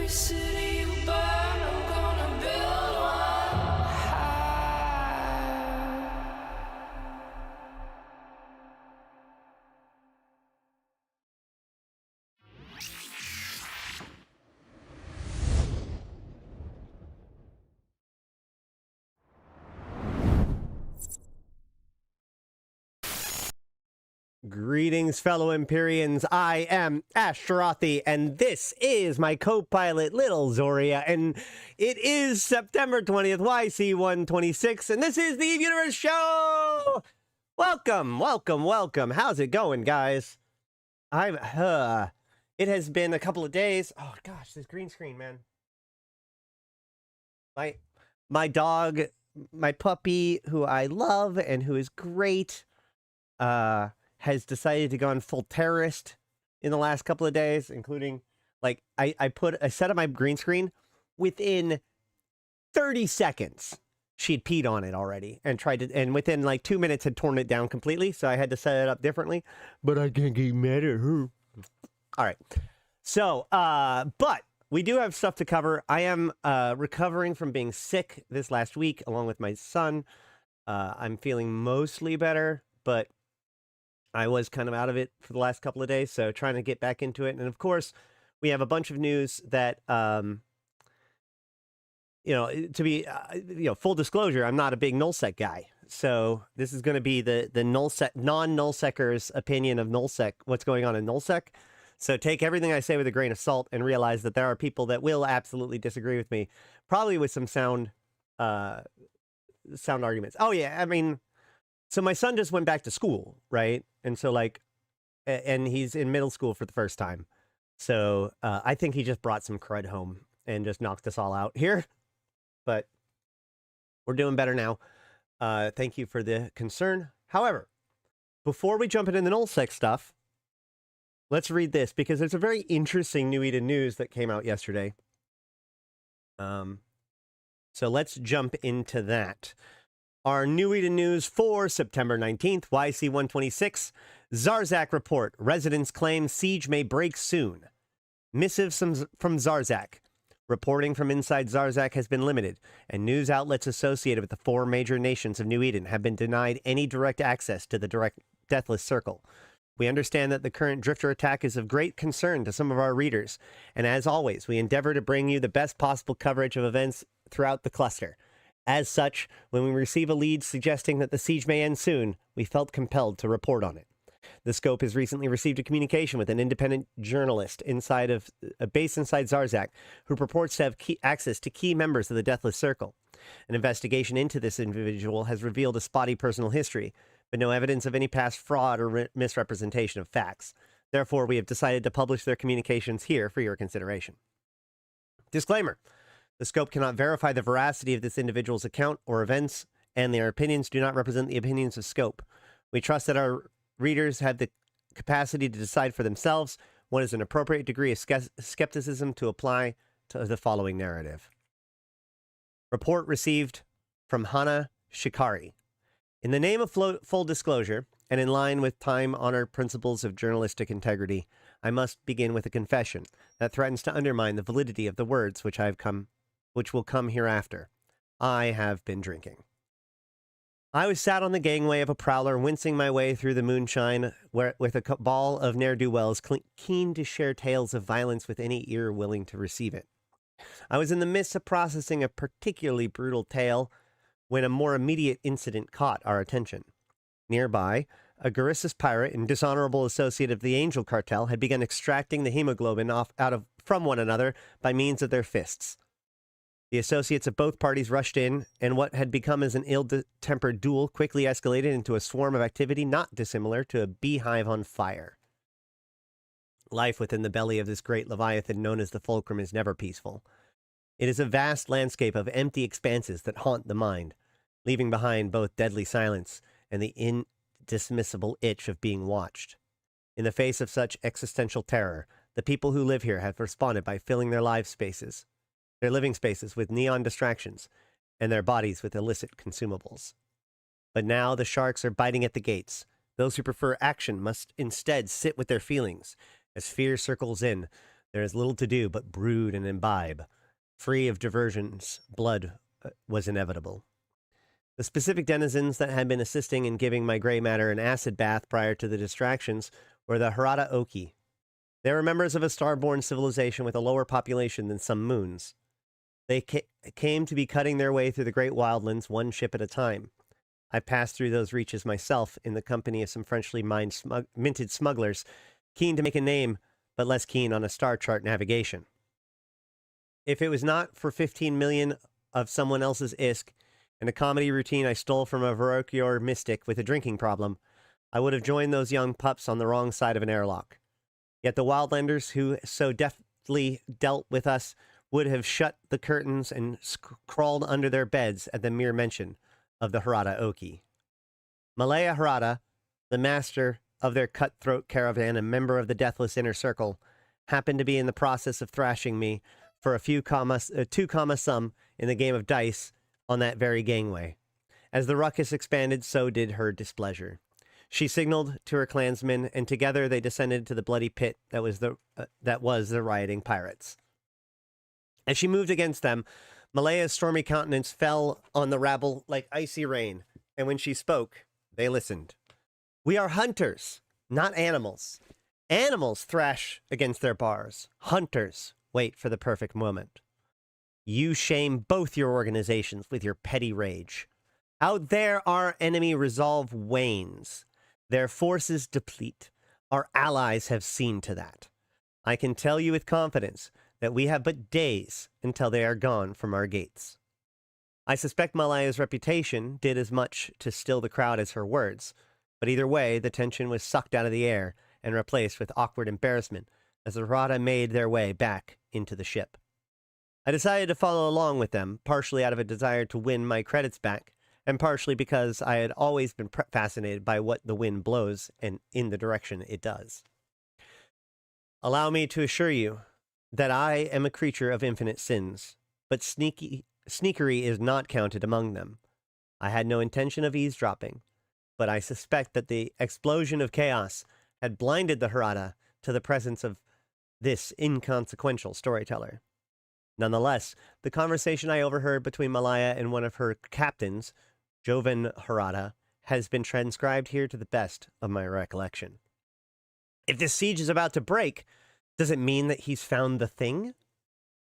Every city you burn, I'm gonna build one high. Greetings, fellow Empyreans. I am Ashtarothi, and this is my co-pilot, Little Zoria, and it is September 20th, YC126, and this is the Eve Universe Show! Welcome, welcome, welcome. How's it going, guys? It has been a couple of days. Oh, gosh, this green screen, man. My dog, my puppy, who I love and who is great, has decided to go on full terrorist in the last couple of days, including, like, I set up my green screen. Within 30 seconds, she'd peed on it already and and within like 2 minutes had torn it down completely, so I had to set it up differently, but I can't get mad at her. All right. So, but we do have stuff to cover. I am recovering from being sick this last week, along with my son. I'm feeling mostly better, but I was kind of out of it for the last couple of days, so trying to get back into it. And of course, we have a bunch of news that, to be, full disclosure, I'm not a big Nullsec guy. So this is going to be the Nullsec, non-Nullsecers' opinion of Nullsec, what's going on in Nullsec. So take everything I say with a grain of salt and realize that there are people that will absolutely disagree with me, probably with some sound arguments. Oh yeah, I mean, so my son just went back to school, right? And so, like, and he's in middle school for the first time. So I think he just brought some crud home and just knocked us all out here. But we're doing better now. Thank you for the concern. However, before we jump into the Nullsec stuff, let's read this, because there's a very interesting New Eden news that came out yesterday. So let's jump into that. Our New Eden news for September 19th, YC126, Zarzak report. Residents claim siege may break soon. Missives from Zarzak. Reporting from inside Zarzak has been limited, and news outlets associated with the 4 major nations of New Eden have been denied any direct access to the direct Deathless Circle. We understand that the current Drifter attack is of great concern to some of our readers, and as always, we endeavor to bring you the best possible coverage of events throughout the cluster. As such, when we receive a lead suggesting that the siege may end soon, we felt compelled to report on it. The Scope has recently received a communication with an independent journalist based inside Zarzak, who purports to have access to key members of the Deathless Circle. An investigation into this individual has revealed a spotty personal history, but no evidence of any past fraud or misrepresentation of facts. Therefore, we have decided to publish their communications here for your consideration. Disclaimer. The Scope cannot verify the veracity of this individual's account or events, and their opinions do not represent the opinions of Scope. We trust that our readers have the capacity to decide for themselves what is an appropriate degree of skepticism to apply to the following narrative. Report received from Hana Shikari. In the name of full disclosure, and in line with time-honored principles of journalistic integrity, I must begin with a confession that threatens to undermine the validity of the words which will come hereafter. I have been drinking. I was sat on the gangway of a prowler, wincing my way through the moonshine, with a ball of ne'er-do-wells keen to share tales of violence with any ear willing to receive it. I was in the midst of processing a particularly brutal tale when a more immediate incident caught our attention. Nearby, a Garissus pirate and dishonorable associate of the Angel Cartel had begun extracting the hemoglobin from one another by means of their fists. The associates of both parties rushed in, and what had become as an ill-tempered duel quickly escalated into a swarm of activity not dissimilar to a beehive on fire. Life within the belly of this great leviathan known as the Fulcrum is never peaceful. It is a vast landscape of empty expanses that haunt the mind, leaving behind both deadly silence and the indismissible itch of being watched. In the face of such existential terror, the people who live here have responded by filling their living spaces with neon distractions, and their bodies with illicit consumables. But now the sharks are biting at the gates. Those who prefer action must instead sit with their feelings. As fear circles in, There is little to do but brood and imbibe. Free of diversions, blood was inevitable. The specific denizens that had been assisting in giving my gray matter an acid bath prior to the distractions were the Harada Oki. They were members of a star-born civilization with a lower population than some moons. They came to be cutting their way through the great wildlands one ship at a time. I passed through those reaches myself in the company of some freshly minted smugglers, keen to make a name, but less keen on a star chart navigation. If it was not for 15 million of someone else's ISK and a comedy routine I stole from a Verrocchio mystic with a drinking problem, I would have joined those young pups on the wrong side of an airlock. Yet the wildlanders who so deftly dealt with us would have shut the curtains and crawled under their beds at the mere mention of the Harada Oki. Malaya Harada, the master of their cutthroat caravan and member of the Deathless Inner Circle, happened to be in the process of thrashing me for a few two comma sum in the game of dice on that very gangway. As the ruckus expanded, so did her displeasure. She signaled to her clansmen, and together they descended to the bloody pit that was the rioting pirates. As she moved against them, Malaya's stormy countenance fell on the rabble like icy rain, and when she spoke, they listened. We are hunters, not animals. Animals thrash against their bars. Hunters wait for the perfect moment. You shame both your organizations with your petty rage. Out there, our enemy resolve wanes. Their forces deplete. Our allies have seen to that. I can tell you with confidence that we have but days until they are gone from our gates. I suspect Malaya's reputation did as much to still the crowd as her words, but either way, the tension was sucked out of the air and replaced with awkward embarrassment as the Rada made their way back into the ship. I decided to follow along with them, partially out of a desire to win my credits back, and partially because I had always been fascinated by what the wind blows and in the direction it does. Allow me to assure you that I am a creature of infinite sins, but sneakery is not counted among them. I had no intention of eavesdropping, but I suspect that the explosion of chaos had blinded the Harada to the presence of this inconsequential storyteller. Nonetheless, the conversation I overheard between Malaya and one of her captains, Joven Harada, has been transcribed here to the best of my recollection. If this siege is about to break, does it mean that he's found the thing?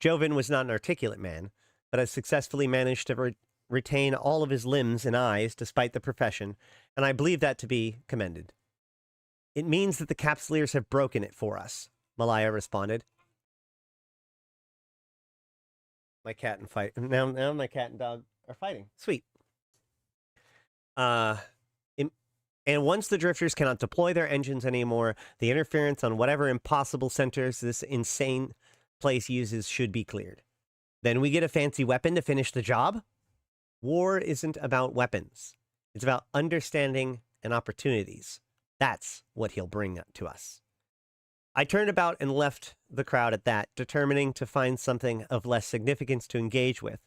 Joven was not an articulate man, but has successfully managed to retain all of his limbs and eyes despite the profession, and I believe that to be commended. It means that the Capsuleers have broken it for us, Malaya responded. My cat and fight now my cat and dog are fighting. Sweet. And once the drifters cannot deploy their engines anymore, the interference on whatever impossible centers this insane place uses should be cleared. Then we get a fancy weapon to finish the job? War isn't about weapons. It's about understanding and opportunities. That's what he'll bring to us. I turned about and left the crowd at that, determining to find something of less significance to engage with.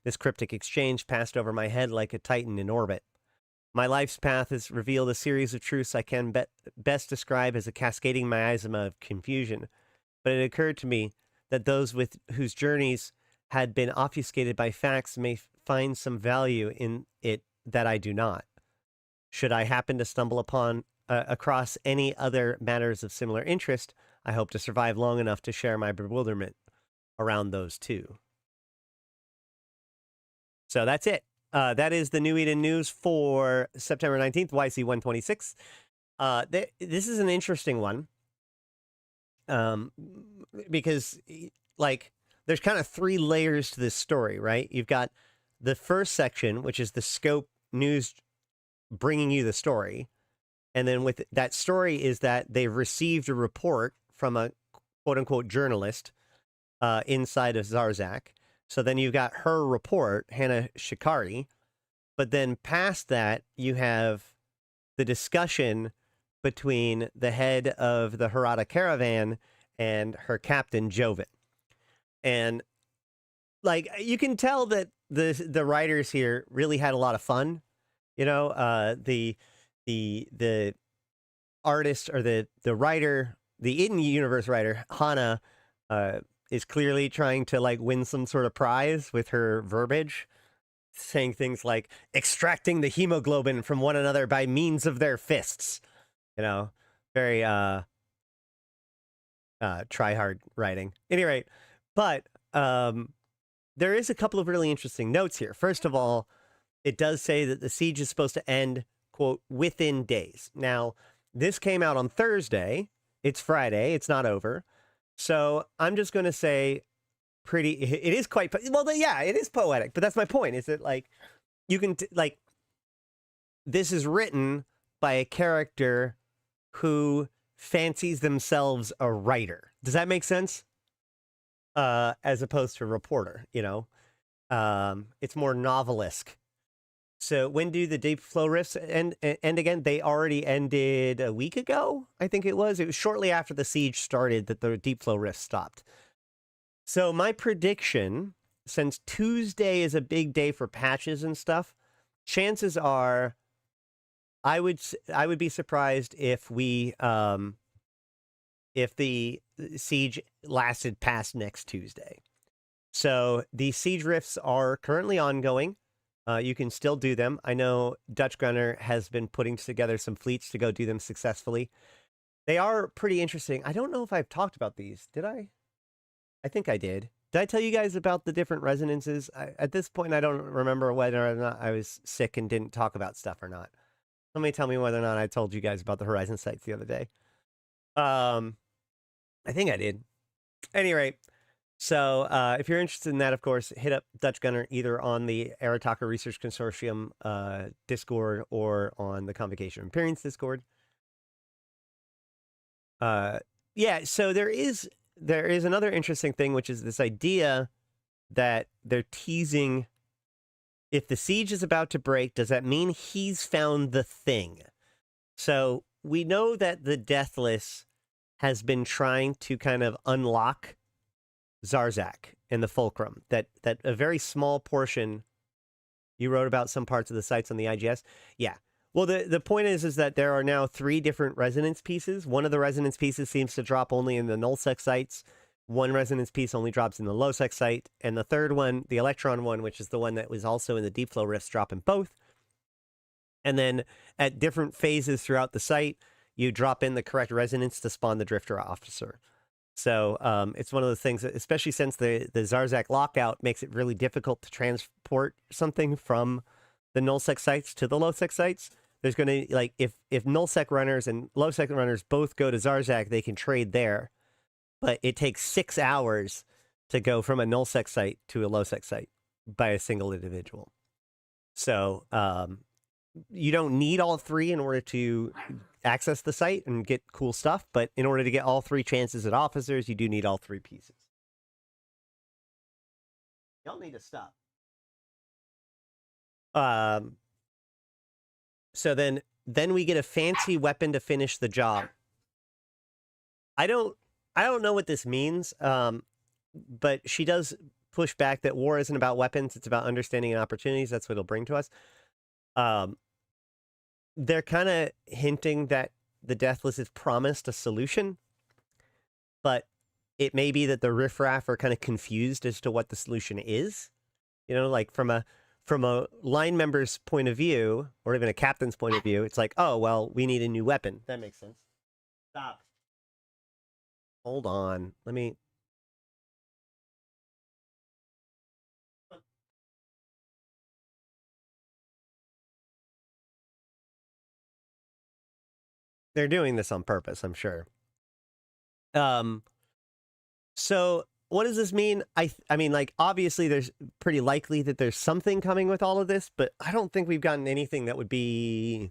This cryptic exchange passed over my head like a titan in orbit. My life's path has revealed a series of truths I can best describe as a cascading miasma of confusion, but it occurred to me that those whose journeys had been obfuscated by facts may find some value in it that I do not. Should I happen to stumble across any other matters of similar interest, I hope to survive long enough to share my bewilderment around those two. So that's it. That is the New Eden news for September 19th, YC126. This is an interesting one because, like, there's kind of three layers to this story, right? You've got the first section, which is the scope news bringing you the story. And then with that story is that they've received a report from a quote-unquote journalist inside of Zarzak. So then you've got her report, Hannah Shikari. But then past that, you have the discussion between the head of the Harada caravan and her captain, Joven. And, like, you can tell that the writers here really had a lot of fun. You know, the artist or the writer, the in-universe writer, Hannah, is clearly trying to like win some sort of prize with her verbiage, saying things like extracting the hemoglobin from one another by means of their fists. You know, very try hard writing. Any rate, but there is a couple of really interesting notes here. First of all, it does say that the siege is supposed to end, quote, within days. Now, this came out on Thursday. It's Friday. It's not over. So I'm just going to say it is quite, well, yeah, it is poetic, but that's my point, is that like, you can, like, this is written by a character who fancies themselves a writer. Does that make sense? As opposed to reporter, you know? It's more novelesque. So when do the deep flow rifts end again? They already ended a week ago, I think it was. It was shortly after the siege started that the deep flow rifts stopped. So my prediction, since Tuesday is a big day for patches and stuff, chances are I would be surprised if the siege lasted past next Tuesday. So the siege rifts are currently ongoing. You can still do them. I know Dutch Gunner has been putting together some fleets to go do them successfully. They are pretty interesting. I don't know if I've talked about these. Did I? I think I did. Did I tell you guys about the different resonances? At this point, I don't remember whether or not I was sick and didn't talk about stuff or not. Somebody tell me whether or not I told you guys about the Horizon sites the other day. I think I did. At any rate, so if you're interested in that, of course, hit up Dutch Gunner either on the Arataka Research Consortium Discord or on the Convocation of Imperience Discord. Yeah, so there is another interesting thing, which is this idea that they're teasing, if the siege is about to break, does that mean he's found the thing? So we know that the Deathless has been trying to kind of unlock Zarzak in the Fulcrum. That a very small portion, you wrote about some parts of the sites on the IGS. Yeah. Well, the point is that there are now 3 different resonance pieces. One of the resonance pieces seems to drop only in the Nullsec sites. One resonance piece only drops in the Lowsec site. And the third one, the Electron one, which is the one that was also in the Deep Flow rifts, drop in both. And then at different phases throughout the site, you drop in the correct resonance to spawn the Drifter Officer. So it's one of those things, that, especially since the Zarzak lockout makes it really difficult to transport something from the Nullsec sites to the Lowsec sites. There's going to, like, if Nullsec runners and Lowsec runners both go to Zarzak, they can trade there. But it takes 6 hours to go from a Nullsec site to a Lowsec site by a single individual. So you don't need all 3 in order to access the site and get cool stuff, but in order to get all 3 chances at officers, you do need all 3 pieces. Y'all need to stop. So then we get a fancy weapon to finish the job. I don't know what this means, but she does push back that war isn't about weapons, it's about understanding and opportunities. That's what it'll bring to us. They're kind of hinting that the Deathless is promised a solution, but it may be that the riffraff are kind of confused as to what the solution is. You know, like from a line member's point of view, or even a captain's point of view, it's like, oh, well, we need a new weapon. That makes sense. Stop. Hold on. Let me... They're doing this on purpose, I'm sure. So what does this mean? I mean, like, obviously there's pretty likely that there's something coming with all of this, but I don't think we've gotten anything that would be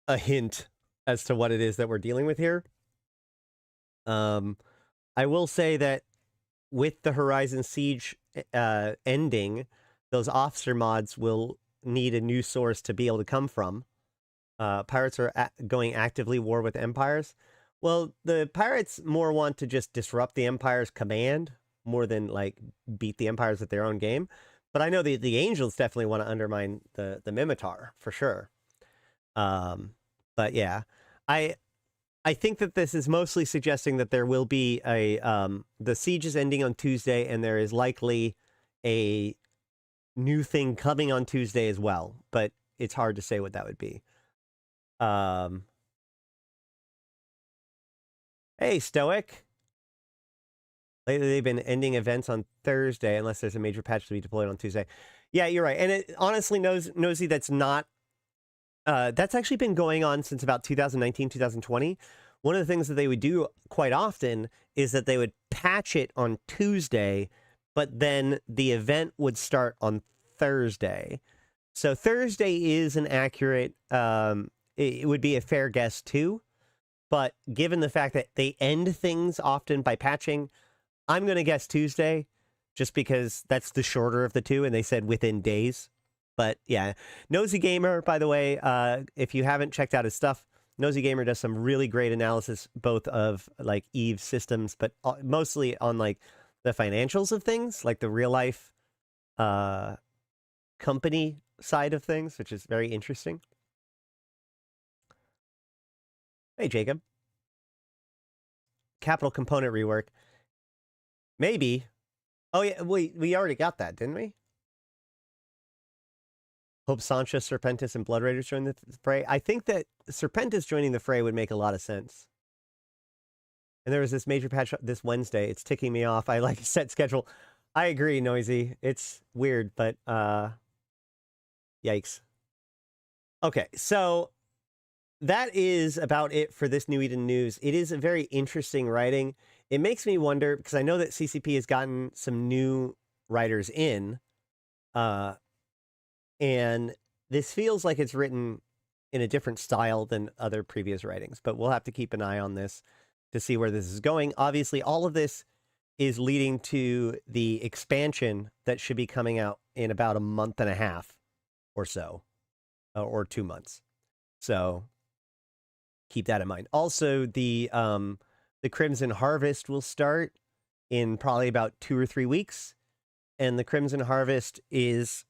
a hint as to what it is that we're dealing with here. I will say that with the Horizon Siege ending, those officer mods will need a new source to be able to come from. Pirates are going actively war with empires. Well, the pirates more want to just disrupt the empire's command more than like beat the empires at their own game. But I know the angels definitely want to undermine the Mimitar for sure. But yeah, I think that this is mostly suggesting that there will be the siege is ending on Tuesday, and there is likely a new thing coming on Tuesday as well, but it's hard to say what that would be. Hey, Stoic. Lately, they've been ending events on Thursday unless there's a major patch to be deployed on Tuesday. Yeah, you're right. And it honestly, Nosy, that's not... that's actually been going on since about 2019, 2020. One of the things that they would do quite often is that they would patch it on Tuesday, but then the event would start on Thursday. So Thursday is an accurate... it would be a fair guess, too. But given the fact that they end things often by patching... I'm going to guess Tuesday, just because that's the shorter of the two, and they said within days. But yeah, Nosy Gamer, by the way, if you haven't checked out his stuff, Nosy Gamer does some really great analysis, both of like Eve systems, but mostly on like the financials of things, like the real life company side of things, which is very interesting. Hey, Jacob. Capital component rework. Maybe. Oh, yeah, we already got that, didn't we? Hope Sancha, Serpentis, and Blood Raiders join the fray. I think that Serpentis joining the fray would make a lot of sense. And there was this major patch this Wednesday. It's ticking me off. I like a set schedule. I agree, Noisy. It's weird, but yikes. Okay, so that is about it for this New Eden news. It is a very interesting writing. It makes me wonder, because I know that CCP has gotten some new writers in, and this feels like it's written in a different style than other previous writings, but we'll have to keep an eye on this to see where this is going. Obviously, all of this is leading to the expansion that should be coming out in about a month and a half or so, or 2 months. So keep that in mind. Also, the Crimson Harvest will start in probably about 2 or 3 weeks. And the Crimson Harvest is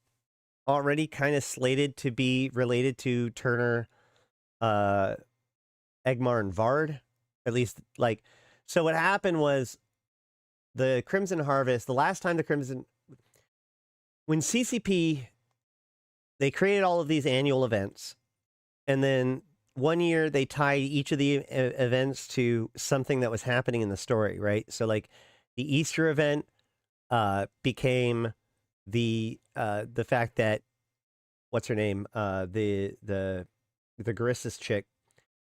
already kind of slated to be related to Turner, Egmar, and Vard. At least, like... So what happened was the Crimson Harvest, the last time the Crimson... When CCP, they created all of these annual events. And then... 1 year, they tied each of the events to something that was happening in the story, right? So, like, the Easter event became the fact that what's her name, the Garissus chick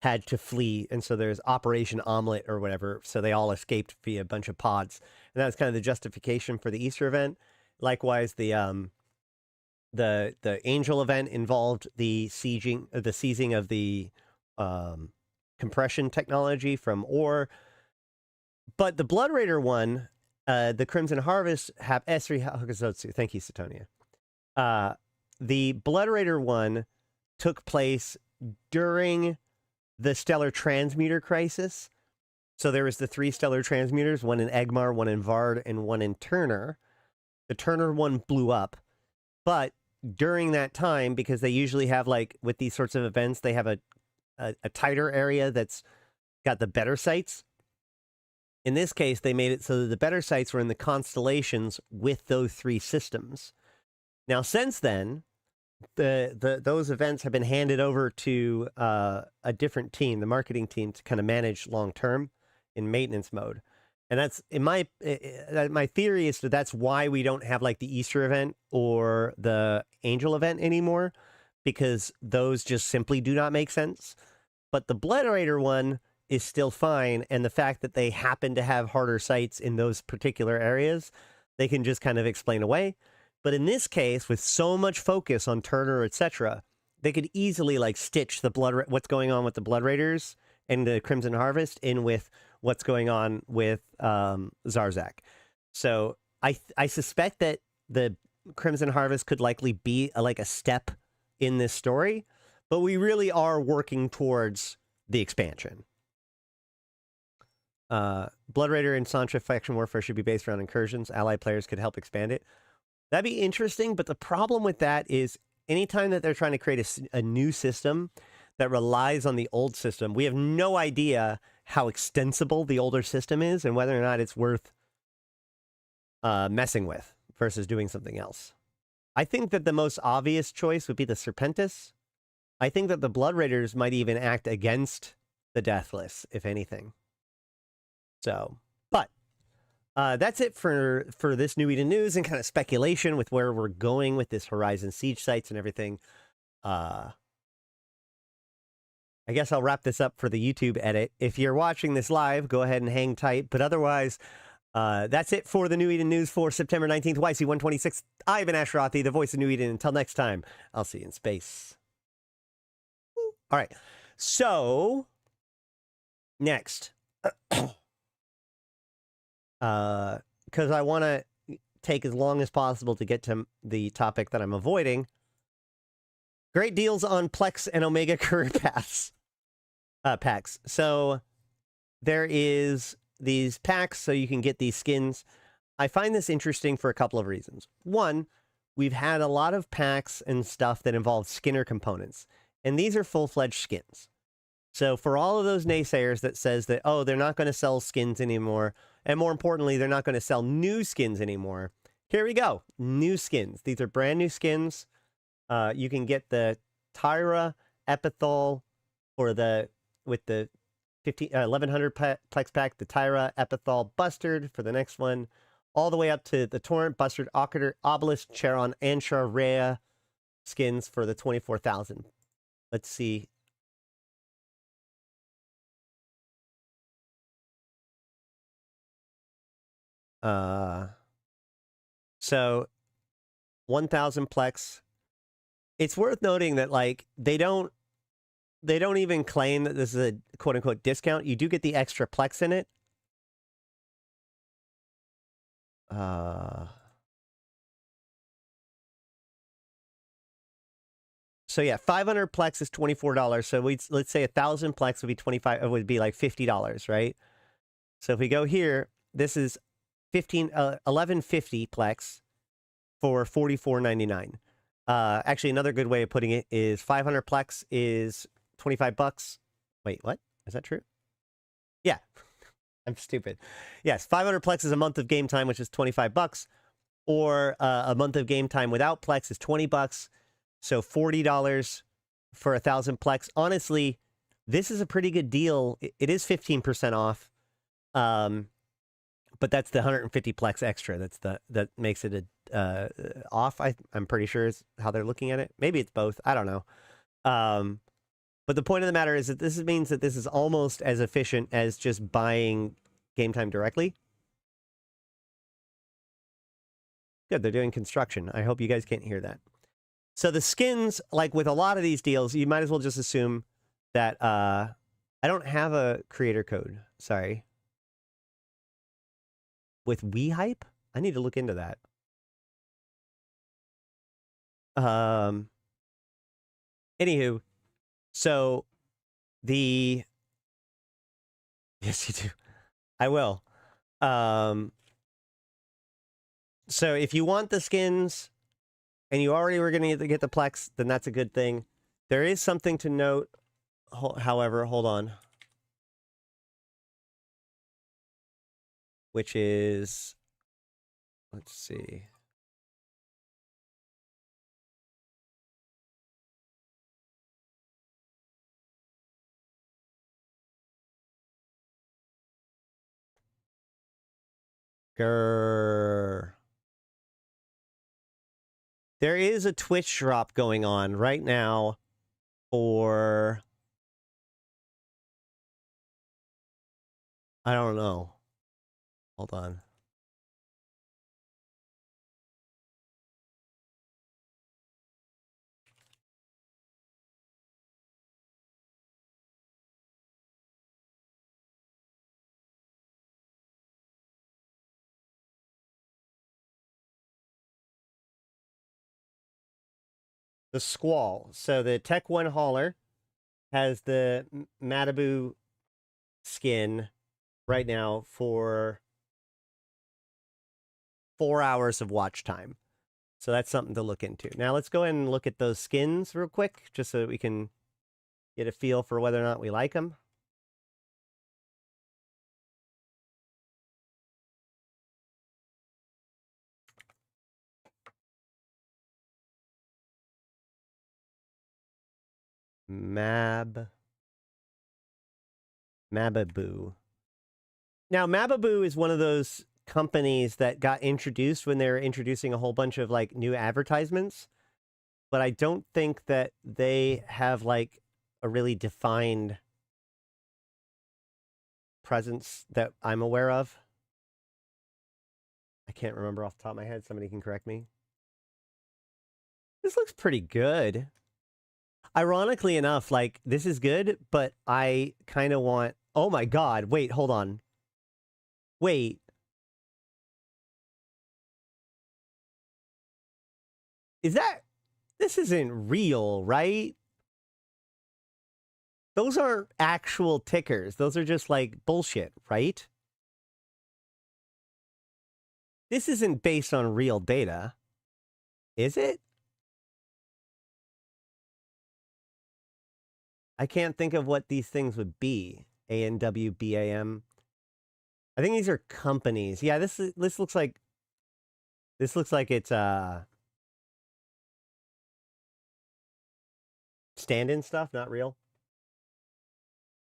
had to flee, and so there's Operation Omelet or whatever. So they all escaped via a bunch of pods, and that was kind of the justification for the Easter event. Likewise, the Angel event involved the seizing of the compression technology from ore. But the Blood Raider one, the Crimson Harvest, have Esri Hakazotsu. Thank you, Satonia. The Blood Raider one took place during the Stellar Transmuter Crisis. So there was the 3 Stellar Transmuters, one in Egmar, one in Vard, and one in Turner. The Turner one blew up. But during that time, because they usually have, like, with these sorts of events, they have a tighter area that's got the better sites. In this case, they made it so that the better sites were in the constellations with those 3 systems. Now, since then, those events have been handed over to a different team, the marketing team, to kind of manage long-term in maintenance mode. And that's, in my theory is that that's why we don't have, like, the Easter event or the Angel event anymore, because those just simply do not make sense. But the Blood Raider one is still fine, and the fact that they happen to have harder sites in those particular areas, they can just kind of explain away. But in this case, with so much focus on Turner, etc., they could easily, like, stitch the what's going on with the Blood Raiders and the Crimson Harvest in with what's going on with Zarzak. So I suspect that the Crimson Harvest could likely be like a step in this story, but we really are working towards the expansion. Blood Raider and Sancha faction warfare should be based around incursions. Allied players could help expand it. That'd be interesting, but the problem with that is anytime that they're trying to create a new system, that relies on the old system. We have no idea how extensible the older system is and whether or not it's worth messing with versus doing something else. I think that the most obvious choice would be the Serpentis. I think that the Blood Raiders might even act against the Deathless, if anything. So, but that's it for this New Eden news and kind of speculation with where we're going with this Horizon Siege sites and everything. I guess I'll wrap this up for the YouTube edit. If you're watching this live, go ahead and hang tight. But otherwise, that's it for the New Eden news for September 19th, YC126. I've been Ashrothi, the voice of New Eden. Until next time, I'll see you in space. All right. So, next. Because I want to take as long as possible to get to the topic that I'm avoiding. Great deals on Plex and Omega career paths. Packs. So there is these packs so you can get these skins. I find this interesting for a couple of reasons. One, we've had a lot of packs and stuff that involve skinner components, and these are full-fledged skins. So for all of those naysayers that says that, oh, they're not going to sell skins anymore, and more importantly, they're not going to sell new skins anymore, here we go. New skins. These are brand new skins. You can get the Tyra Epithol or with the 1100 Plex pack, the Tyra Epithol Bustard for the next one, all the way up to the Torrent, Bustard, Ocator, Obelisk, Charon, and Rhea skins for the 24,000. Let's see. So 1,000 Plex. It's worth noting that, like, they don't even claim that this is a quote-unquote discount. You do get the extra Plex in it. So yeah, 500 Plex is $24. So let's say 1,000 Plex would be would be like $50, right? So if we go here, this is 1150 Plex for $44.99. Actually, another good way of putting it is 500 Plex is $25. Wait, what? Is that true? Yeah. I'm stupid. Yes, 500 Plex is a month of game time, which is $25. Or a month of game time without Plex is $20. So $40 for 1,000 Plex. Honestly, this is a pretty good deal. It is 15% off. But that's the 150 Plex extra. That makes it a off. I'm pretty sure is how they're looking at it. Maybe it's both. I don't know. But the point of the matter is that this means that this is almost as efficient as just buying game time directly. Good, they're doing construction. I hope you guys can't hear that. So the skins, like with a lot of these deals, you might as well just assume that I don't have a creator code. Sorry. With WeHype? I need to look into that. Anywho, so yes, you do. I will. So if you want the skins and you already were going to get the Plex, then that's a good thing. There is something to note. However, hold on. Which is, let's see. Grrr. There is a Twitch drop going on right now for, I don't know. Hold on. The Squall. So the Tech 1 hauler has the Matabu skin right now for 4 hours of watch time. So that's something to look into. Now let's go ahead and look at those skins real quick, just so that we can get a feel for whether or not we like them. Mababoo. Now, Mababoo is one of those companies that got introduced when they were introducing a whole bunch of like new advertisements, but I don't think that they have like a really defined presence that I'm aware of. I can't remember off the top of my head. Somebody can correct me. This looks pretty good. Ironically enough, like, this is good, but I kind of want... Oh my god, wait, hold on. Wait. Is that... This isn't real, right? Those aren't actual tickers. Those are just, like, bullshit, right? This isn't based on real data. Is it? I can't think of what these things would be. ANWBAM. I think these are companies. Yeah, this looks like... This looks like it's, stand-in stuff, not real.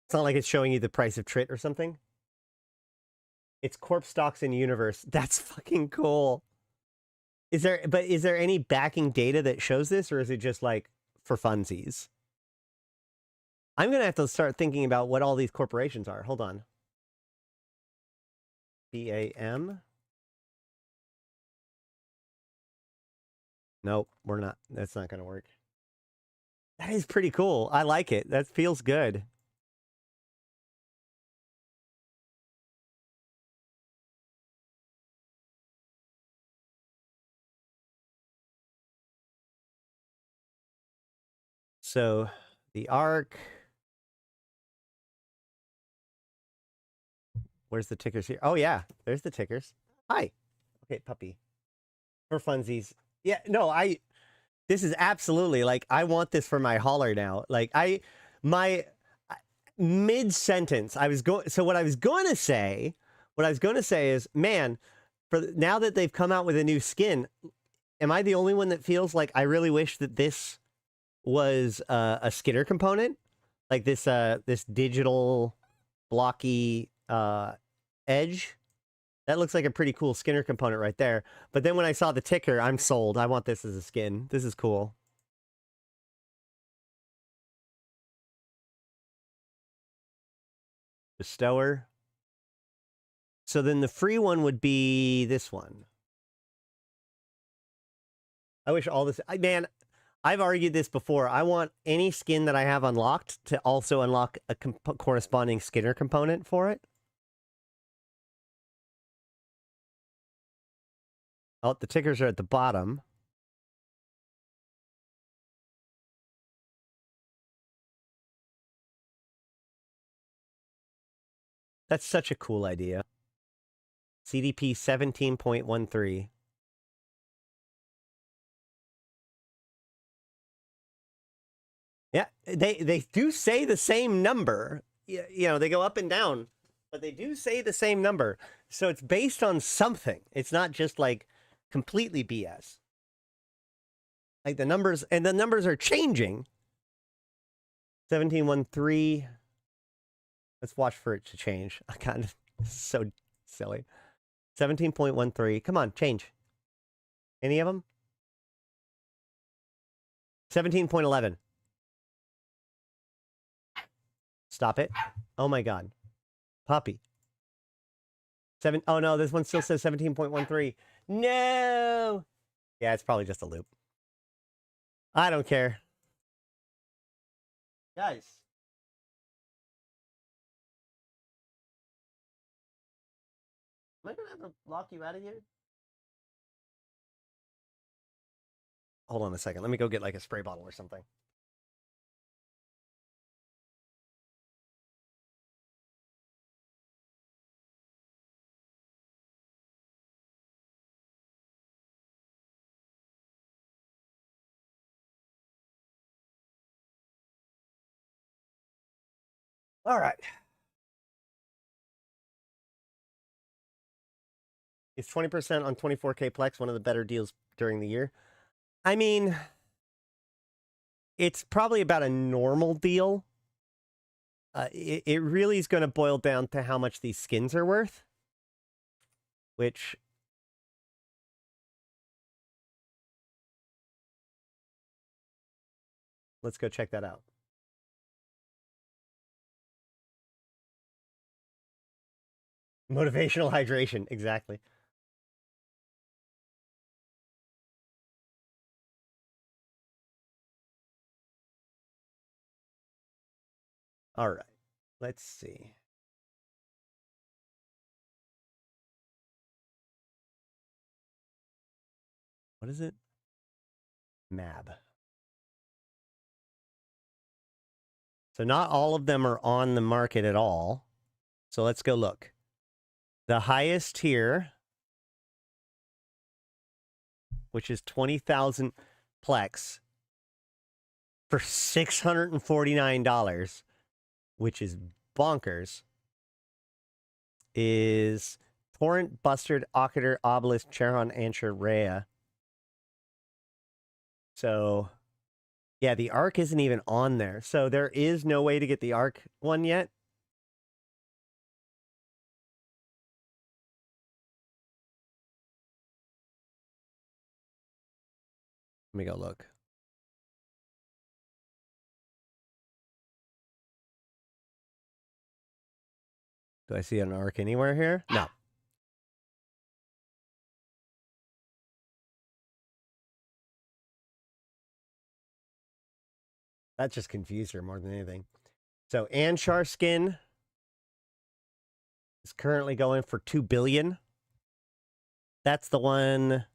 It's not like it's showing you the price of Trit or something. It's corp stocks in universe. That's fucking cool. Is there any backing data that shows this, or is it just like for funsies? I'm gonna have to start thinking about what all these corporations are. Hold on. BAM. Nope, we're not. That's not gonna work. That is pretty cool. I like it. That feels good. So, the ARC. Where's the tickers here? Oh, yeah. There's the tickers. Hi. Okay, puppy. For funsies. Yeah, no, this is absolutely, like, I want this for my hauler now. Like, mid-sentence, what I was going to say is, man, now that they've come out with a new skin, am I the only one that feels like I really wish that this was a Skinner component? Like this digital blocky edge? That looks like a pretty cool Skinner component right there. But then when I saw the ticker, I'm sold. I want this as a skin. This is cool. Bestower. So then the free one would be this one. I wish all this... Man, I've argued this before. I want any skin that I have unlocked to also unlock a corresponding Skinner component for it. Oh, the tickers are at the bottom. That's such a cool idea. CDP 17.13. Yeah, they do say the same number. You know, they go up and down, but they do say the same number. So it's based on something. It's not just like completely BS. Like the numbers, and the numbers are changing. 1713. Let's watch for it to change. I kind of so silly. 17.13. Come on, change. Any of them? 17.11. Stop it. Oh my god. Puppy. Oh no, this one still says 17.13. No! Yeah, it's probably just a loop. I don't care. Guys. Am I gonna have to lock you out of here? Hold on a second. Let me go get like a spray bottle or something. All right. Is 20% on 24K Plex one of the better deals during the year? I mean, it's probably about a normal deal. It really is going to boil down to how much these skins are worth, which let's go check that out. Motivational hydration, exactly. All right, let's see. What is it? MAB. So not all of them are on the market at all. So let's go look. The highest tier, which is 20,000 Plex for $649, which is bonkers, is Torrent, Bustard, Ocketer, Obelisk, Charon, Ansher, Rhea. So, yeah, the Arc isn't even on there. So there is no way to get the Arc one yet. Let me go look. Do I see an Arc anywhere here? No. That just confused her more than anything. So Anshar skin is currently going for $2 billion. That's the one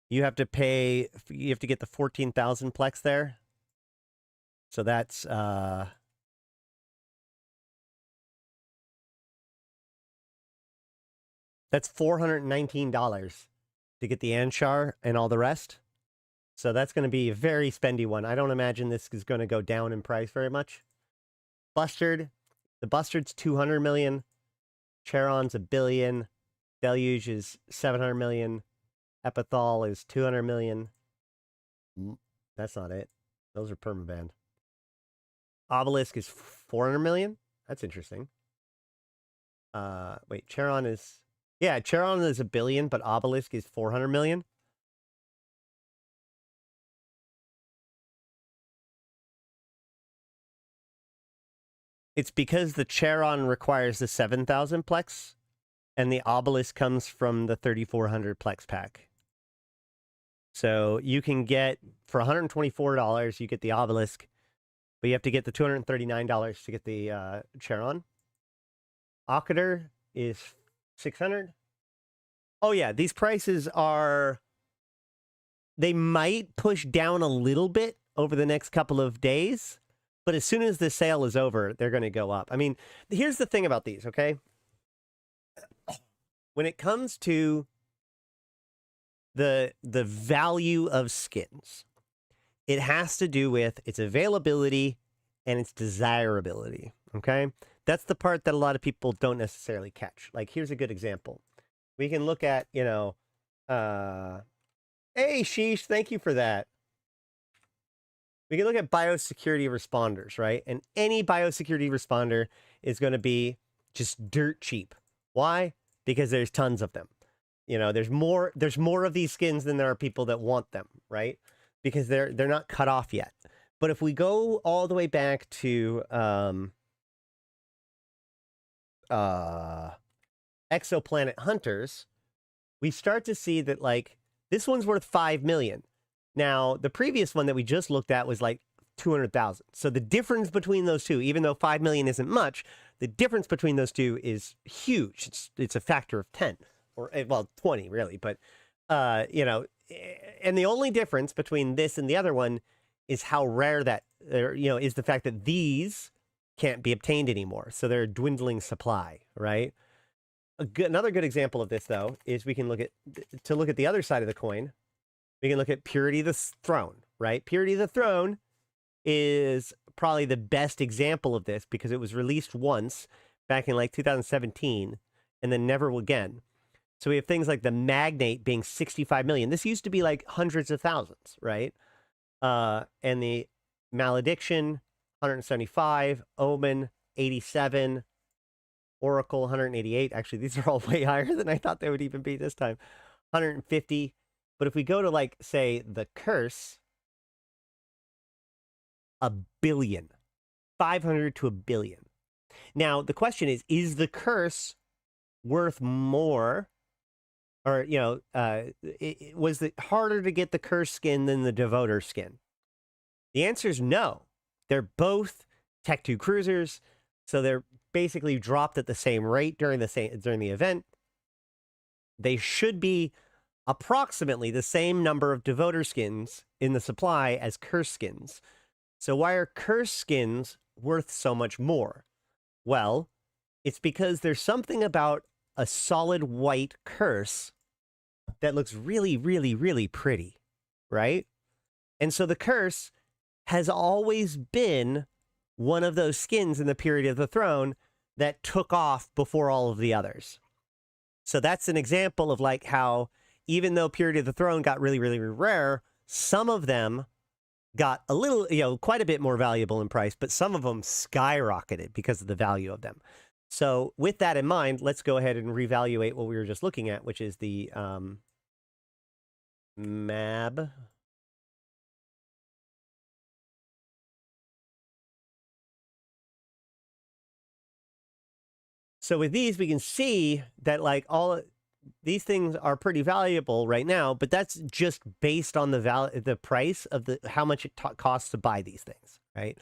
you have to pay. You have to get the 14,000 Plex there. So that's $419 to get the Anshar and all the rest. So that's going to be a very spendy one. I don't imagine this is going to go down in price very much. Bustard, the Bustard's 200 million. Charon's $1 billion. Deluge is 700 million. Epithal is 200 million. That's not it. Those are permaband. Obelisk is 400 million. That's interesting. Wait, Charon is... Yeah, Charon is $1 billion, but Obelisk is 400 million. It's because the Charon requires the 7,000 Plex, and the Obelisk comes from the 3,400 Plex pack. So you can get, for $124, you get the Obelisk, but you have to get the $239 to get the Charon. Ocketer is 600. Oh yeah, these prices are... They might push down a little bit over the next couple of days, but as soon as the sale is over, they're going to go up. I mean, here's the thing about these, okay? When it comes to the value of skins, it has to do with its availability and its desirability, okay? That's the part that a lot of people don't necessarily catch. Like, here's a good example. We can look at, you know, hey, Sheesh, thank you for that. We can look at biosecurity responders, right? And any biosecurity responder is going to be just dirt cheap. Why? Because there's tons of them. You know, there's more of these skins than there are people that want them, right? Because they're not cut off yet. But if we go all the way back to Exoplanet Hunters, we start to see that, like, this one's worth 5 million. Now, the previous one that we just looked at was like 200,000. So the difference between those two, even though 5 million isn't much, the difference between those two is huge. It's a factor of 10 or, well, 20 really. But, you know, and the only difference between this and the other one is how rare that, you know, is the fact that these can't be obtained anymore. So they're a dwindling supply, right? Another good example of this, though, is we can look at the other side of the coin. We can look at Purity the Throne, right? Purity the Throne is probably the best example of this because it was released once back in like 2017 and then never again. So we have things like the Magnate being 65 million. This used to be like hundreds of thousands, right? And the Malediction, 175, Omen, 87, Oracle, 188. Actually, these are all way higher than I thought they would even be this time. 150. But if we go to, like, say, the Curse, $1 billion. 500 to $1 billion. Now, the question is the Curse worth more? Or, you know, was it harder to get the Curse skin than the Devoter skin? The answer is no. They're both Tech 2 cruisers, so they're basically dropped at the same rate during the event. They should be approximately the same number of Devoter skins in the supply as Curse skins. So why are Curse skins worth so much more? Well, it's because there's something about a solid white Curse that looks really, really, really pretty, right? And so the Curse has always been one of those skins in the Period of the Throne that took off before all of the others. So that's an example of like how even though Period of the Throne got really, really rare, some of them got a little, you know, quite a bit more valuable in price, but some of them skyrocketed because of the value of them. So with that in mind, let's go ahead and reevaluate what we were just looking at, which is the MAB. So with these, we can see that like all these things are pretty valuable right now, but that's just based on the price of how much it costs to buy these things, right?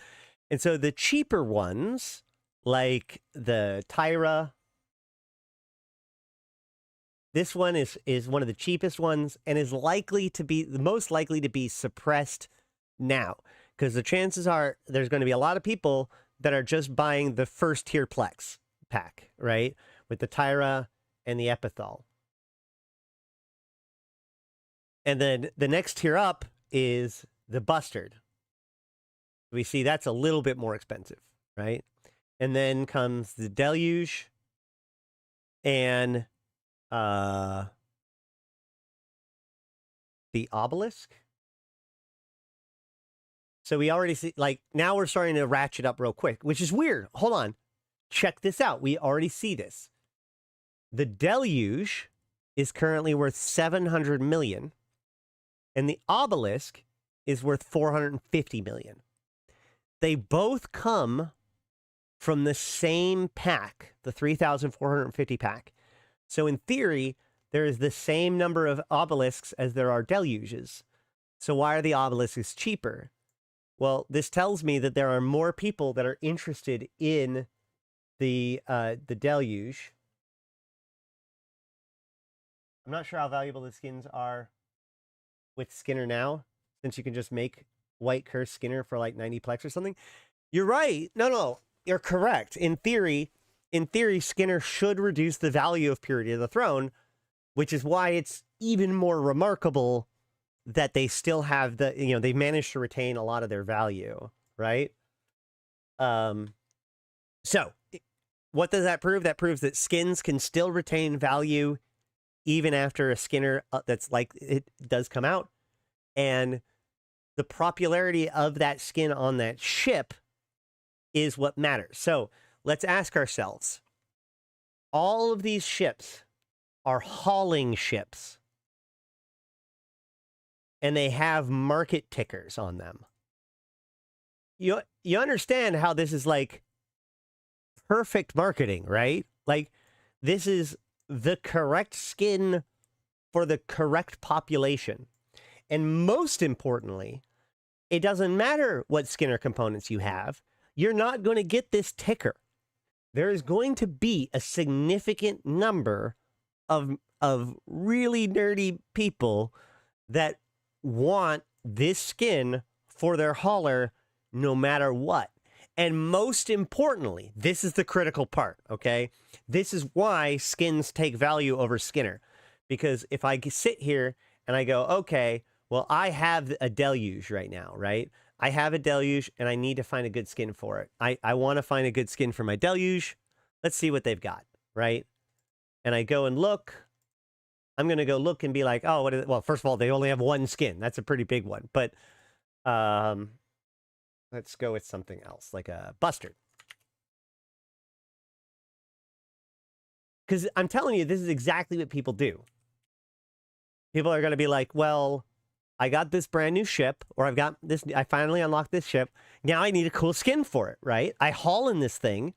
And so the cheaper ones, like the Tyra, this one is one of the cheapest ones and is likely to be the most likely to be suppressed now because the chances are there's going to be a lot of people that are just buying the first tier Plex pack, right? With the Tyra and the Epithal. And then the next tier up is the Bustard. We see that's a little bit more expensive, right? And then comes the Deluge and the Obelisk. So we already see, like, now we're starting to ratchet up real quick, which is weird. Hold on. Check this out. We already see this. The Deluge is currently worth 700 million, and the Obelisk is worth 450 million. They both come from the same pack, the 3,450 pack. So in theory, there is the same number of obelisks as there are deluges. So why are the obelisks cheaper? Well, this tells me that there are more people that are interested in the deluge. I'm not sure how valuable the skins are with Skinner now, since you can just make white Curse Skinner for like 90 plex or something. You're right. No, you're correct. In theory, Skinner should reduce the value of Purity of the Throne, which is why it's even more remarkable that they still have they've managed to retain a lot of their value, right? So what does that prove? That proves that skins can still retain value even after a Skinner that's like it does come out. And the popularity of that skin on that ship is what matters. So let's ask ourselves, all of these ships are hauling ships, and they have market tickers on them. You understand how this is like perfect marketing, right? Like, this is the correct skin for the correct population. And most importantly, it doesn't matter what Skinner components you have. You're not going to get this ticker. There is going to be a significant number of really nerdy people that want this skin for their hauler no matter what. And most importantly, this is the critical part, okay? This is why skins take value over Skinner. Because if I sit here and I go, okay, well, I have a deluge right now, right? I have a Deluge, and I need to find a good skin for it. I want to find a good skin for my Deluge. Let's see what they've got, right? And I go and look. I'm going to go look and be like, oh, what is it? Well, first of all, they only have one skin. That's a pretty big one. But let's go with something else, like a Bustard. Because I'm telling you, this is exactly what people do. People are going to be like, well, I got this brand new ship, or I've got this, I finally unlocked this ship. Now I need a cool skin for it, right? I haul in this thing,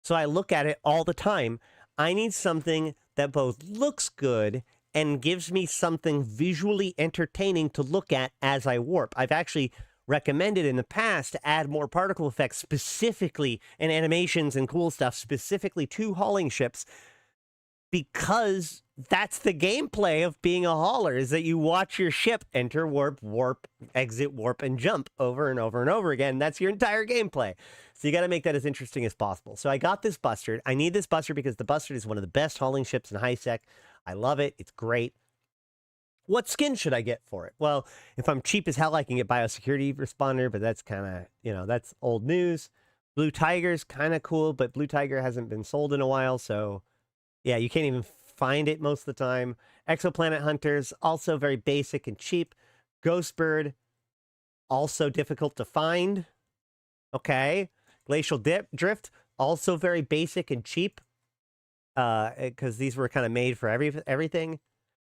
so I look at it all the time. I need something that both looks good and gives me something visually entertaining to look at as I warp. I've actually recommended in the past to add more particle effects specifically, and animations and cool stuff specifically to hauling ships, because that's the gameplay of being a hauler, is that you watch your ship enter, warp, warp, exit, warp, and jump over and over and over again. That's your entire gameplay. So you got to make that as interesting as possible. So I got this Bustard. I need this Bustard because the Bustard is one of the best hauling ships in high sec. I love it. It's great. What skin should I get for it? Well, if I'm cheap as hell, I can get Biosecurity Responder, but that's kind of, you know, that's old news. Blue Tiger's kind of cool, but Blue Tiger hasn't been sold in a while, so yeah, you can't even find it most of the time. Exoplanet Hunters, also very basic and cheap. Ghostbird, also difficult to find. Okay. Glacial Drift, also very basic and cheap. Because these were kind of made for everything.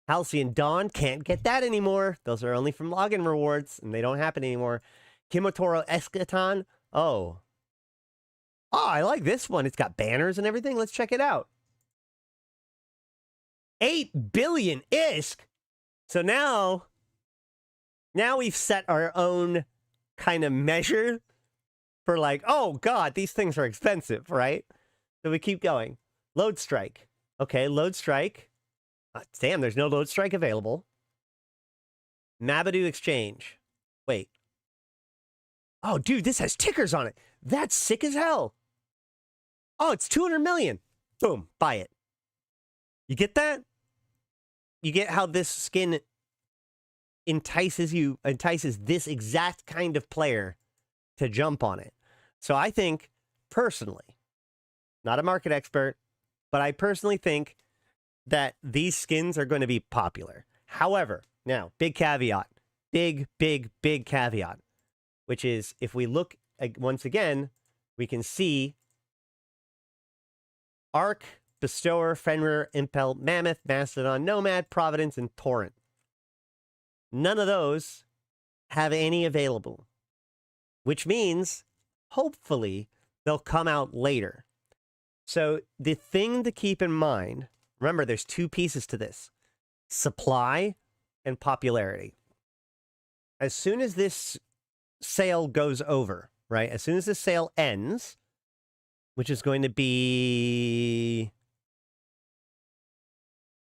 Halcyon Dawn, can't get that anymore. Those are only from login rewards, and they don't happen anymore. Kimotoro Eschaton, oh, I like this one. It's got banners and everything. Let's check it out. 8 billion ISK. So now we've set our own kind of measure for like, oh God, these things are expensive, right? So we keep going. Load Strike. Okay, Load Strike. Damn, there's no Load Strike available. Mabadu Exchange. Wait. Oh, dude, this has tickers on it. That's sick as hell. Oh, it's 200 million. Boom, buy it. You get that? You get how this skin entices this exact kind of player to jump on it. So I think, personally, not a market expert, but I personally think that these skins are going to be popular. However, now, big caveat. Big caveat. Which is, if we look, once again, we can see Arc, Bestower, Fenrir, Impel, Mammoth, Mastodon, Nomad, Providence, and Torrent. None of those have any available, which means, hopefully, they'll come out later. So the thing to keep in mind, remember, there's two pieces to this: supply and popularity. As soon as this sale goes over, right? As soon as this sale ends, which is going to be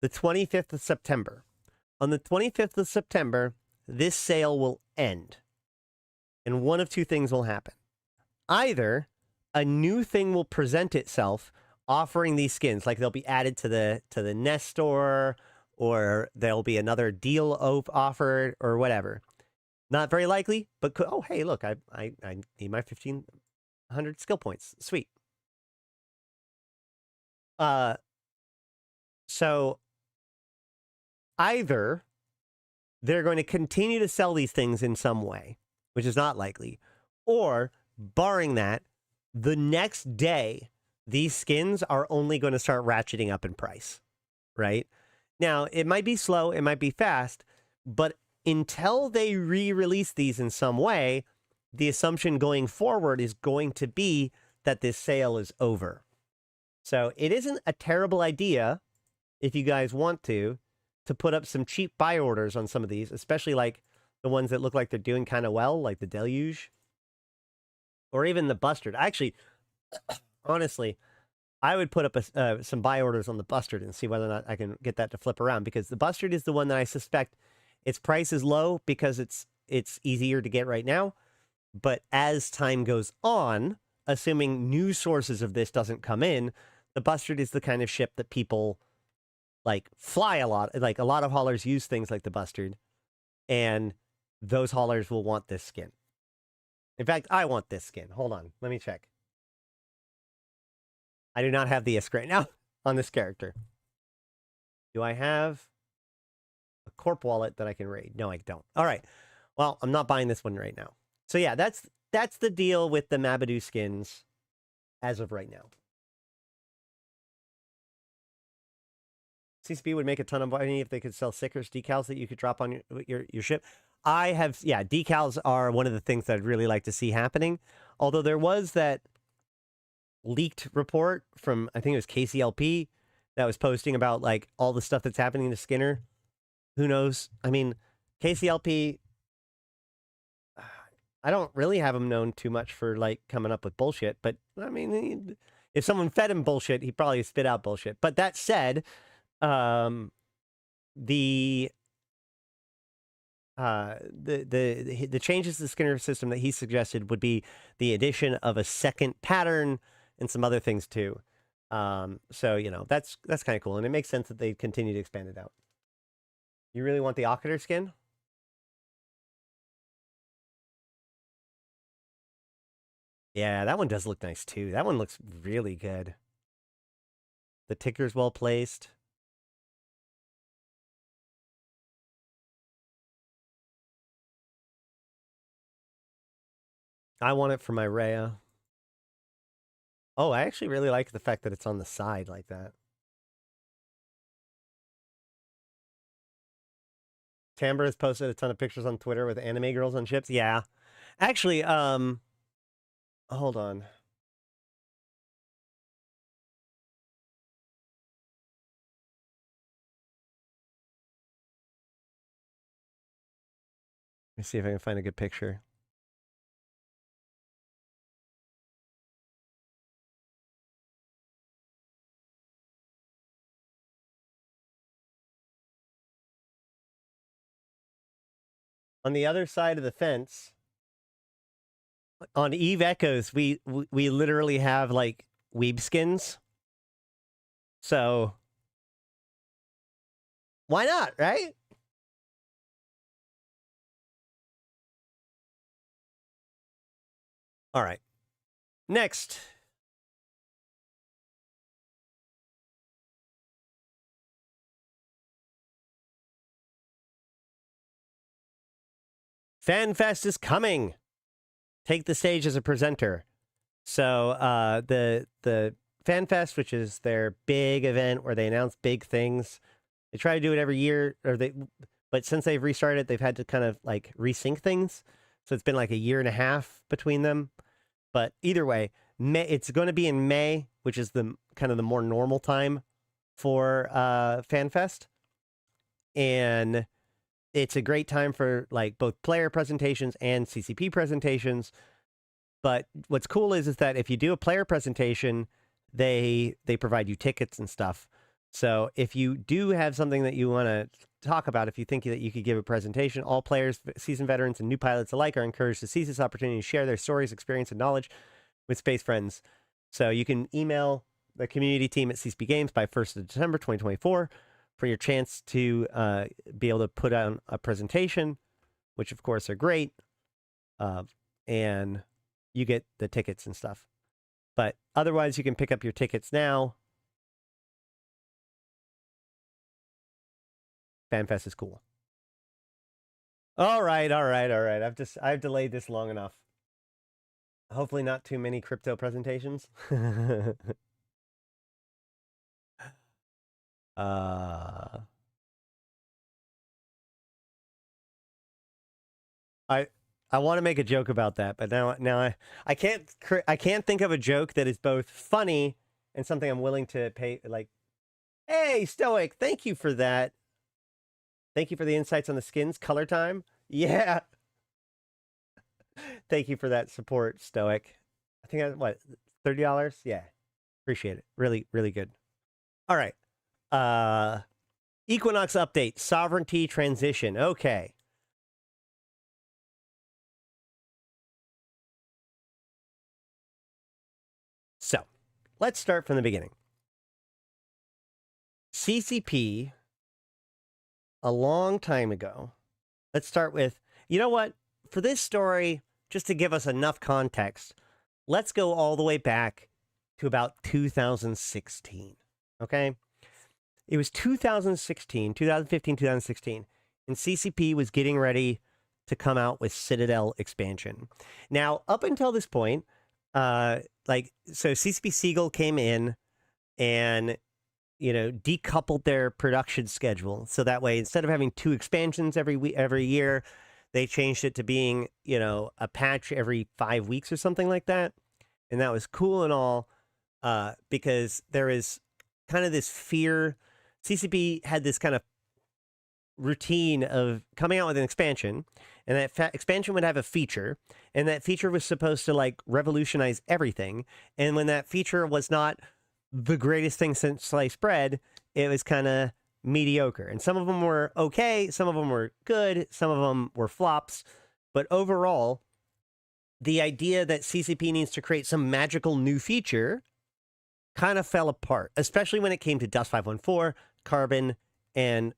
the 25th of September. On the 25th of September, this sale will end. And one of two things will happen. Either a new thing will present itself offering these skins, like they'll be added to the Nest store, or there'll be another deal offered, or whatever. Not very likely, but oh, hey, look, I need my 1,500 skill points. Sweet. So either they're going to continue to sell these things in some way, which is not likely, or, barring that, the next day, these skins are only going to start ratcheting up in price, right? Now, it might be slow, it might be fast, but until they re-release these in some way, the assumption going forward is going to be that this sale is over. So it isn't a terrible idea, if you guys want to put up some cheap buy orders on some of these, especially like the ones that look like they're doing kind of well, like the Deluge, or even the Bustard. Actually, honestly, I would put up some buy orders on the Bustard and see whether or not I can get that to flip around, because the Bustard is the one that I suspect its price is low because it's easier to get right now. But as time goes on, assuming new sources of this doesn't come in, the Bustard is the kind of ship that people like fly a lot. Like a lot of haulers use things like the Bustard, and those haulers will want this skin. In fact, I want this skin. Hold on. Let me check. I do not have the ISK right now on this character. Do I have a corp wallet that I can raid? No, I don't. All right. Well, I'm not buying this one right now. So yeah, that's the deal with the Mabadoo skins as of right now. CCP would make a ton of money if they could sell stickers, decals that you could drop on your ship. Decals are one of the things that I'd really like to see happening. Although there was that leaked report from, I think it was KCLP, that was posting about like all the stuff that's happening to Skinner. Who knows? I mean, KCLP, I don't really have him known too much for like coming up with bullshit, but I mean, if someone fed him bullshit, he'd probably spit out bullshit. But that said, the changes to the Skinner system that he suggested would be the addition of a second pattern and some other things too. So you know, that's kind of cool, and it makes sense that they continue to expand it out. You really want the Ocketer skin? Yeah, that one does look nice too. That one looks really good. The ticker's well placed. I want it for my Rhea. Oh, I actually really like the fact that it's on the side like that. Tambra has posted a ton of pictures on Twitter with anime girls on ships. Yeah. Actually, hold on. Let me see if I can find a good picture. On the other side of the fence, on Eve Echoes, we literally have like weeb skins. So why not, right? All right. Next. FanFest is coming. Take the stage as a presenter. So the FanFest, which is their big event where they announce big things, they try to do it every year, but since they've restarted, they've had to kind of like resync things. So it's been like a year and a half between them. But either way, it's going to be in May, which is the kind of the more normal time for FanFest, and it's a great time for like both player presentations and CCP presentations. But what's cool is that if you do a player presentation, they provide you tickets and stuff. So if you do have something that you want to talk about, if you think that you could give a presentation, all players, seasoned veterans, and new pilots alike are encouraged to seize this opportunity to share their stories, experience, and knowledge with space friends. So you can email the community team at CCP Games by 1st of December 2024 for your chance to be able to put on a presentation, which of course are great, and you get the tickets and stuff. But otherwise, you can pick up your tickets now. FanFest is cool. All right. I've delayed this long enough. Hopefully not too many crypto presentations. I want to make a joke about that, but now I can't think of a joke that is both funny and something I'm willing to pay. Like, hey, Stoic, thank you for that. Thank you for the insights on the skins. Color time, yeah. Thank you for that support, Stoic. I think what, $30? Yeah, appreciate it. Really, really good. All right. Equinox update. Sovereignty transition. Okay. So, let's start from the beginning. CCP, a long time ago. Let's start with, you know what? For this story, just to give us enough context, let's go all the way back to about 2016. Okay? It was 2016, 2015, 2016, and CCP was getting ready to come out with Citadel expansion. Now, up until this point, so CCP Siegel came in and, decoupled their production schedule. So that way, instead of having 2 expansions every year, they changed it to being, a patch every 5 weeks or something like that. And that was cool and all, because there is kind of this fear. CCP had this kind of routine of coming out with an expansion, and that expansion would have a feature, and that feature was supposed to revolutionize everything. And when that feature was not the greatest thing since sliced bread, it was kind of mediocre. And some of them were okay, some of them were good, some of them were flops. But overall, the idea that CCP needs to create some magical new feature kind of fell apart, especially when it came to Dust 514, Carbon, and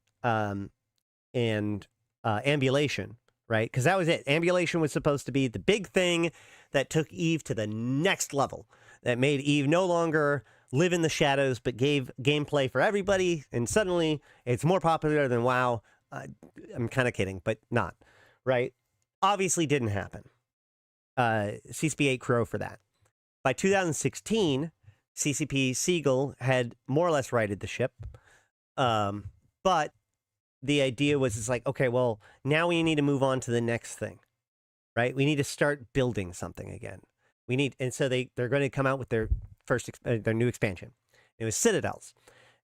Ambulation, right? Because that was it. Ambulation was supposed to be the big thing that took Eve to the next level, that made Eve no longer live in the shadows, but gave gameplay for everybody, and suddenly it's more popular than WoW. I'm kind of kidding, but not, right? Obviously didn't happen. CCP ate crow for that. By 2016, CCP Siegel had more or less righted the ship, but the idea was, it's like, okay, well, now we need to move on to the next thing, right? We need to start building something again. And so they're going to come out with their their new expansion. It was Citadels.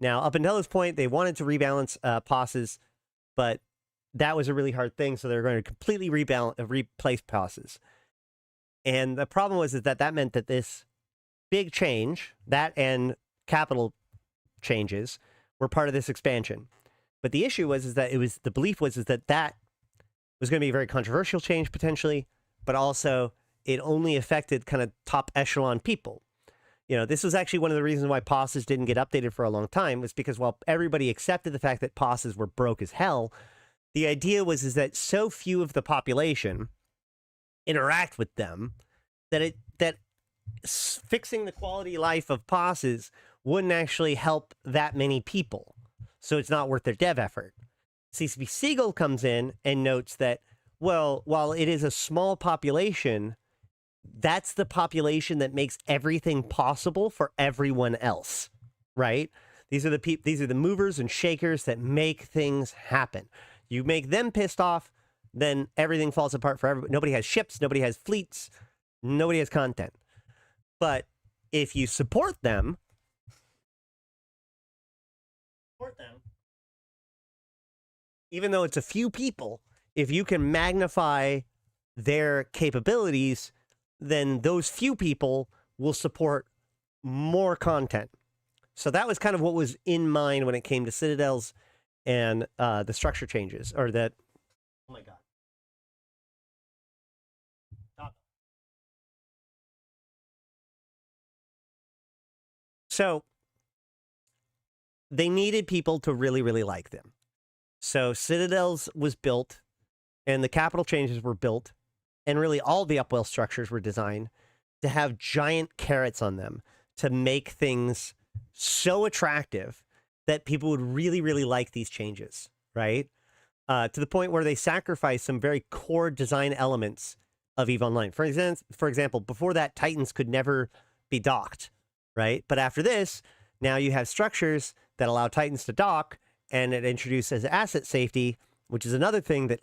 Now, up until this point, they wanted to rebalance POSs, but that was a really hard thing, so they're going to completely replace POSs. And the problem was that meant that this big change, that and capital changes, were part of this expansion. But the issue was that the belief was that was going to be a very controversial change potentially, but also it only affected kind of top echelon people. This was actually one of the reasons why POSs didn't get updated for a long time, was because while everybody accepted the fact that POSs were broke as hell, the idea was that so few of the population interact with them that fixing the quality of life of POSs wouldn't actually help that many people. So it's not worth their dev effort. CCP Siegel comes in and notes that, well, while it is a small population, that's the population that makes everything possible for everyone else, right? These are the movers and shakers that make things happen. You make them pissed off, then everything falls apart for everybody. Nobody has ships, nobody has fleets, nobody has content. But if you support them, even though it's a few people, if you can magnify their capabilities, then those few people will support more content. So that was kind of what was in mind when it came to Citadels and the structure changes, or that. Oh my God. Stop. So they needed people to really, really like them. So Citadels was built, and the capital changes were built, and really all the Upwell structures were designed to have giant carrots on them to make things so attractive that people would really, really like these changes, right? To the point where they sacrificed some very core design elements of EVE Online. For example, before that, Titans could never be docked, right? But after this, now you have structures that allow Titans to dock, and it introduces asset safety, which is another thing that,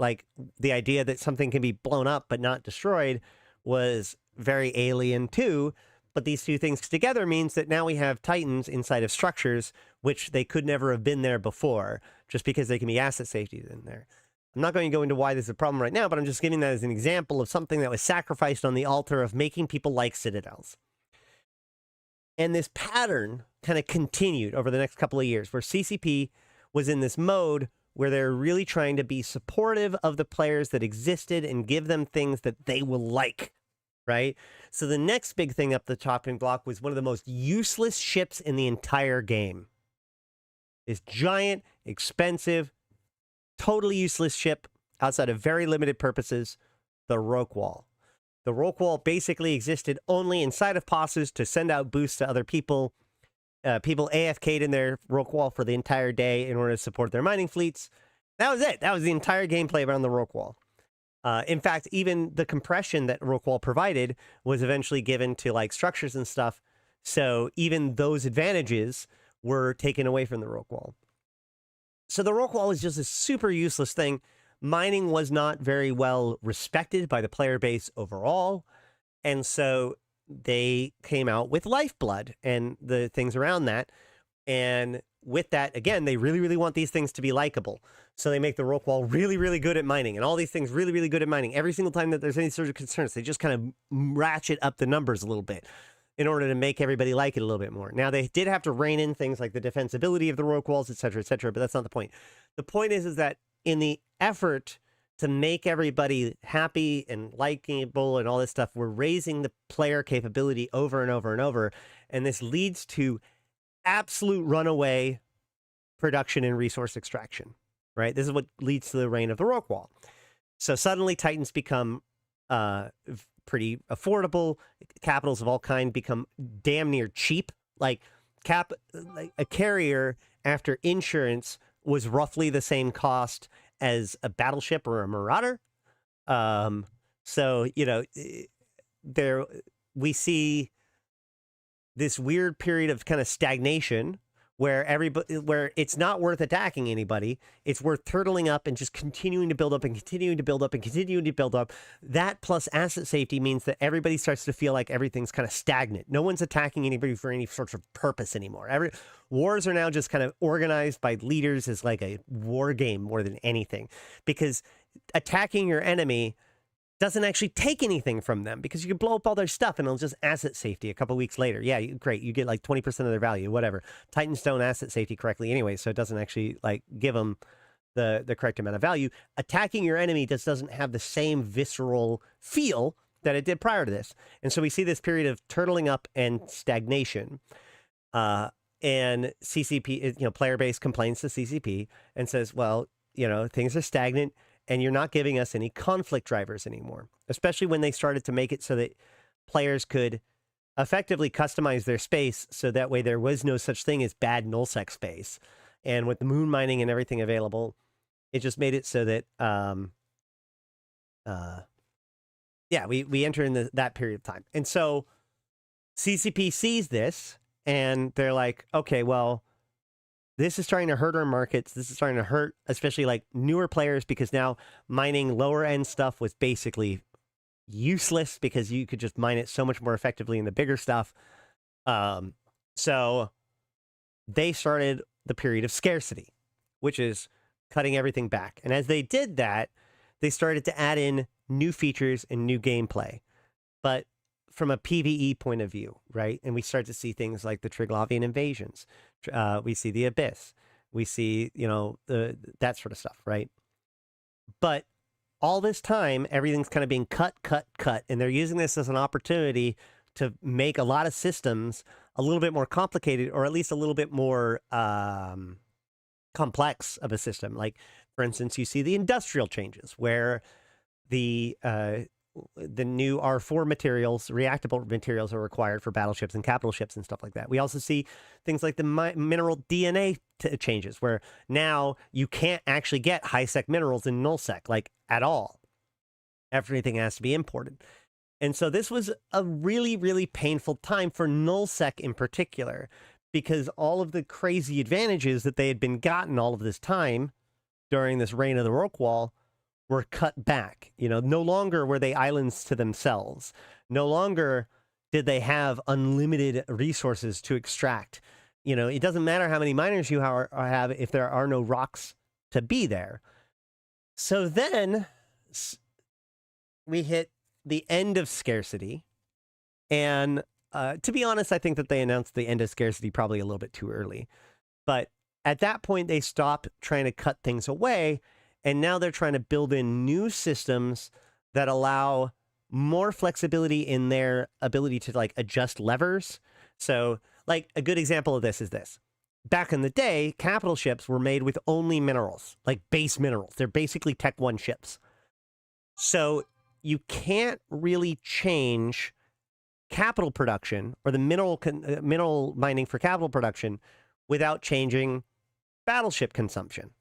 the idea that something can be blown up but not destroyed was very alien too. But these two things together means that now we have Titans inside of structures, which they could never have been there before, just because they can be asset safety in there. I'm not going to go into why this is a problem right now, but I'm just giving that as an example of something that was sacrificed on the altar of making people like Citadels. And this pattern kind of continued over the next couple of years, where CCP was in this mode where they're really trying to be supportive of the players that existed and give them things that they will like, right? So the next big thing up the chopping block was one of the most useless ships in the entire game. This giant, expensive, totally useless ship outside of very limited purposes, the Roke Wall. The roll wall basically existed only inside of posses to send out boosts to other people. People AFK'd in their roll wall for the entire day in order to support their mining fleets. That was it. That was the entire gameplay around the roll wall. In fact, even the compression that roll wall provided was eventually given to like structures and stuff. So even those advantages were taken away from the roll wall. So the roll wall is just a super useless thing. Mining was not very well respected by the player base overall. And so they came out with Lifeblood and the things around that. And with that, again, they really, really want these things to be likable. So they make the roll wall really, really good at mining and all these things really, really good at mining. Every single time that there's any sort of concerns, they just kind of ratchet up the numbers a little bit in order to make everybody like it a little bit more. Now, they did have to rein in things like the defensibility of the roll walls, et cetera, but that's not the point. The point is that in the effort to make everybody happy and likable and all this stuff, we're raising the player capability over and over and over. And this leads to absolute runaway production and resource extraction, right? This is what leads to the reign of the roll wall. So suddenly Titans become pretty affordable. Capitals of all kind become damn near cheap. Like a carrier after insurance was roughly the same cost as a battleship or a marauder. So, you know, there we see this weird period of kind of stagnation where it's not worth attacking anybody. It's worth turtling up and just continuing to build up and continuing to build up and continuing to build up. That plus asset safety means that everybody starts to feel like everything's kind of stagnant. No one's attacking anybody for any sort of purpose anymore. Wars are now just kind of organized by leaders as like a war game more than anything, because attacking your enemy doesn't actually take anything from them, because you can blow up all their stuff and it'll just asset safety a couple weeks later. Yeah, great. You get like 20% of their value, whatever. Titans don't asset safety correctly anyway, so it doesn't actually like give them the correct amount of value. Attacking your enemy just doesn't have the same visceral feel that it did prior to this. And so we see this period of turtling up and stagnation. And CCP, you know, player base complains to CCP and says, well, you know, things are stagnant and you're not giving us any conflict drivers anymore, especially when they started to make it so that players could effectively customize their space. So that way there was no such thing as bad nullsec space. And with the moon mining and everything available, it just made it so that, yeah, we enter in that period of time. And so CCP sees this and they're like, okay, well, this is starting to hurt our markets. This is starting to hurt, especially like newer players, because now mining lower end stuff was basically useless because you could just mine it so much more effectively in the bigger stuff. So they started the period of scarcity, which is cutting everything back. And as they did that, they started to add in new features and new gameplay, but from a PvE point of view, right? And we start to see things like the Triglavian invasions. We see the Abyss. We see, you know, that sort of stuff, right? But all this time, everything's kind of being cut. And they're using this as an opportunity to make a lot of systems a little bit more complicated, or at least a little bit more complex of a system. Like, for instance, you see the industrial changes where the new R4 materials, reactable materials, are required for battleships and capital ships and stuff like that. We also see things like the mineral DNA changes, where now you can't actually get high-sec minerals in Nullsec, like, at all. Everything has to be imported. And so this was a really, really painful time for Nullsec in particular, because all of the crazy advantages that they had been gotten all of this time during this reign of the Rock Wall were cut back. You know, no longer were they islands to themselves. No longer did they have unlimited resources to extract. You know, it doesn't matter how many miners you have if there are no rocks to be there. So then we hit the end of scarcity. And to be honest, I think that they announced the end of scarcity probably a little bit too early. But at that point, they stopped trying to cut things away. And now they're trying to build in new systems that allow more flexibility in their ability to like adjust levers. So like a good example of this is this. Back in the day, capital ships were made with only minerals, like base minerals. They're basically Tech 1 ships. So you can't really change capital production or the mineral mining for capital production without changing battleship consumption.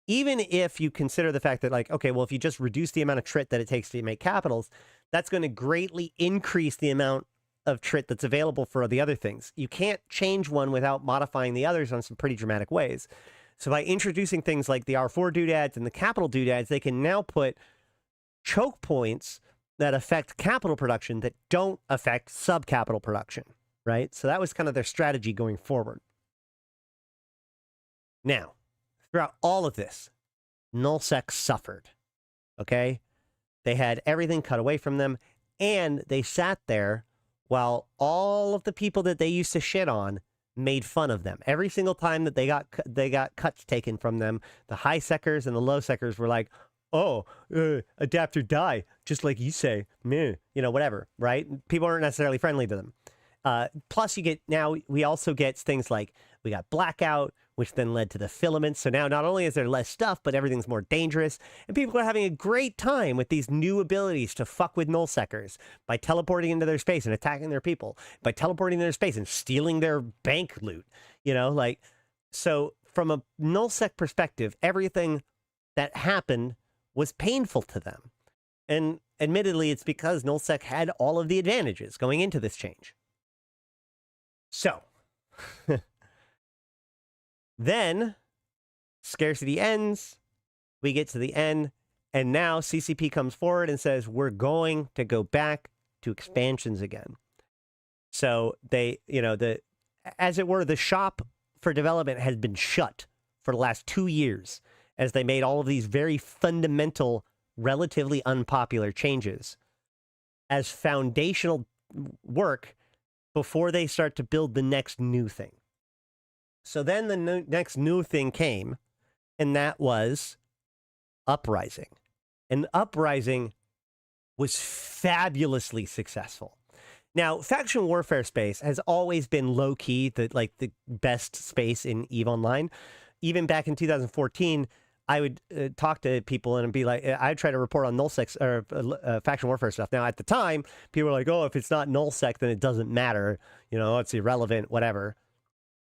Even if you consider the fact that, like, okay, well, if you just reduce the amount of trit that it takes to make capitals, that's going to greatly increase the amount of trit that's available for the other things. You can't change one without modifying the others on some pretty dramatic ways. So by introducing things like the R4 doodads and the capital doodads, they can now put choke points that affect capital production that don't affect sub-capital production, right? So that was kind of their strategy going forward. Now, throughout all of this, Nullsec suffered, okay? They had everything cut away from them, and they sat there while all of the people that they used to shit on made fun of them. Every single time that they got cuts taken from them, the high secers and the low secers were like, oh, adapt or die, just like you say, meh, you know, whatever, right? People aren't necessarily friendly to them. Plus, we also get things like, we got blackout, which then led to the filaments. So now not only is there less stuff, but everything's more dangerous. And people are having a great time with these new abilities to fuck with nullsecers by teleporting into their space and attacking their people, by teleporting into their space and stealing their bank loot. You know, like, so from a nullsec perspective, everything that happened was painful to them. And admittedly, it's because nullsec had all of the advantages going into this change. So, then scarcity ends, we get to the end, and now CCP comes forward and says, we're going to go back to expansions again. So they, you know, as it were, the shop for development has been shut for the last 2 years as they made all of these very fundamental, relatively unpopular changes as foundational work before they start to build the next new thing. So then the next new thing came, and that was Uprising. And Uprising was fabulously successful. Now, faction warfare space has always been low-key, the best space in EVE Online. Even back in 2014, I would talk to people and be like, I'd try to report on nullsec or faction warfare stuff. Now, at the time, people were like, oh, if it's not nullsec, then it doesn't matter. You know, it's irrelevant, whatever.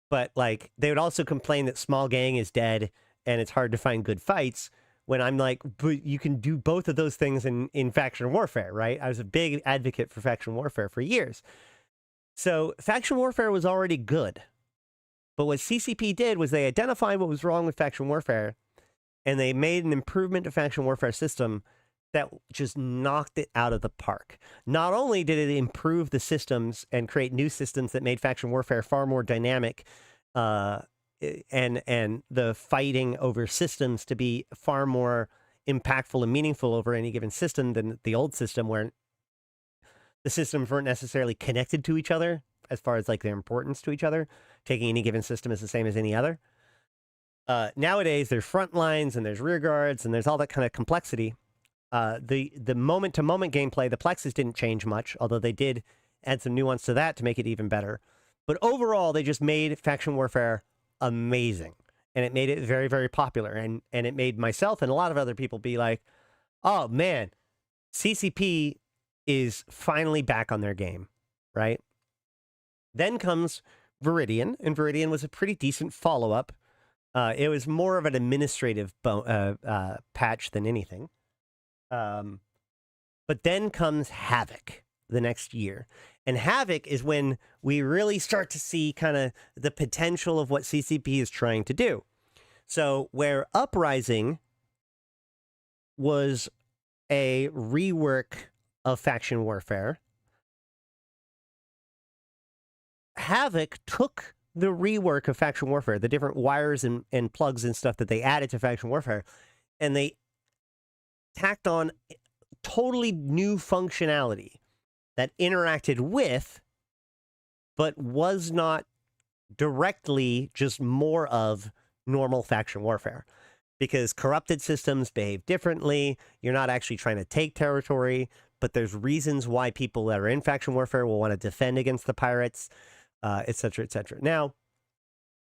But, like, they would also complain that small gang is dead and it's hard to find good fights, when I'm like, but you can do both of those things in faction warfare, right? I was a big advocate for faction warfare for years. So faction warfare was already good. But what CCP did was they identified what was wrong with faction warfare, and they made an improvement to faction warfare system that just knocked it out of the park. Not only did it improve the systems and create new systems that made faction warfare far more dynamic, and the fighting over systems to be far more impactful and meaningful over any given system than the old system, where the systems weren't necessarily connected to each other as far as like their importance to each other. Taking any given system is the same as any other. Nowadays, there's front lines and there's rear guards and there's all that kind of complexity. The moment-to-moment gameplay, the plexes didn't change much, although they did add some nuance to that to make it even better. But overall, they just made faction warfare amazing, and it made it very, very popular. And it made myself and a lot of other people be like, oh man, CCP is finally back on their game, right? Then comes Viridian, and Viridian was a pretty decent follow-up. It was more of an administrative patch than anything. But then comes Havoc the next year. And Havoc is when we really start to see kind of the potential of what CCP is trying to do. So where Uprising was a rework of faction warfare, Havoc took the rework of faction warfare, the different wires and plugs and stuff that they added to faction warfare, and they tacked on totally new functionality that interacted with, but was not directly just more of normal faction warfare. Because corrupted systems behave differently. You're not actually trying to take territory, but there's reasons why people that are in faction warfare will want to defend against the pirates, etc., etc. Now,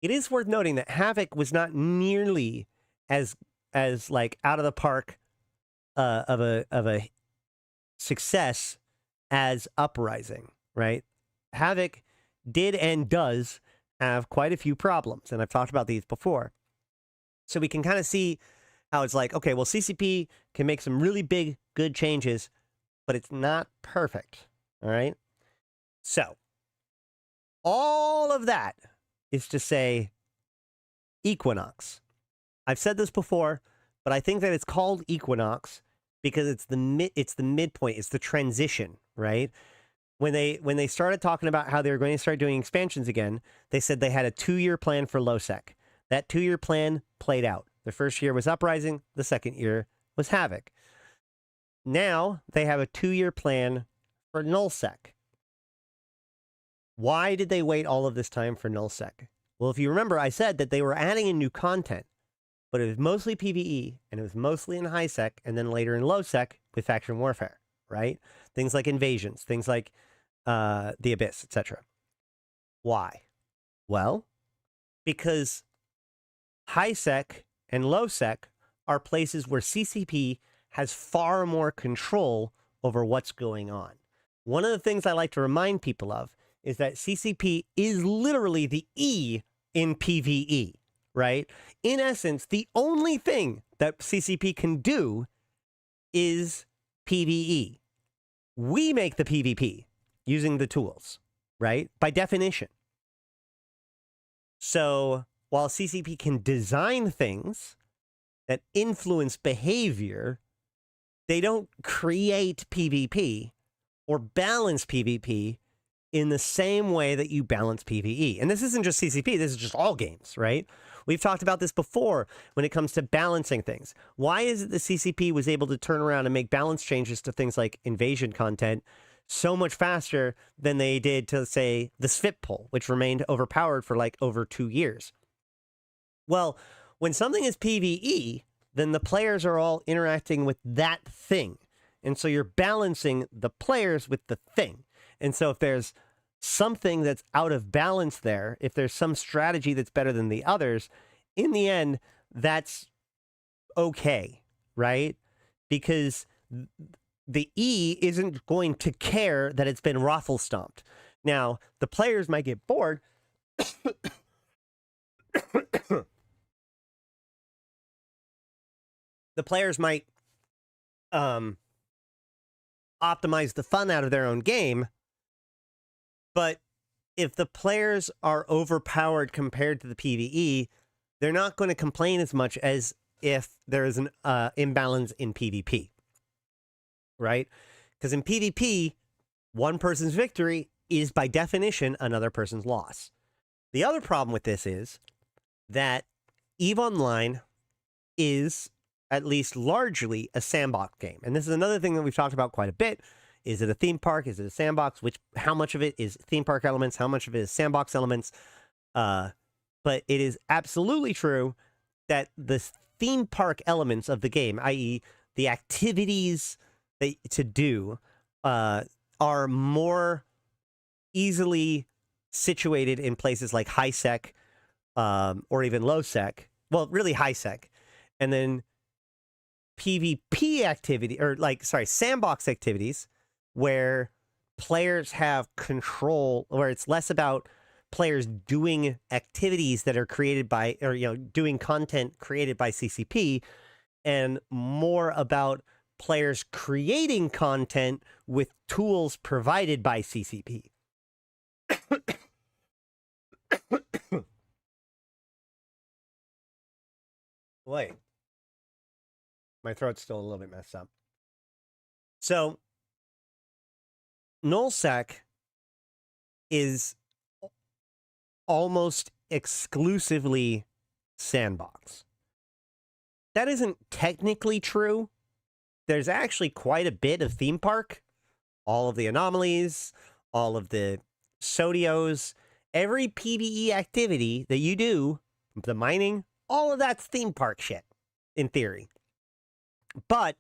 it is worth noting that Havoc was not nearly as like out of the park of a success as Uprising, right? Havoc did and does have quite a few problems, and I've talked about these before. So we can kind of see how it's like, okay, well, CCP can make some really big, good changes, but it's not perfect, all right? So all of that is to say Equinox. I've said this before, but I think that it's called Equinox because it's the midpoint, it's the transition, right? When they started talking about how they were going to start doing expansions again, they said they had a 2-year plan for Nullsec. That 2-year plan played out. The first year was Uprising, the second year was Havoc. Now they have a 2-year plan for Nullsec. Why did they wait all of this time for Nullsec? Well, if you remember, I said that they were adding in new content, but it was mostly PvE, and it was mostly in HighSec, and then later in LowSec with faction warfare, right? Things like invasions, things like the Abyss, etc. Why? Well, because HighSec and LowSec are places where CCP has far more control over what's going on. One of the things I like to remind people of is that CCP is literally the E in PvE, right? In essence, the only thing that CCP can do is PvE. We make the PvP using the tools, right? By definition. So while CCP can design things that influence behavior, they don't create PvP or balance PvP in the same way that you balance PvE. And this isn't just CCP, this is just all games, right? We've talked about this before when it comes to balancing things. Why is it the CCP was able to turn around and make balance changes to things like invasion content so much faster than they did to, say, the SFIP poll, which remained overpowered for like over 2 years? Well, when something is PvE, then the players are all interacting with that thing. And so you're balancing the players with the thing. And so if there's something that's out of balance there, if there's some strategy that's better than the others, in the end, that's okay, right? Because the E isn't going to care that it's been raffle stomped. Now, the players might get bored. The players might optimize the fun out of their own game, but if the players are overpowered compared to the PvE, they're not going to complain as much as if there is an imbalance in PvP, right? Because in PvP, one person's victory is by definition another person's loss. The other problem with this is that EVE Online is at least largely a sandbox game. And this is another thing that we've talked about quite a bit. Is it a theme park? Is it a sandbox? How much of it is theme park elements? How much of it is sandbox elements? But it is absolutely true that the theme park elements of the game, i.e. the activities to do, are more easily situated in places like HighSec or even LowSec. Well, really HighSec. And then PvP activity, sandbox activities where players have control, where it's less about players doing activities that are created by, or, doing content created by CCP, and more about players creating content with tools provided by CCP. Wait. My throat's still a little bit messed up. So, Nullsec is almost exclusively sandbox. That isn't technically true. There's actually quite a bit of theme park. All of the anomalies, all of the sodios, every PvE activity that you do, the mining, all of that's theme park shit, in theory. But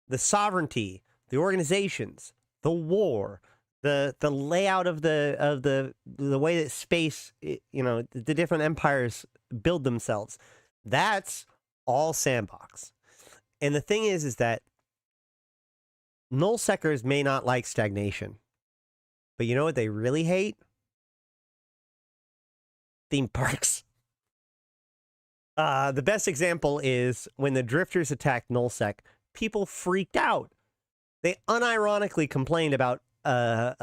the sovereignty, the organizations, the war, the layout of the way that space, the different empires build themselves, that's all sandbox. And the thing is that nullsecers may not like stagnation, but you know what they really hate? Theme parks. The best example is when the drifters attacked Nullsec, people freaked out. They unironically complained about what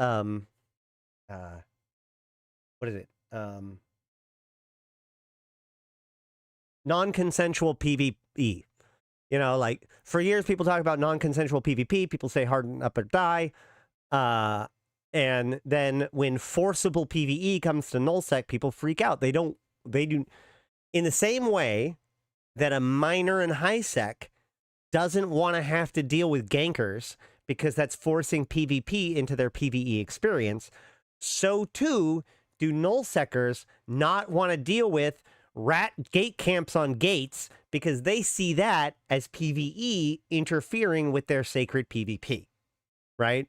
is it? Non-consensual PvE. You know, like for years people talk about non-consensual PvP. People say harden up or die. And then when forcible PvE comes to Nullsec, people freak out. They do in the same way that a miner in HighSec doesn't want to have to deal with gankers because that's forcing PvP into their PvE experience. So too do Nullsecers not want to deal with rat gate camps on gates because they see that as PvE interfering with their sacred PvP, right?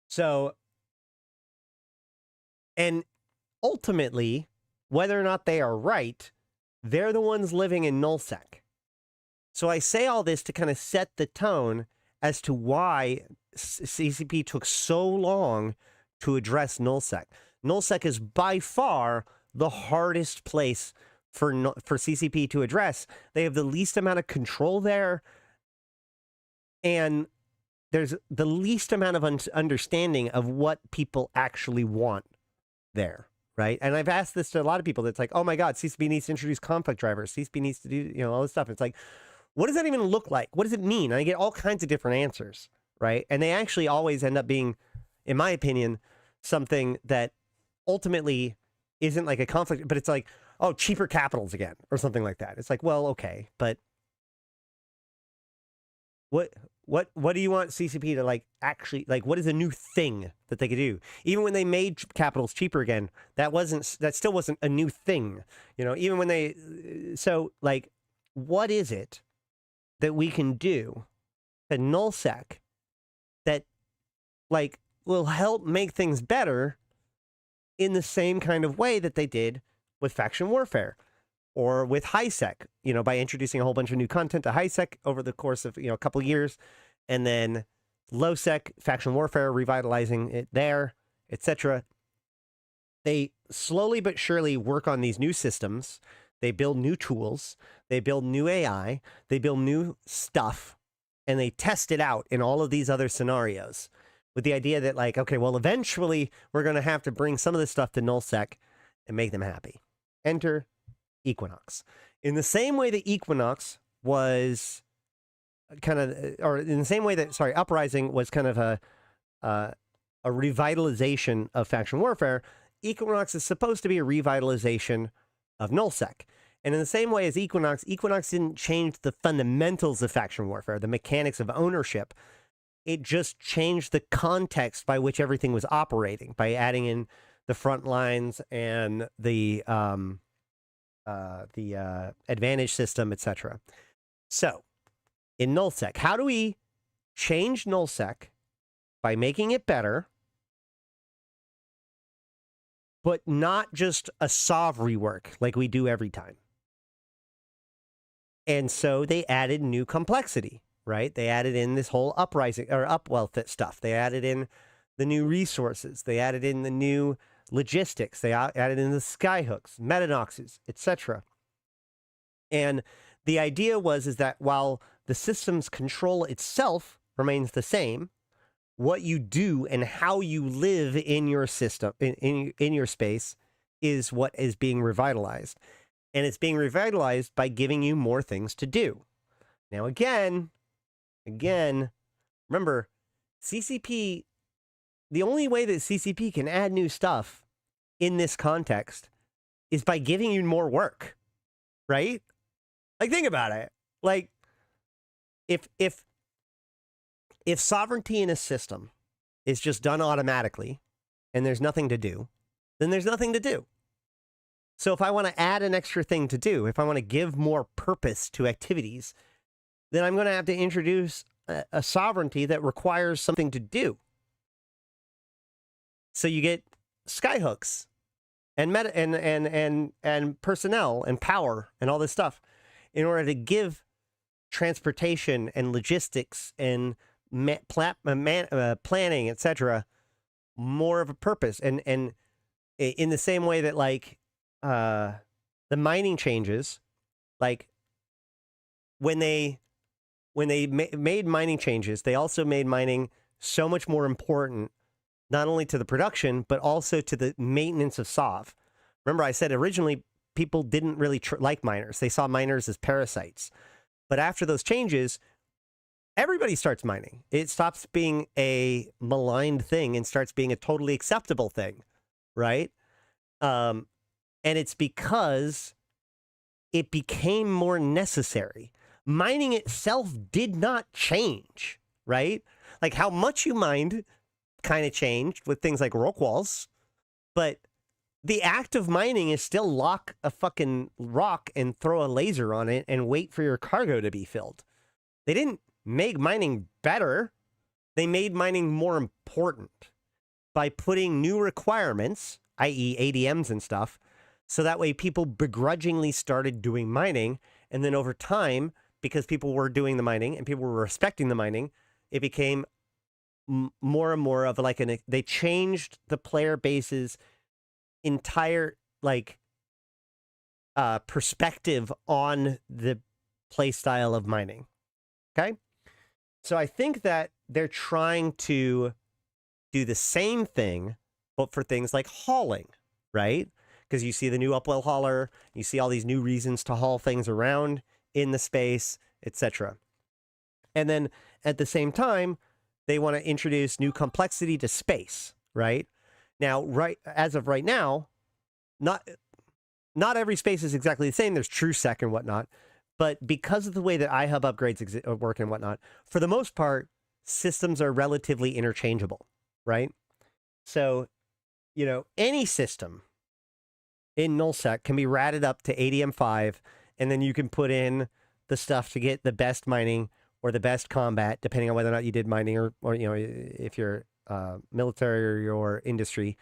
So, and ultimately, whether or not they are right, they're the ones living in Nullsec. So I say all this to kind of set the tone as to why CCP took so long to address Nullsec. Nullsec is by far the hardest place for CCP to address. They have the least amount of control there, and there's the least amount of understanding of what people actually want there, right? And I've asked this to a lot of people that's like, oh my God, CCP needs to introduce conflict drivers. CCP needs to do, you know, all this stuff. It's like, what does that even look like? What does it mean? And I get all kinds of different answers, right? And they actually always end up being, in my opinion, something that ultimately isn't like a conflict, but it's like, oh, cheaper capitals again, or something like that. It's like, well, okay, but what do you want CCP to like actually like? What is a new thing that they could do? Even when they made capitals cheaper again, that still wasn't a new thing, you know. Even when they, so like, what is it that we can do at Nullsec that like will help make things better in the same kind of way that they did with faction warfare or with HighSec, you know, by introducing a whole bunch of new content to HighSec over the course of, you know, a couple of years, and then LowSec, faction warfare, revitalizing it there, etc. They slowly but surely work on these new systems. They build new tools. They build new AI. They build new stuff, and they test it out in all of these other scenarios with the idea that like, okay, well, eventually we're going to have to bring some of this stuff to Nullsec and make them happy. Enter Equinox. In the same way that Equinox was kind of, or in the same way that, sorry, Uprising was kind of a revitalization of faction warfare, Equinox is supposed to be a revitalization of Nullsec. And in the same way as Equinox, Equinox didn't change the fundamentals of faction warfare, the mechanics of ownership. It just changed the context by which everything was operating by adding in the front lines and the advantage system, etc. So, in Nullsec, how do we change Nullsec by making it better, but not just a SOV rework like we do every time? And so they added new complexity, right? They added in this whole uprising or upwealth stuff. They added in the new resources. They added in the new logistics. They added in the skyhooks, metanoxes, etc. And the idea is that while the system's control itself remains the same, what you do and how you live in your system, in your space, is what is being revitalized. And it's being revitalized by giving you more things to do. Now, again, remember, CCP, the only way that CCP can add new stuff in this context is by giving you more work, right? Like, think about it. Like, if sovereignty in a system is just done automatically and there's nothing to do, then there's nothing to do. So if I want to add an extra thing to do, if I want to give more purpose to activities, then I'm going to have to introduce a sovereignty that requires something to do. So you get skyhooks and and personnel and power and all this stuff in order to give transportation and logistics and planning, etc., more of a purpose. And in the same way that like the mining changes, like when they made mining changes, they also made mining so much more important, not only to the production, but also to the maintenance of SOV. Remember, I said originally people didn't really like miners. They saw miners as parasites. But after those changes, everybody starts mining. It stops being a maligned thing and starts being a totally acceptable thing, right? And it's because it became more necessary. Mining itself did not change, right? Like how much you mined kind of changed with things like rock walls, but the act of mining is still lock a fucking rock and throw a laser on it and wait for your cargo to be filled. They didn't make mining better. They made mining more important by putting new requirements, i.e. ADMs and stuff, so that way people begrudgingly started doing mining. And then over time, because people were doing the mining and people were respecting the mining, it became more and more of like they changed the player base's entire like perspective on the play style of mining. Okay. So I think that they're trying to do the same thing, but for things like hauling, right? Because you see the new upwell hauler, you see all these new reasons to haul things around in the space, etc. And then at the same time, they want to introduce new complexity to space, right? Now, as of right now, not every space is exactly the same. There's TrueSec and whatnot. But because of the way that iHub upgrades work and whatnot, for the most part, systems are relatively interchangeable, right? So, you know, any system in Nullsec can be ratted up to ADM5, and then you can put in the stuff to get the best mining or the best combat, depending on whether or not you did mining or you know, if your military or your industry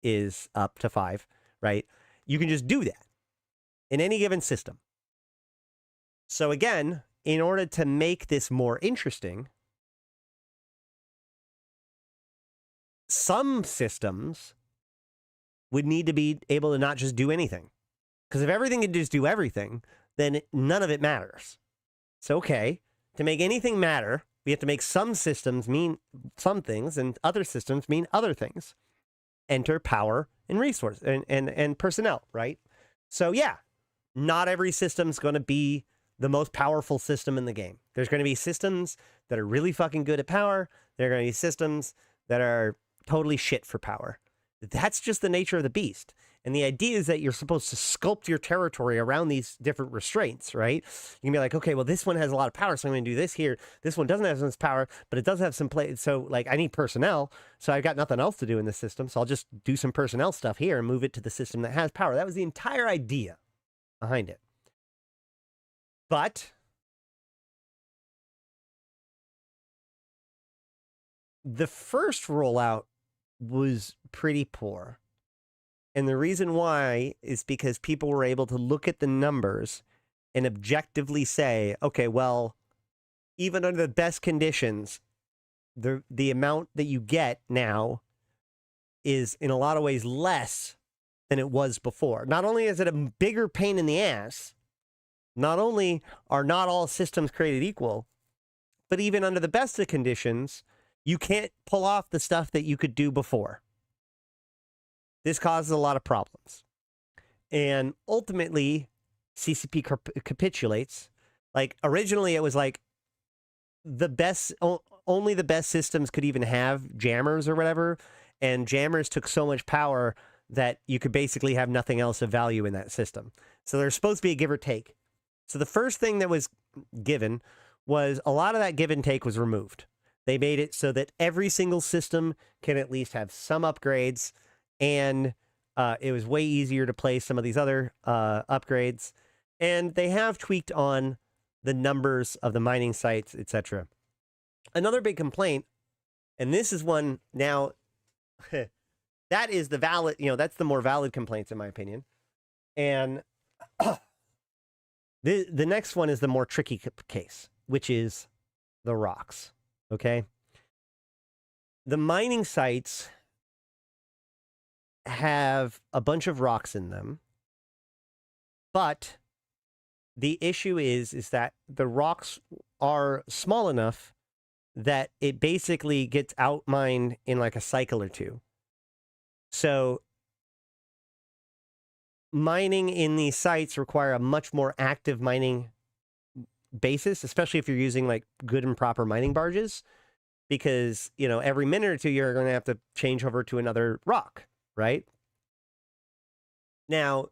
is up to 5, right? You can just do that in any given system. So again, in order to make this more interesting, some systems would need to be able to not just do anything. Because if everything can just do everything, then none of it matters. So, okay, to make anything matter, we have to make some systems mean some things and other systems mean other things. Enter power and resource and personnel, right? So yeah, not every system's going to be the most powerful system in the game. There's going to be systems that are really fucking good at power. There are going to be systems that are totally shit for power. That's just the nature of the beast. And the idea is that you're supposed to sculpt your territory around these different restraints, right? You can be like, okay, well, this one has a lot of power, so I'm going to do this here. This one doesn't have as much power, but it does have some play. So, like, I need personnel, so I've got nothing else to do in this system, so I'll just do some personnel stuff here and move it to the system that has power. That was the entire idea behind it. But the first rollout was pretty poor. And the reason why is because people were able to look at the numbers and objectively say, okay, well, even under the best conditions, the amount that you get now is in a lot of ways less than it was before. Not only is it a bigger pain in the ass, not only are not all systems created equal, but even under the best of conditions, you can't pull off the stuff that you could do before. This causes a lot of problems. And ultimately, CCP capitulates. Like, originally it was like only the best systems could even have jammers or whatever. And jammers took so much power that you could basically have nothing else of value in that system. So there's supposed to be a give or take. So the first thing that was given was a lot of that give and take was removed. They made it so that every single system can at least have some upgrades, and it was way easier to play some of these other upgrades. And they have tweaked on the numbers of the mining sites, etc. Another big complaint, and this is one now, that is the valid, that's the more valid complaints in my opinion. And the next one is the more tricky case, which is the rocks. Okay. The mining sites have a bunch of rocks in them, but the issue is that the rocks are small enough that it basically gets outmined in like a cycle or two. So mining in these sites require a much more active mining basis, especially if you're using like good and proper mining barges, because, you know, every minute or two, you're going to have to change over to another rock, right? Now,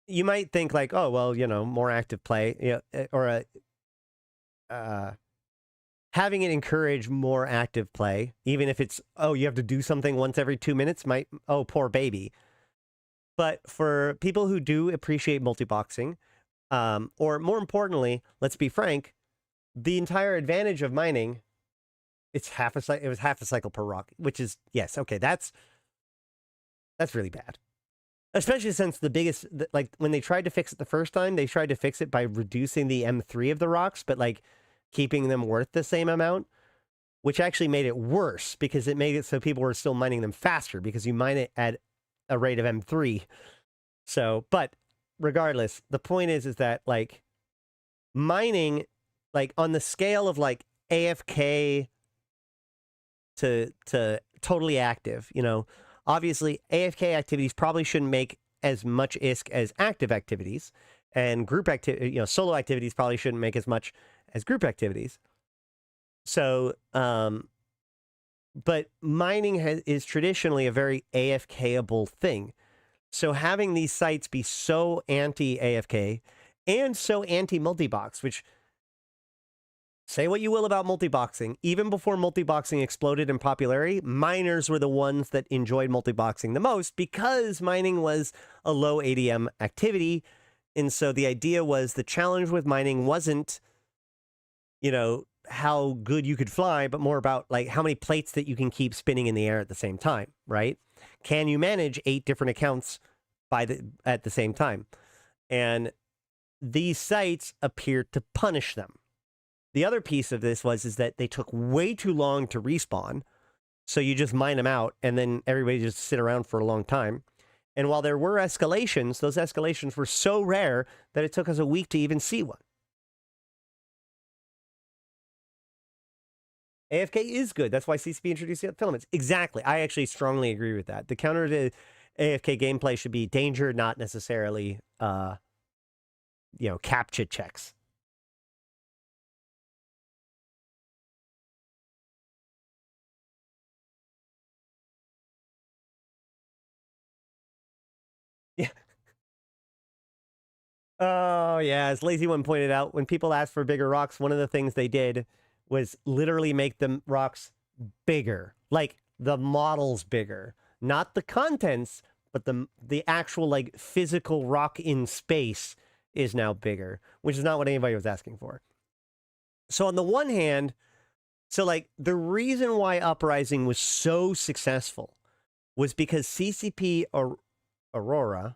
you might think like, oh, well, you know, more active play, you know, or having it encourage more active play, even if it's, oh, you have to do something once every 2 minutes, might, oh, poor baby. But for people who do appreciate multi-boxing, or more importantly, let's be frank, the entire advantage of mining, it's half a cycle. It was half a cycle per rock, which is, yes, okay, that's really bad. Especially since the biggest, like when they tried to fix it the first time, they tried to fix it by reducing the M3 of the rocks, but like keeping them worth the same amount, which actually made it worse because it made it so people were still mining them faster because you mine it at a rate of M3. So, but regardless, the point is that like mining, like on the scale of like AFK to totally active, you know, obviously AFK activities probably shouldn't make as much ISK as active activities, and group activity, you know, solo activities probably shouldn't make as much as group activities. So, but mining is traditionally a very AFK-able thing. So having these sites be so anti-AFK and so anti-multibox, which, say what you will about multiboxing, even before multiboxing exploded in popularity, miners were the ones that enjoyed multiboxing the most because mining was a low ADM activity. And so the idea was the challenge with mining wasn't, you know, how good you could fly, but more about like how many plates that you can keep spinning in the air at the same time, right? Can you manage 8 different accounts at the same time? And these sites appeared to punish them. The other piece of this is that they took way too long to respawn, so you just mine them out, and then everybody just sit around for a long time. And while there were escalations, those escalations were so rare that it took us a week to even see one. AFK is good. That's why CCP introduced the filaments. Exactly. I actually strongly agree with that. The counter to AFK gameplay should be danger, not necessarily, you know, captcha checks. Yeah. Oh, yeah. As Lazy One pointed out, when people asked for bigger rocks, one of the things they did was literally make the rocks bigger. Like the models bigger. Not the contents, but the actual like physical rock in space is now bigger, which is not what anybody was asking for. So on the one hand, so like the reason why Uprising was so successful was because CCP Aurora,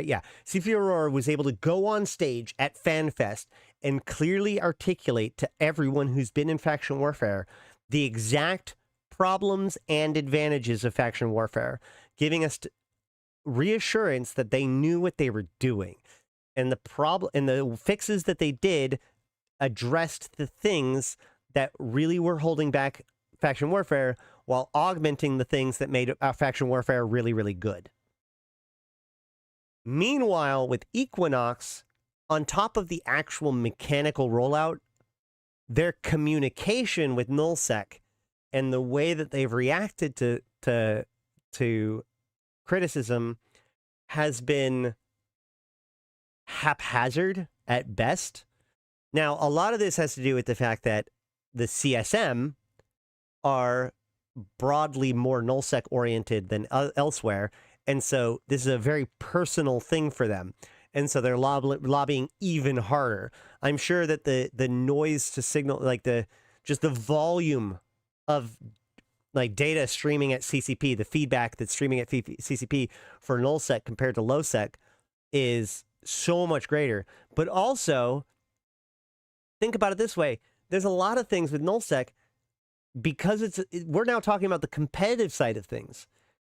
yeah. CCP Aurora was able to go on stage at FanFest and clearly articulate to everyone who's been in faction warfare the exact problems and advantages of faction warfare, giving us reassurance that they knew what they were doing. And the fixes that they did addressed the things that really were holding back faction warfare while augmenting the things that made faction warfare really, really good. Meanwhile, with Equinox, on top of the actual mechanical rollout, their communication with Nullsec and the way that they've reacted to criticism has been haphazard at best. Now, a lot of this has to do with the fact that the CSM are broadly more Nullsec oriented than elsewhere. And so this is a very personal thing for them. And so they're lobbying even harder. I'm sure that the noise to signal, like just the volume of like data streaming at CCP, the feedback that's streaming at CCP for Nullsec compared to Lowsec is so much greater. But also, think about it this way. there's a lot of things with Nullsec because we're now talking about the competitive side of things.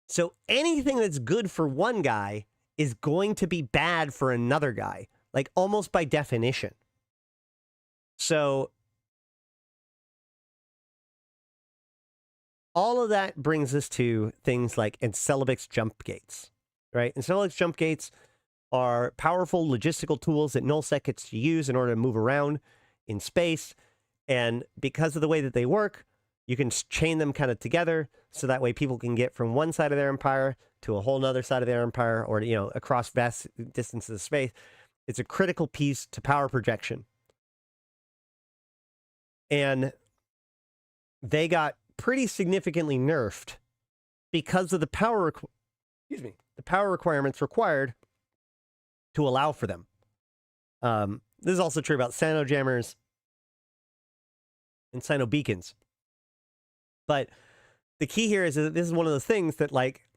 So anything that's good for one guy is going to be bad for another guy, like almost by definition. So all of that brings us to things like Encelebix jump gates, right? Encelebix jump gates are powerful logistical tools that Nullsec gets to use in order to move around in space. And because of the way that they work, you can chain them kind of together so that way people can get from one side of their empire to a whole nother side of their empire, or, you know, across vast distances of space. It's a critical piece to power projection. And they got pretty significantly nerfed because of the power, the power requirements required to allow for them. This is also true about Sino jammers and Sino beacons. But the key here is that this is one of those things that, like,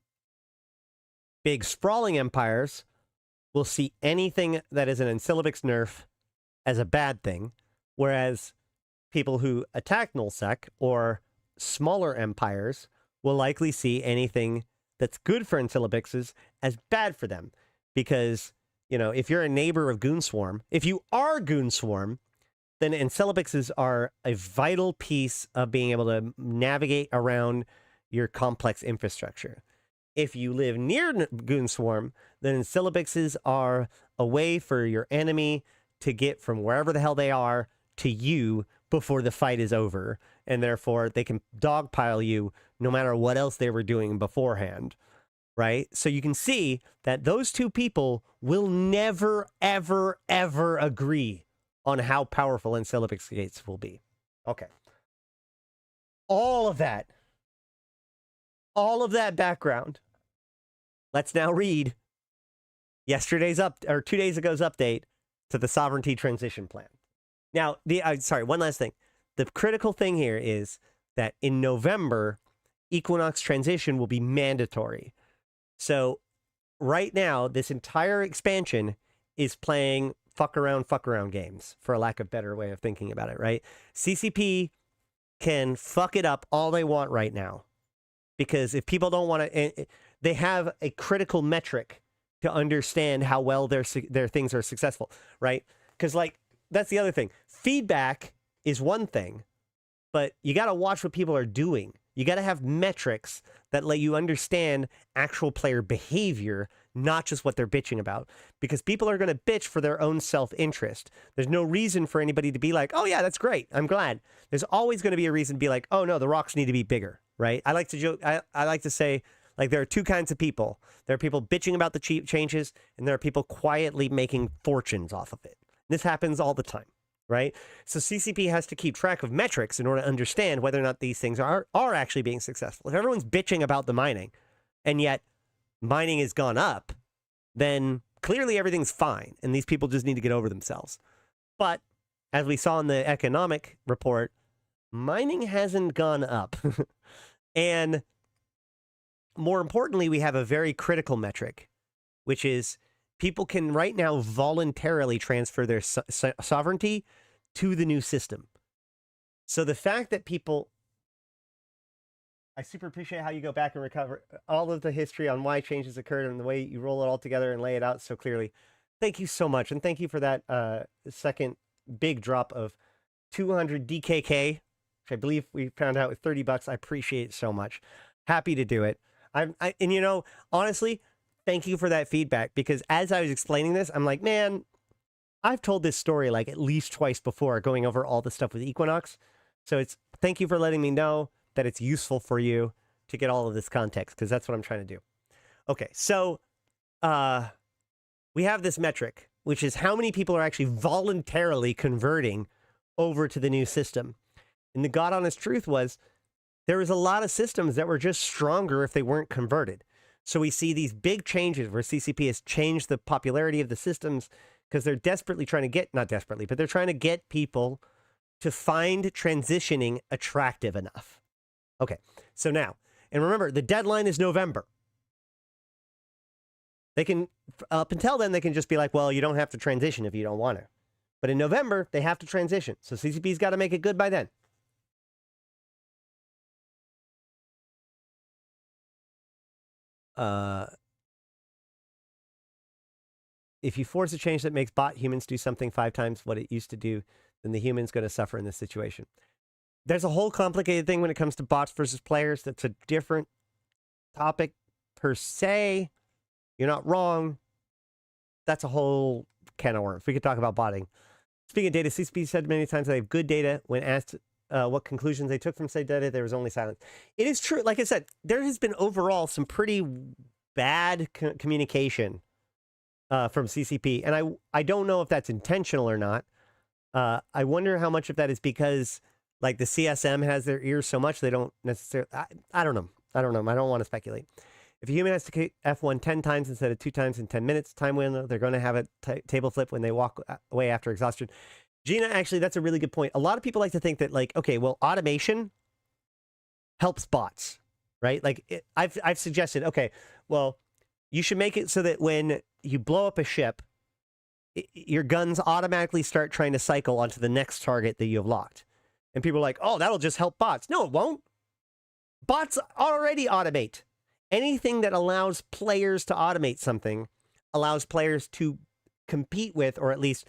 big sprawling empires will see anything that is an Encelebix nerf as a bad thing, whereas people who attack Nullsec or smaller empires will likely see anything that's good for Encelebixes as bad for them. Because, you know, if you're a neighbor of Goonswarm, if you are Goonswarm, then Encelebixes are a vital piece of being able to navigate around your complex infrastructure. If you live near Goonswarm, then Encelebixes are a way for your enemy to get from wherever the hell they are to you before the fight is over, and therefore they can dogpile you no matter what else they were doing beforehand, right? So you can see that those two people will never, ever, ever agree on how powerful Encelebix gates will be. Okay. All of that background. Let's now read yesterday's 2 days ago's update to the sovereignty transition plan. Now, sorry, one last thing. The critical thing here is that in November, Equinox transition will be mandatory. So right now, this entire expansion is playing fuck around games, for a lack of better way of thinking about it, right? CCP can fuck it up all they want right now, because if people don't want to, they have a critical metric to understand how well their things are successful, right? Because, like, that's the other thing. Feedback is one thing, but you got to watch what people are doing. You got to have metrics that let you understand actual player behavior, not just what they're bitching about. Because people are going to bitch for their own self-interest. There's no reason for anybody to be like, oh yeah, that's great, I'm glad. There's always going to be a reason to be like, oh no, the rocks need to be bigger, right? I like to joke, I like to say, like, there are two kinds of people. There are people bitching about the cheap changes, and there are people quietly making fortunes off of it. This happens all the time, right? So CCP has to keep track of metrics in order to understand whether or not these things are actually being successful. If everyone's bitching about the mining, and yet mining has gone up, then clearly everything's fine, and these people just need to get over themselves. But as we saw in the economic report, mining hasn't gone up. And more importantly, we have a very critical metric, which is people can right now voluntarily transfer their sovereignty to the new system. So the fact that people... I super appreciate how you go back and recover all of the history on why changes occurred and the way you roll it all together and lay it out so clearly. Thank you so much. And thank you for that second big drop of 200 DKK, which I believe we found out with $30. I appreciate it so much. Happy to do it. And you know, honestly, thank you for that feedback, because as I was explaining this, I'm like, man, I've told this story like at least twice before, going over all the stuff with Equinox. So thank you for letting me know that it's useful for you to get all of this context, because that's what I'm trying to do. Okay, so we have this metric, which is how many people are actually voluntarily converting over to the new system. And the God honest truth was, there was a lot of systems that were just stronger if they weren't converted. So we see these big changes where CCP has changed the popularity of the systems because they're desperately trying to get, not desperately, but they're trying to get people to find transitioning attractive enough. Okay, so now, and remember, the deadline is November. They can, up until then, they can just be like, well, you don't have to transition if you don't want to. But in November, they have to transition. So CCP's got to make it good by then. If you force a change that makes bot humans do something 5 times what it used to do, then the human's going to suffer in this situation. There's a whole complicated thing when it comes to bots versus players. That's a different topic per se. You're not wrong. That's a whole can of worms. We could talk about botting. Speaking of data, CCP said many times they have good data. When asked what conclusions they took from said data, there was only silence. It is true. Like I said, there has been overall some pretty bad communication from CCP. And I don't know if that's intentional or not. I wonder how much of that is because like the CSM has their ears so much they don't necessarily... I don't know. I don't want to speculate. If a human has to F1 10 times instead of 2 times in 10 minutes, time window, they're going to have a table flip when they walk away after exhaustion. Gina, actually, that's a really good point. A lot of people like to think that, like, okay, well, automation helps bots, right? Like, I've suggested, okay, well, you should make it so that when you blow up a ship, your guns automatically start trying to cycle onto the next target that you have locked. And people are like, oh, that'll just help bots. No, it won't. Bots already automate. Anything that allows players to automate something allows players to compete with, or at least,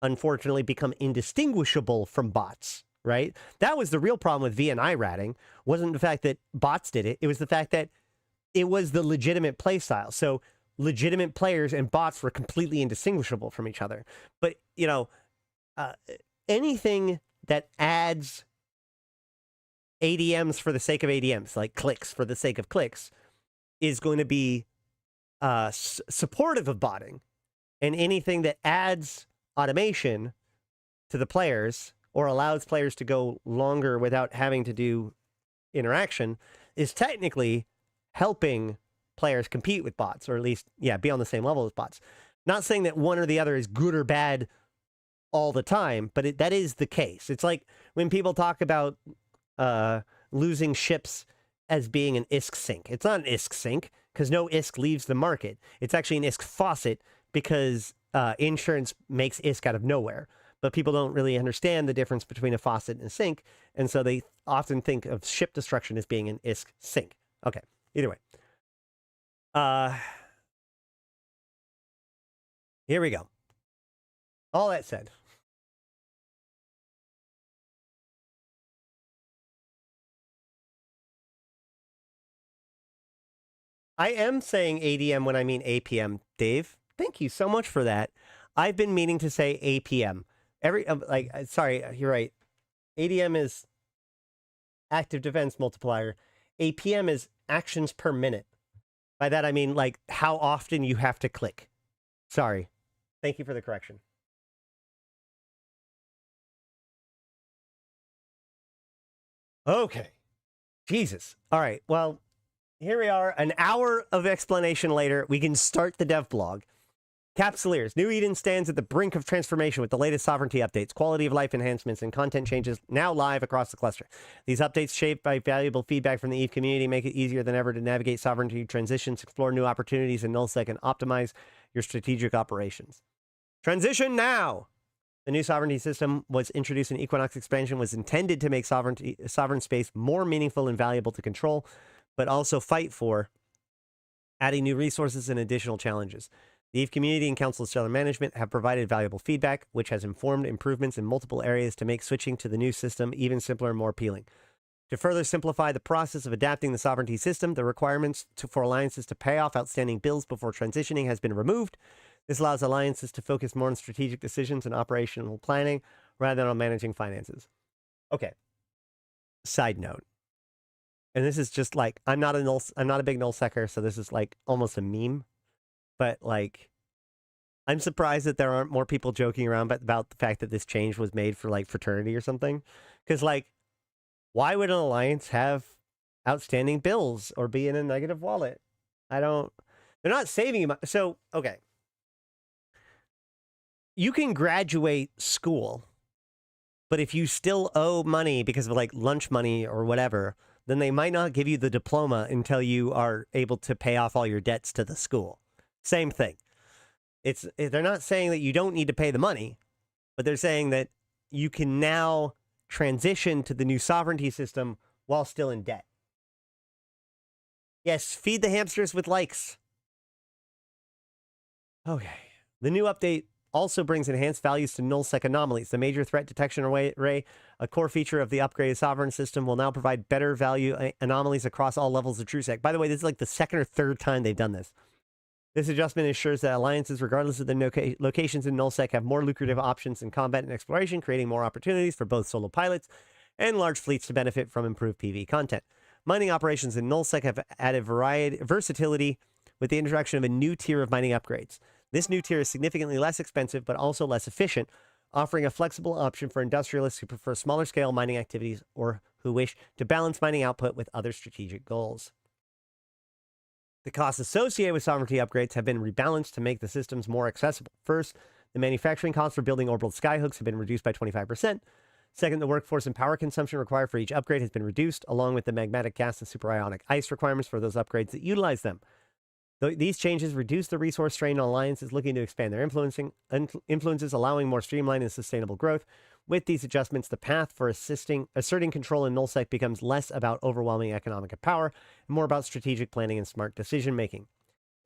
unfortunately, become indistinguishable from bots, right? That was the real problem with VNI ratting. Wasn't the fact that bots did it. It was the fact that it was the legitimate play style. So legitimate players and bots were completely indistinguishable from each other. But, you know, anything that adds ADMs for the sake of ADMs, like clicks for the sake of clicks, is going to be supportive of botting. And anything that adds automation to the players or allows players to go longer without having to do interaction is technically helping players compete with bots, or at least, yeah, be on the same level as bots. Not saying that one or the other is good or bad all the time, but that is the case. It's like when people talk about losing ships as being an ISK sink. It's not an ISK sink because no ISK leaves the market. It's actually an ISK faucet because insurance makes ISK out of nowhere. But people don't really understand the difference between a faucet and a sink, and so they often think of ship destruction as being an ISK sink. Okay, either way. Here we go. All that said, I am saying ADM when I mean APM, Dave. Thank you so much for that. I've been meaning to say APM. Sorry, you're right. ADM is active defense multiplier. APM is actions per minute. By that, I mean, like, how often you have to click. Sorry. Thank you for the correction. Okay. Jesus. All right. Well, here we are, an hour of explanation later. We can start the dev blog. Capsuleers. New Eden stands at the brink of transformation with the latest sovereignty updates, quality of life enhancements, and content changes now live across the cluster. These updates, shaped by valuable feedback from the EVE community, make it easier than ever to navigate sovereignty transitions, explore new opportunities in Nullsec, and optimize your strategic operations. Transition now! The new sovereignty system was introduced in Equinox expansion, was intended to make sovereign space more meaningful and valuable to control, but also fight for, adding new resources and additional challenges. The EVE community and Council of Stellar Management have provided valuable feedback, which has informed improvements in multiple areas to make switching to the new system even simpler and more appealing. To further simplify the process of adapting the sovereignty system, the requirements for alliances to pay off outstanding bills before transitioning has been removed. This allows alliances to focus more on strategic decisions and operational planning rather than on managing finances. Okay. Side note. And this is just like, I'm not a big nullsecker, so this is like almost a meme. But like, I'm surprised that there aren't more people joking around about the fact that this change was made for like fraternity or something. Because like, why would an alliance have outstanding bills or be in a negative wallet? They're not saving you. So, okay. You can graduate school, but if you still owe money because of like lunch money or whatever, then they might not give you the diploma until you are able to pay off all your debts to the school. Same thing. They're not saying that you don't need to pay the money, But they're saying that you can now transition to the new sovereignty system while still in debt. Yes, feed the hamsters with likes. Okay. The new update also brings enhanced values to Nullsec anomalies. The major threat detection array, a core feature of the upgraded sovereign system, will now provide better value anomalies across all levels of TrueSec. By the way, this is like the second or third time they've done this. This adjustment ensures that alliances, regardless of their locations in Nullsec, have more lucrative options in combat and exploration, creating more opportunities for both solo pilots and large fleets to benefit from improved PvE content. Mining operations in Nullsec have added versatility with the introduction of a new tier of mining upgrades. This new tier is significantly less expensive, but also less efficient, offering a flexible option for industrialists who prefer smaller scale mining activities or who wish to balance mining output with other strategic goals. The costs associated with sovereignty upgrades have been rebalanced to make the systems more accessible. First, the manufacturing costs for building orbital skyhooks have been reduced by 25%. Second, the workforce and power consumption required for each upgrade has been reduced, along with the magmatic gas and superionic ice requirements for those upgrades that utilize them. These changes reduce the resource strain on alliances looking to expand their influences, allowing more streamlined and sustainable growth. With these adjustments, the path for asserting control in Nullsec becomes less about overwhelming economic power and more about strategic planning and smart decision-making.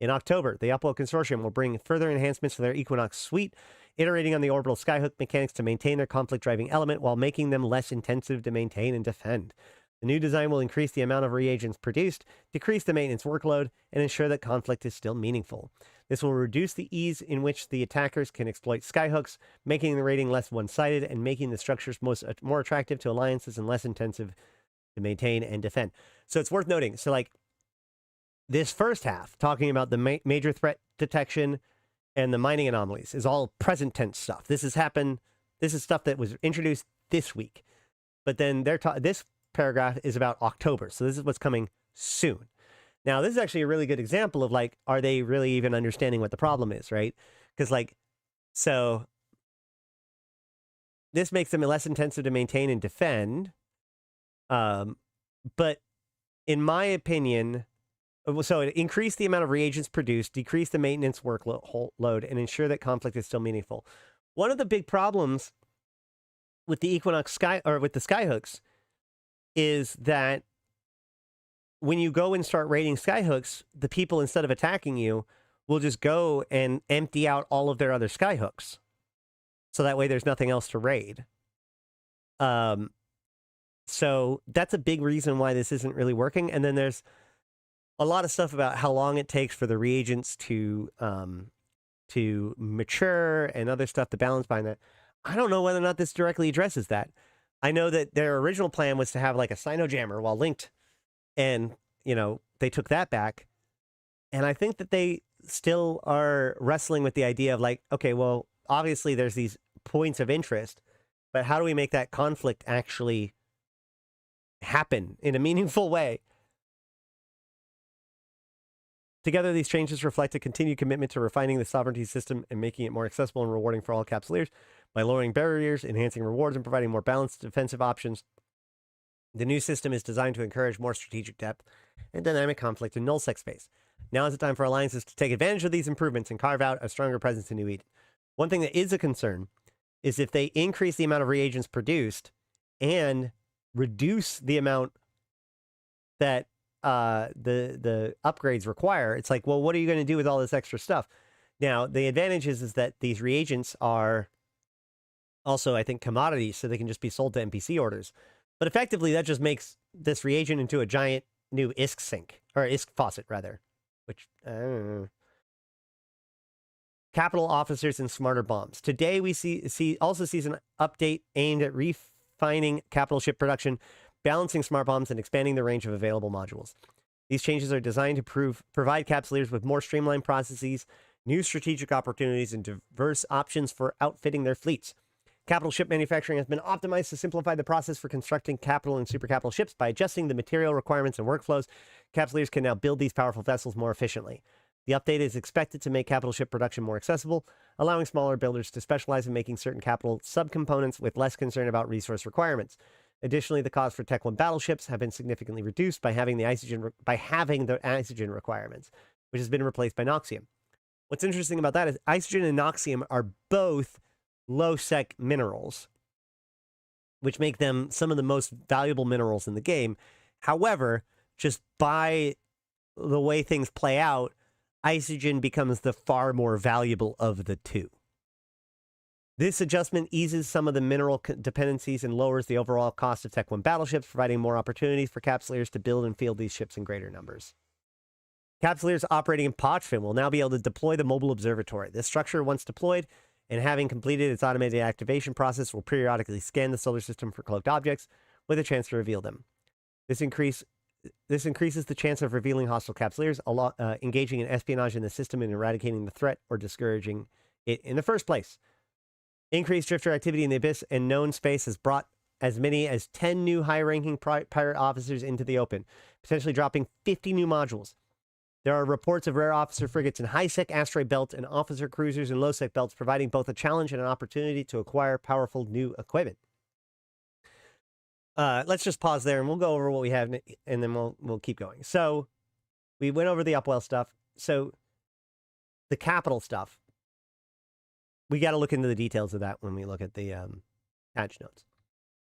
In October, the Upwell Consortium will bring further enhancements to their Equinox suite, iterating on the orbital skyhook mechanics to maintain their conflict-driving element while making them less intensive to maintain and defend. The new design will increase the amount of reagents produced, decrease the maintenance workload, and ensure that conflict is still meaningful. This will reduce the ease in which the attackers can exploit skyhooks, making the raiding less one-sided and making the structures more attractive to alliances and less intensive to maintain and defend. So it's worth noting. So, like, this first half, talking about the major threat detection and the mining anomalies, is all present tense stuff. This has happened. This is stuff that was introduced this week. But then this paragraph is about October. So this is what's coming soon. Now, this is actually a really good example of, like, are they really even understanding what the problem is, right? Because, like, so this makes them less intensive to maintain and defend. But in my opinion, so it increased the amount of reagents produced, decrease the maintenance workload, and ensure that conflict is still meaningful. One of the big problems with the Equinox with the skyhooks is that when you go and start raiding skyhooks, the people, instead of attacking you, will just go and empty out all of their other skyhooks. So that way there's nothing else to raid. So that's a big reason why this isn't really working. And then there's a lot of stuff about how long it takes for the reagents to mature and other stuff to balance behind that. I don't know whether or not this directly addresses that. I know that their original plan was to have like a Sinojammer while linked, and, you know, they took that back. And I think that they still are wrestling with the idea of, like, okay, well, obviously there's these points of interest, but how do we make that conflict actually happen in a meaningful way? Together, these changes reflect a continued commitment to refining the sovereignty system and making it more accessible and rewarding for all capsuleers by lowering barriers, enhancing rewards, and providing more balanced defensive options. The new system is designed to encourage more strategic depth and dynamic conflict in Nullsec space. Now is the time for alliances to take advantage of these improvements and carve out a stronger presence in New Eden. One thing that is a concern is if they increase the amount of reagents produced and reduce the amount that the upgrades require, it's like, well, what are you going to do with all this extra stuff? Now, the advantage is that these reagents are also, I think, commodities, so they can just be sold to NPC orders. But effectively, that just makes this reagent into a giant new ISK sink, or ISK faucet, rather. Which, I don't know. Capital officers and smarter bombs. Today, we also sees an update aimed at refining capital ship production, balancing smart bombs, and expanding the range of available modules. These changes are designed to provide capsuleers with more streamlined processes, new strategic opportunities, and diverse options for outfitting their fleets. Capital ship manufacturing has been optimized to simplify the process for constructing capital and supercapital ships. By adjusting the material requirements and workflows, capsuleers can now build these powerful vessels more efficiently. The update is expected to make capital ship production more accessible, allowing smaller builders to specialize in making certain capital subcomponents with less concern about resource requirements. Additionally, the cost for Tech 1 battleships have been significantly reduced by having the isogen requirements, which has been replaced by Noxium. What's interesting about that is isogen and Noxium are both low-sec minerals, which make them some of the most valuable minerals in the game. However, just by the way things play out, Isogen becomes the far more valuable of the two. This adjustment eases some of the mineral dependencies and lowers the overall cost of Tech 1 battleships, providing more opportunities for Capsuleers to build and field these ships in greater numbers. Capsuleers operating in Pochfin will now be able to deploy the mobile observatory. This structure, once deployed and having completed its automated activation process, will periodically scan the solar system for cloaked objects with a chance to reveal them. This increases the chance of revealing hostile Capsuleers, engaging in espionage in the system and eradicating the threat or discouraging it in the first place. Increased drifter activity in the Abyss and known space has brought as many as 10 new high-ranking pirate officers into the open, potentially dropping 50 new modules. There are reports of rare officer frigates in high-sec asteroid belts and officer cruisers in low-sec belts, providing both a challenge and an opportunity to acquire powerful new equipment. Let's just pause there, and we'll go over what we have, and then we'll keep going. So we went over the Upwell stuff. So the capital stuff, we got to look into the details of that when we look at the patch notes.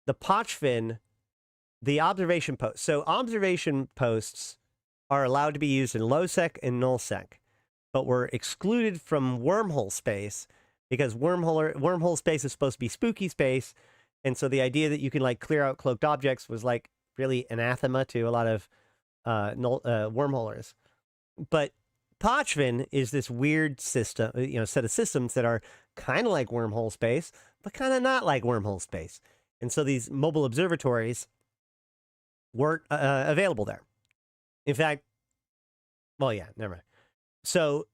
The Pochfin, the observation post. So observation posts are allowed to be used in low-sec and null-sec, but were excluded from wormhole space because wormhole space is supposed to be spooky space, and so the idea that you can like clear out cloaked objects was like really anathema to a lot of wormholers. But Pochfin is this weird system, set of systems that are kind of like wormhole space, but kind of not like wormhole space. And so these mobile observatories weren't available there. In fact, well, yeah, never mind. So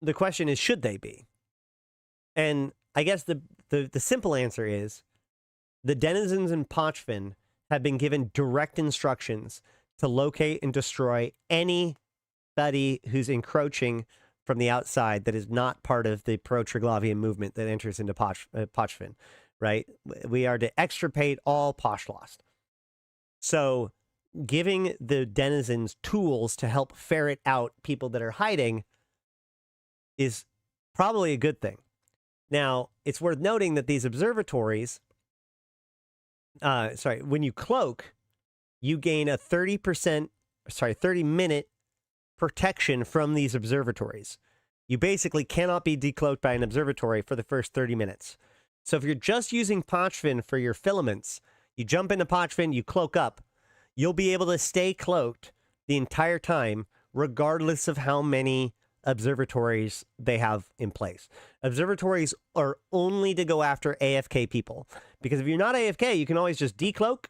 the question is, should they be? And I guess the simple answer is the denizens in Pochfin have been given direct instructions to locate and destroy anybody who's encroaching from the outside that is not part of the pro-Triglavian movement that enters into Pochfin, right? We are to extirpate all Pochlost. So giving the denizens tools to help ferret out people that are hiding is probably a good thing. Now, it's worth noting that these observatories, when you cloak, you gain a 30-minute protection from these observatories. You basically cannot be decloaked by an observatory for the first 30 minutes. So if you're just using Pochfin for your filaments, you jump into Pochfin, you cloak up, you'll be able to stay cloaked the entire time, regardless of how many observatories they have in place. Observatories are only to go after AFK people, because if you're not AFK, you can always just decloak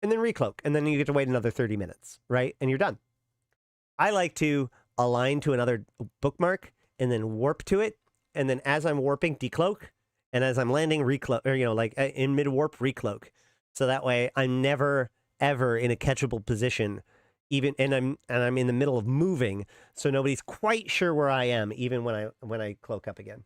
and then recloak, and then you get to wait another 30 minutes, right? And you're done. I like to align to another bookmark and then warp to it, and then as I'm warping, decloak, and as I'm landing, recloak, or like in mid-warp, recloak. So that way I'm never ever in a catchable position, even and I'm in the middle of moving, so nobody's quite sure where I am, even when I cloak up again.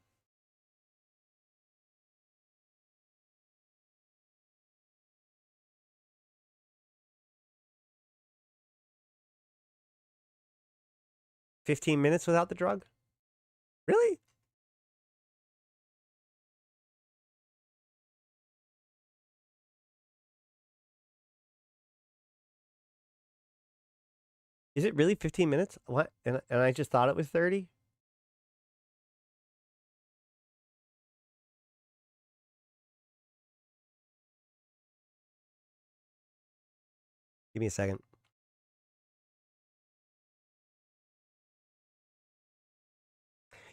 "15 minutes without the drug? Really? Is it really 15 minutes? What? And I just thought it was 30? Give me a second.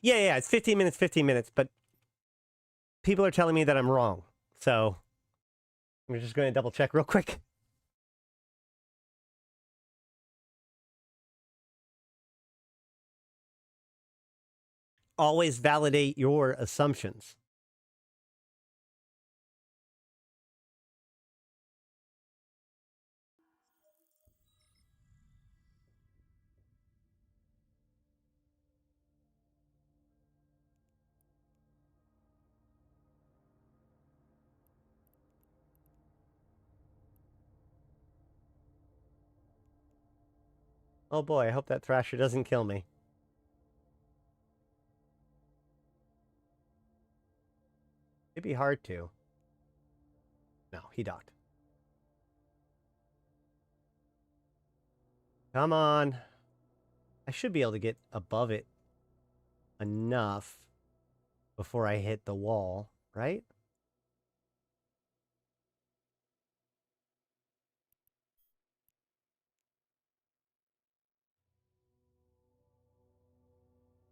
Yeah, it's 15 minutes, but people are telling me that I'm wrong. So I'm just going to double check real quick. Always validate your assumptions. Oh boy, I hope that Thrasher doesn't kill me. It'd be hard to. No, he docked. Come on. I should be able to get above it enough before I hit the wall, right?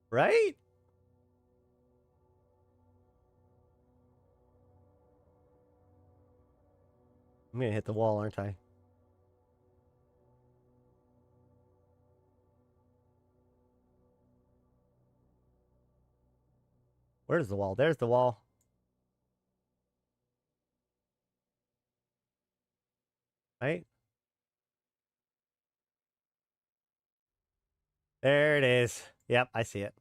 Right? I'm gonna hit the wall, aren't I? Where's the wall? There's the wall. Right? There it is. Yep, I see it.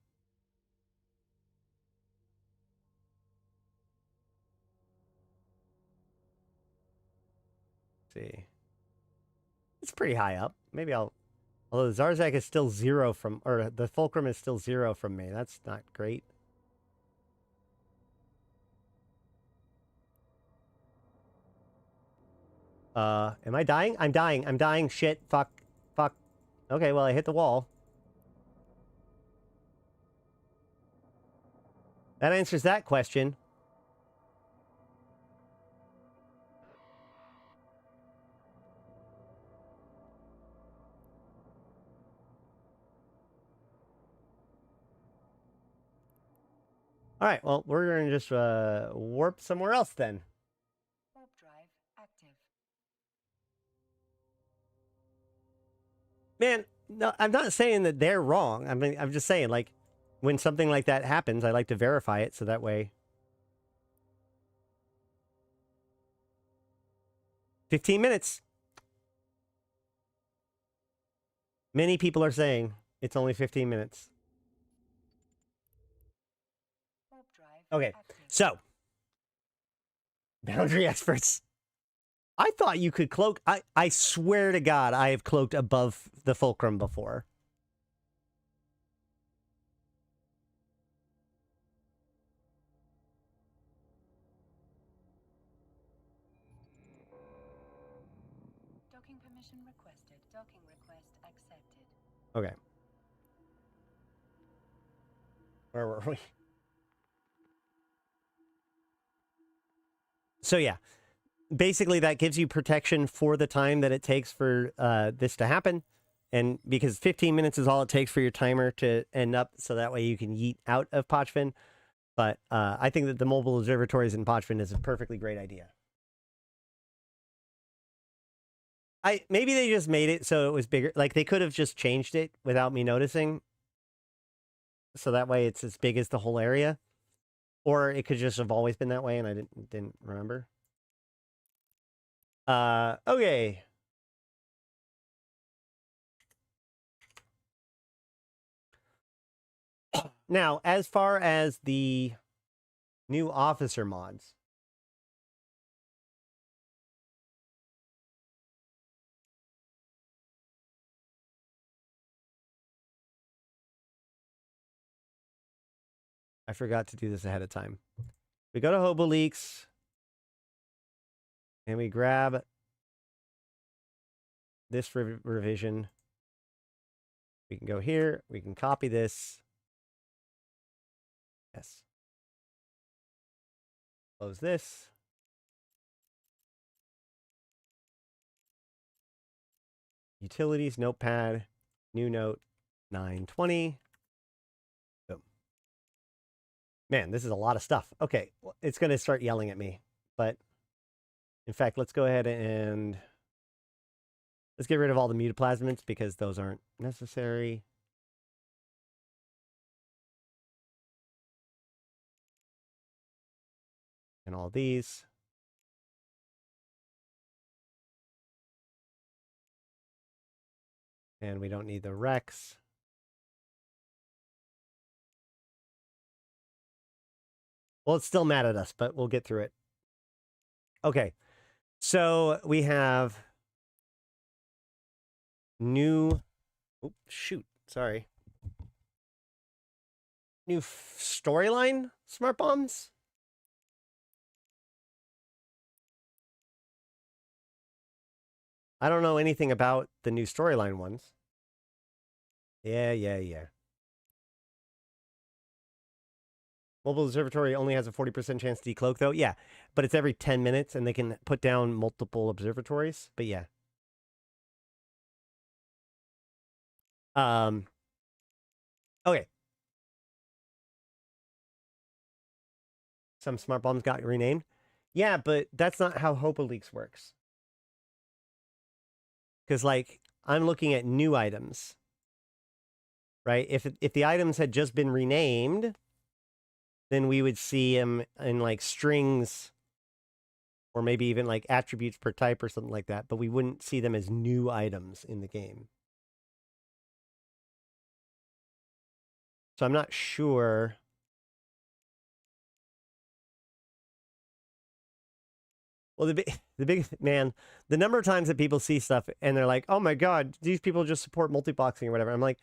Let's see. It's pretty high up. Maybe I'll... Although Zarzak is still 0 from... Or the Fulcrum is still 0 from me. That's not great. Am I dying? I'm dying. I'm dying. Shit. Fuck. Fuck. Okay, well, I hit the wall. That answers that question. All right, well, we're going to just warp somewhere else then. Warp drive active. Man, no, I'm not saying that they're wrong. I mean, I'm just saying, like, when something like that happens, I like to verify it so that way. 15 minutes. Many people are saying it's only 15 minutes. Warp drive Okay, active. so. Boundary experts. I thought you could cloak. I swear to God, I have cloaked above the Fulcrum before. Docking permission requested. Docking request accepted. Okay. Where were we? So yeah, basically that gives you protection for the time that it takes for this to happen. And because 15 minutes is all it takes for your timer to end up, so that way you can yeet out of Pochvin. But I think that the mobile observatories in Pochvin is a perfectly great idea. Maybe they just made it so it was bigger. Like, they could have just changed it without me noticing. So that way it's as big as the whole area. Or it could just have always been that way and I didn't remember. Okay. Now, as far as the new officer mods. I forgot to do this ahead of time. We go to Hobo Leaks. And we grab this revision. We can go here. We can copy this. Yes. Close this. Utilities, notepad, new note, 920. Boom. Man, this is a lot of stuff. Okay, well, it's going to start yelling at me. But, in fact, let's go ahead and let's get rid of all the mutaplasmids because those aren't necessary. And all these. And we don't need the Rex. Well, it's still mad at us, but we'll get through it. Okay. So we have new... Oh, shoot. Sorry. New storyline smart bombs? I don't know anything about the new storyline ones. Yeah. Mobile Observatory only has a 40% chance to decloak, though. Yeah, but it's every 10 minutes, and they can put down multiple observatories. But yeah. Okay. Some smart bombs got renamed. Yeah, but that's not how HopoLeaks works. Because, like, I'm looking at new items, right? If the items had just been renamed, then we would see them in, like, strings or maybe even, like, attributes per type or something like that. But we wouldn't see them as new items in the game. So I'm not sure. Well, the big man, the number of times that people see stuff and they're like, "Oh my god, these people just support multiboxing or whatever." I'm like,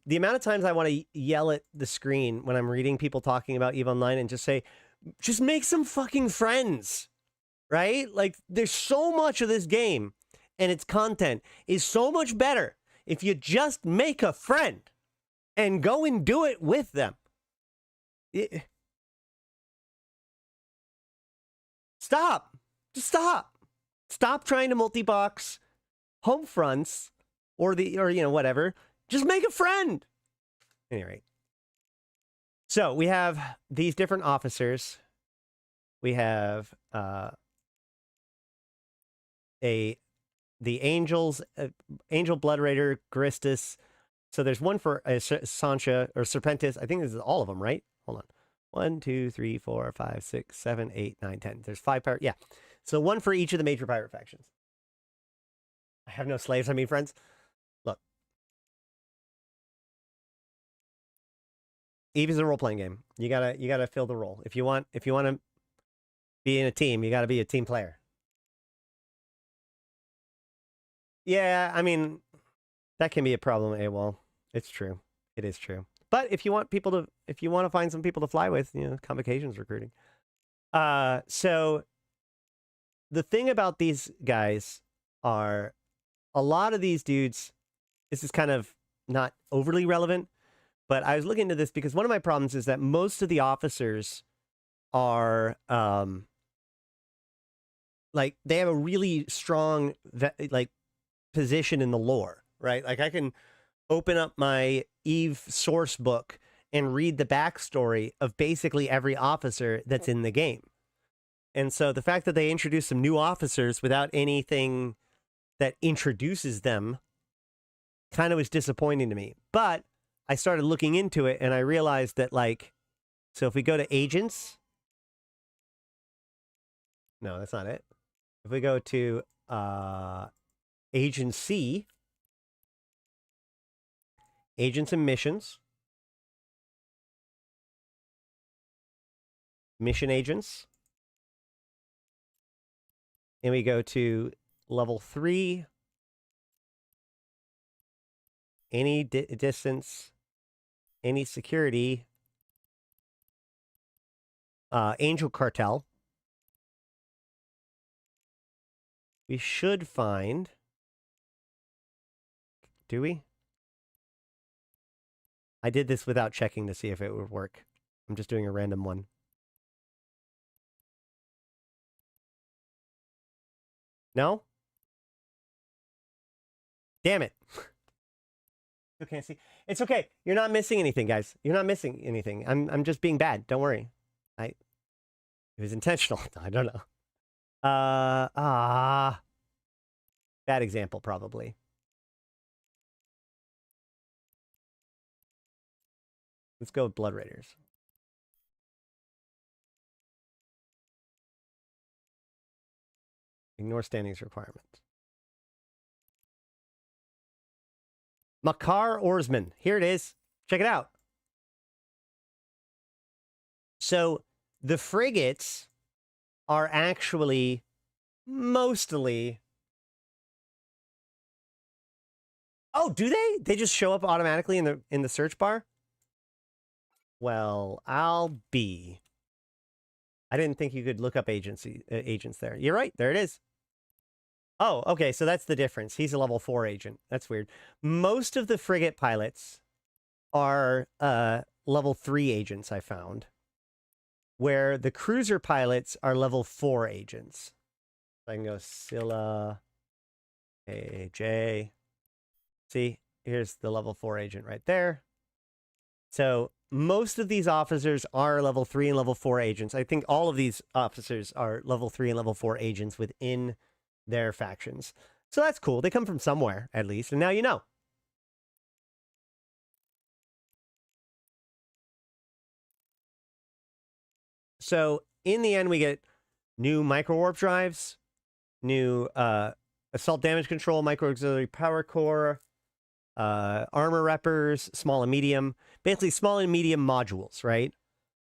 the amount of times I want to yell at the screen when I'm reading people talking about EVE Online and just say, "Just make some fucking friends," right? Like, there's so much of this game and its content is so much better if you just make a friend and go and do it with them. Stop. Just stop. Stop trying to multi-box home fronts or whatever. Just make a friend. Anyway. So we have these different officers. We have the angels, Angel Blood Raider, Gristus. So there's one for Sancha or Serpentis. I think this is all of them, right? Hold on. 1, 2, 3, 4, 5, 6, 7, 8, 9, 10. There's 5 pirate. Yeah. So one for each of the major pirate factions. I have no slaves, I mean friends. Look. EVE is a role-playing game. You gotta fill the role. If you want to be in a team, you gotta be a team player. Yeah, I mean, that can be a problem, AWOL. It's true. It is true. But if you want to find some people to fly with, convocations recruiting. So the thing about these guys are a lot of these dudes, this is kind of not overly relevant, but I was looking into this because one of my problems is that most of the officers are like they have a really strong like position in the lore, right? Like I can open up my EVE source book and read the backstory of basically every officer that's in the game. And so the fact that they introduce some new officers without anything that introduces them kind of was disappointing to me. But I started looking into it and I realized that, like, so if we go to agents, no, that's not it. If we go to agency, agents and missions, mission agents, and we go to level 3, any distance, any security, Angel Cartel. We should find, do we? I did this without checking to see if it would work. I'm just doing a random one. No? Damn it. You can't see. It's okay. You're not missing anything, guys. You're not missing anything. I'm just being bad. Don't worry. It was intentional. I don't know. Bad example, probably. Let's go with Blood Raiders. Ignore standings requirements. Makar Oarsman. Here it is. Check it out. So the frigates are actually mostly... Oh, do they? They just show up automatically in the search bar? Well, I'll be. I didn't think you could look up agents there. You're right. There it is. Oh, okay, so that's the difference. He's a level 4 agent. That's weird. Most of the frigate pilots are level 3 agents, I found, where the cruiser pilots are level 4 agents. I can go Scylla, AJ. See, here's the level 4 agent right there. So most of these officers are level 3 and level 4 agents. I think all of these officers are level 3 and level 4 agents within their factions. So that's cool. They come from somewhere, at least. And now you know. So in the end, we get new micro warp drives, new assault damage control, micro auxiliary power core, armor reppers, small and medium, basically small and medium modules, right?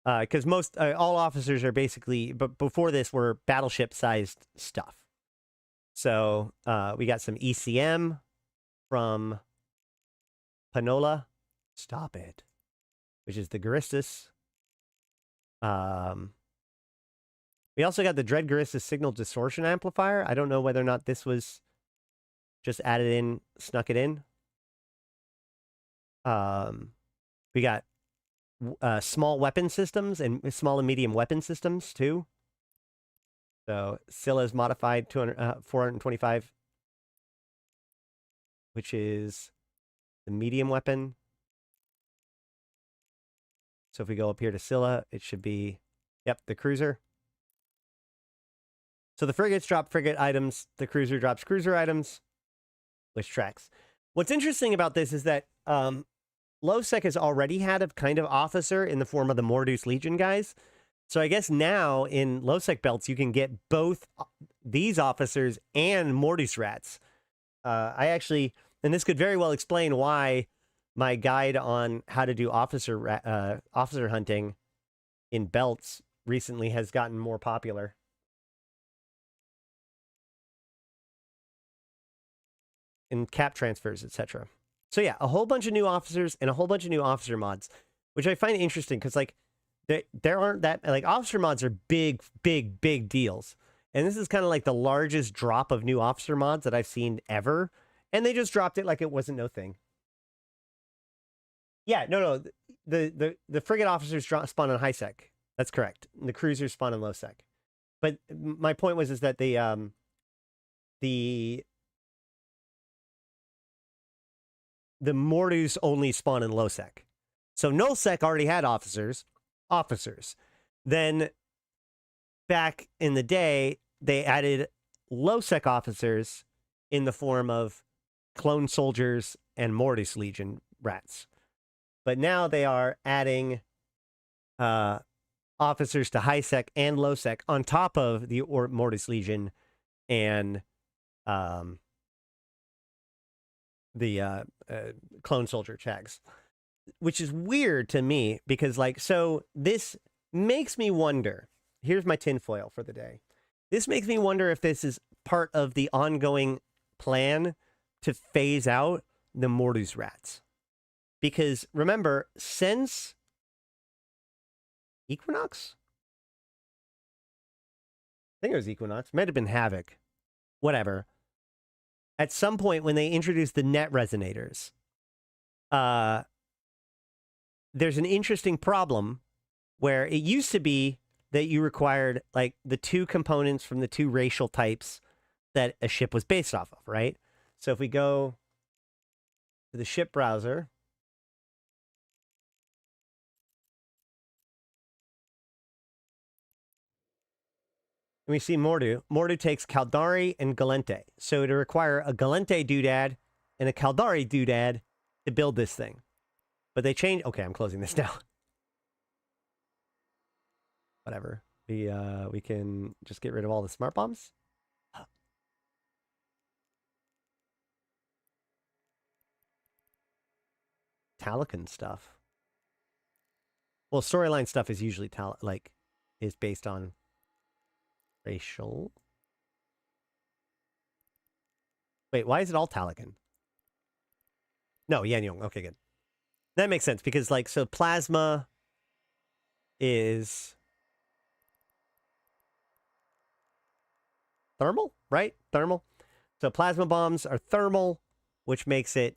Because most all officers are basically, but before this, were battleship sized stuff. So we got some ECM from Panola. Stop it. Which is the Garistus. We also got the Dread Garistus signal distortion amplifier. I don't know whether or not this was just added in, snuck it in. We got small weapon systems and small and medium weapon systems too. So Scylla's modified 425, which is the medium weapon. So if we go up here to Scylla, it should be, yep, the cruiser. So the frigates drop frigate items, the cruiser drops cruiser items, which tracks. What's interesting about this is that Nullsec has already had a kind of officer in the form of the Mordu's Legion guys. So I guess now in Nullsec belts, you can get both these officers and Mordu's rats. I actually, and this could very well explain why my guide on how to do officer hunting in belts recently has gotten more popular. In cap transfers, etc. So yeah, a whole bunch of new officers and a whole bunch of new officer mods, which I find interesting because like there aren't that, like, officer mods are big deals. And this is kind of like the largest drop of new officer mods that I've seen ever. And they just dropped it like it wasn't no thing. Yeah, no. The frigate officers spawn on HiSec. That's correct. And the cruisers spawn on Nullsec. But my point was is that the Mordu's only spawn in Nullsec. So Nullsec already had officers. Then back in the day, they added Nullsec officers in the form of clone soldiers and Mordu's Legion rats. But now they are adding officers to HiSec and Nullsec on top of the Mordu's Legion and the clone soldier tags, which is weird to me because, like, so this makes me wonder. Here's my tinfoil for the day. This makes me wonder if this is part of the ongoing plan to phase out the Mordu's rats. Because remember, since Equinox? I think it was Equinox. Might have been Havoc. Whatever. At some point when they introduced the net resonators, there's an interesting problem where it used to be that you required like the two components from the two racial types that a ship was based off of, right? So if we go to the ship browser, and we see Mordu. Mordu takes Caldari and Galente. So to require a Galente doodad and a Caldari doodad to build this thing. But they changed. Okay, I'm closing this now. Whatever. We can just get rid of all the smart bombs. Talican stuff. Well, storyline stuff is usually is based on racial. Wait, why is it all Talican? No, Yanyong. Okay, good. That makes sense because, like, so plasma is thermal, right? Thermal. So plasma bombs are thermal, which makes it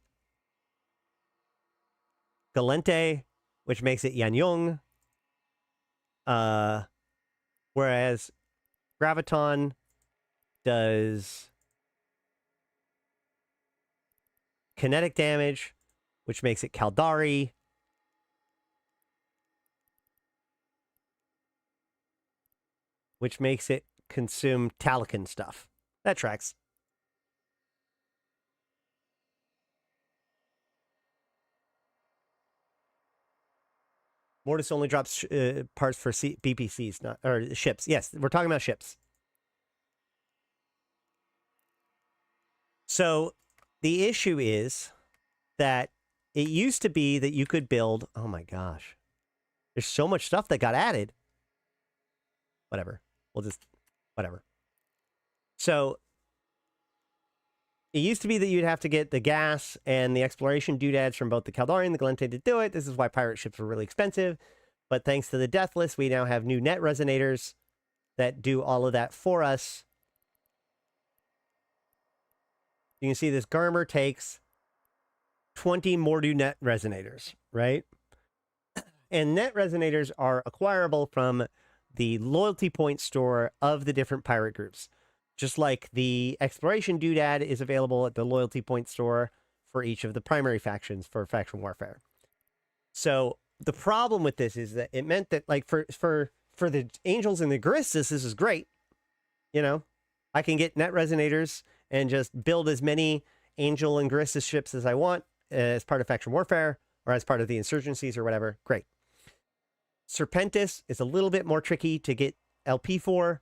Galente, which makes it Yanyong. Whereas graviton does kinetic damage, which makes it Caldari. Which makes it consume Talican stuff. That tracks. Mortis only drops parts for BPCs, not or ships. Yes, we're talking about ships. So the issue is that it used to be that you could build. Oh my gosh, there's so much stuff that got added. Whatever. We'll just whatever. So it used to be that you'd have to get the gas and the exploration doodads from both the Caldari and the Galente to do it. This is why pirate ships were really expensive. But thanks to the Deathless, we now have new net resonators that do all of that for us. You can see this Garmer takes 20 Mordu net resonators, right? And net resonators are acquirable from the loyalty point store of the different pirate groups. Just like the exploration doodad is available at the loyalty point store for each of the primary factions for faction warfare. So the problem with this is that it meant that, like, for the Angels and the Garistas, this is great. You know, I can get net resonators and just build as many Angel and Garista ships as I want as part of faction warfare or as part of the insurgencies or whatever. Great. Serpentis is a little bit more tricky to get LP for.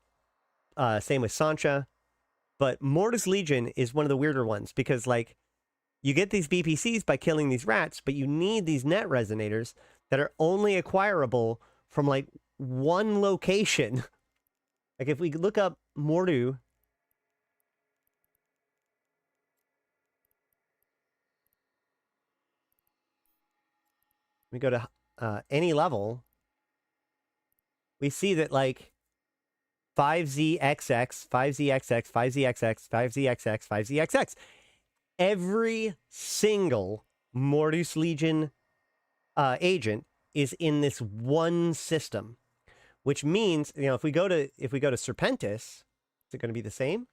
Same with Sancha. But Mortis Legion is one of the weirder ones because, like, you get these BPCs by killing these rats, but you need these net resonators that are only acquirable from, like, one location. Like, if we look up Mordu, we go to any level, we see that, like, 5ZXX, 5ZXX, 5ZXX, 5ZXX, 5ZXX. Every single Mortis Legion agent is in this one system, which means, you know, if we go to Serpentis, is it going to be the same?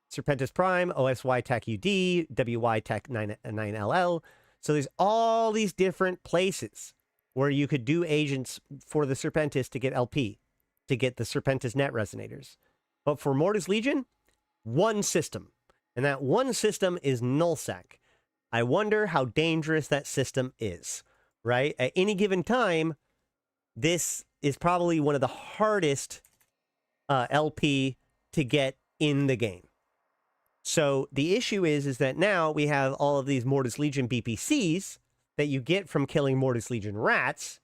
Serpentis Prime, OSY TAC UD, WY TAC 9LL. So there's all these different places where you could do agents for the Serpentis to get LP, to get the Serpentis net resonators. But for Mortis Legion, one system. And that one system is Nullsec. I wonder how dangerous that system is, right? At any given time, this is probably one of the hardest LP to get in the game. So the issue is that now we have all of these Mortis Legion BPCs that you get from killing Mortis Legion rats,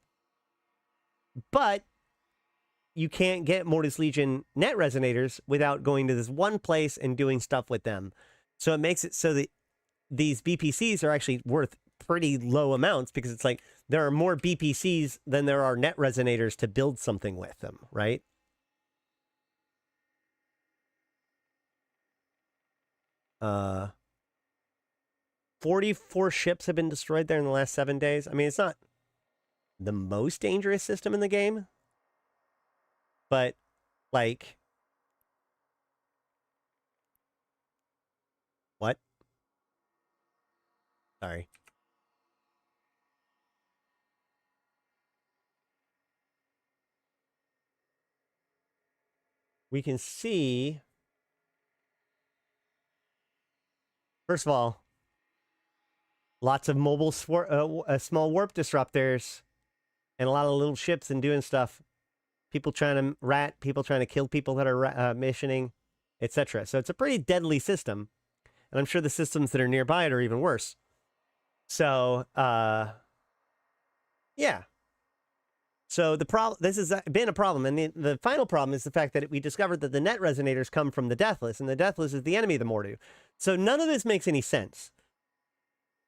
but you can't get Mortis Legion net resonators without going to this one place and doing stuff with them. So it makes it so that these BPCs are actually worth pretty low amounts because it's like there are more BPCs than there are net resonators to build something with them, right? Uh, 44 ships have been destroyed there in the last 7 days. I mean, it's not the most dangerous system in the game, but, like, what? Sorry. We can see, first of all, lots of mobile small warp disruptors and a lot of little ships and doing stuff. People trying to rat, people trying to kill people that are missioning, etc. So it's a pretty deadly system. And I'm sure the systems that are nearby it are even worse. So, yeah. So this has been a problem. And the final problem is the fact that we discovered that the net resonators come from the Deathless, and the Deathless is the enemy of the Mordu. So none of this makes any sense.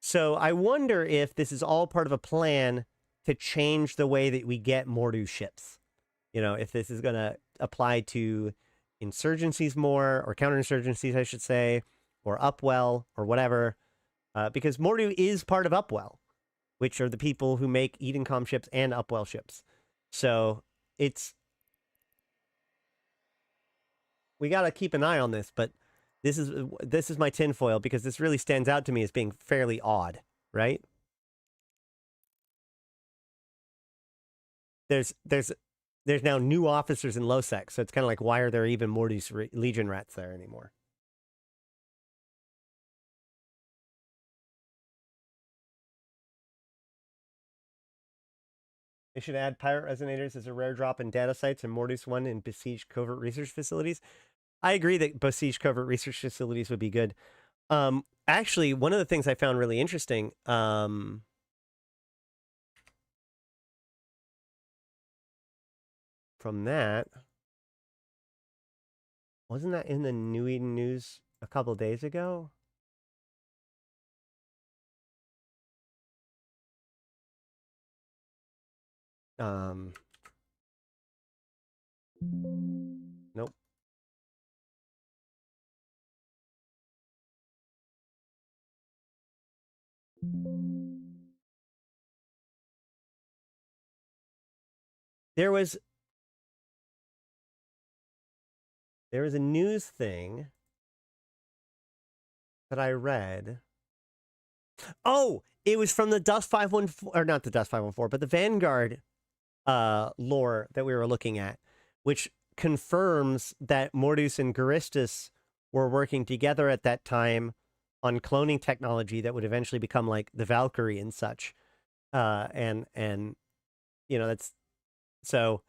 So I wonder if this is all part of a plan to change the way that we get Mordu ships. You know, if this is going to apply to insurgencies more, or counterinsurgencies, I should say, or Upwell, or whatever, because Mordu is part of Upwell, which are the people who make Edencom ships and Upwell ships. So we got to keep an eye on this, but this is my tinfoil, because this really stands out to me as being fairly odd, right? There's now new officers in Nullsec, so it's kind of like, why are there even Mordu's Legion rats there anymore? They should add pirate resonators as a rare drop in data sites and Mordu's one in besieged covert research facilities. I agree that besieged covert research facilities would be good. Actually, one of the things I found really interesting, from that, wasn't that in the New Eden news a couple of days ago? Nope. There was a news thing that I read. Oh, it was from the Dust 514, or not the Dust 514, but the Vanguard lore that we were looking at, which confirms that Mordus and Garistus were working together at that time on cloning technology that would eventually become like the Valkyrie and such. And you know, that's so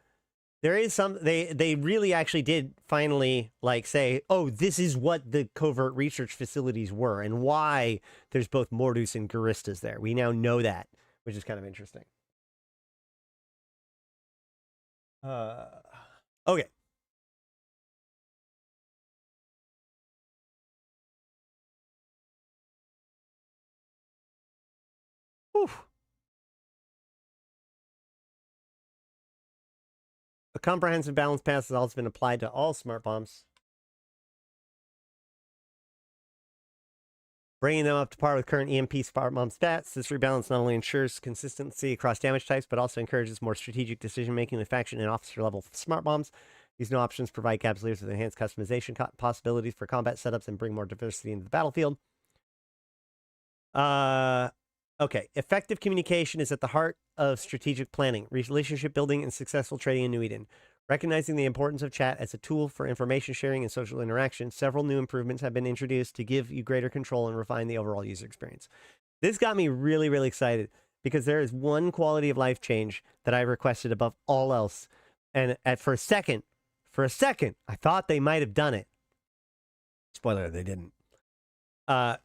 there is some, they really actually did finally like say, oh, this is what the covert research facilities were and why there's both Mordus and Garistas there. We now know that, which is kind of interesting. Okay. Whew. A comprehensive balance pass has also been applied to all smart bombs, bringing them up to par with current EMP smart bomb stats. This rebalance not only ensures consistency across damage types, but also encourages more strategic decision-making with faction and officer-level smart bombs. These new options provide Cabs leaders with enhanced customization possibilities for combat setups and bring more diversity into the battlefield. Okay. Effective communication is at the heart of strategic planning, relationship building, and successful trading in New Eden. Recognizing the importance of chat as a tool for information sharing and social interaction, several new improvements have been introduced to give you greater control and refine the overall user experience. This got me really, really excited because there is one quality of life change that I requested above all else. And for a second, I thought they might have done it. Spoiler, they didn't.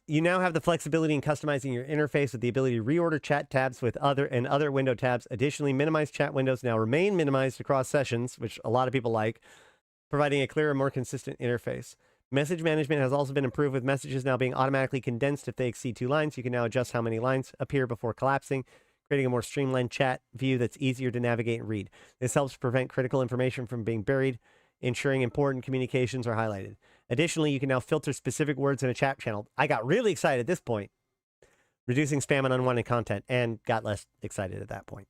You now have the flexibility in customizing your interface with the ability to reorder chat tabs with other window tabs. Additionally, minimized chat windows now remain minimized across sessions, which a lot of people like, providing a clearer, more consistent interface. Message management has also been improved, with messages now being automatically condensed if they exceed 2 lines. You can now adjust how many lines appear before collapsing, creating a more streamlined chat view that's easier to navigate and read. This helps prevent critical information from being buried, ensuring important communications are highlighted. Additionally, you can now filter specific words in a chat channel. I got really excited at this point, reducing spam and unwanted content, and got less excited at that point.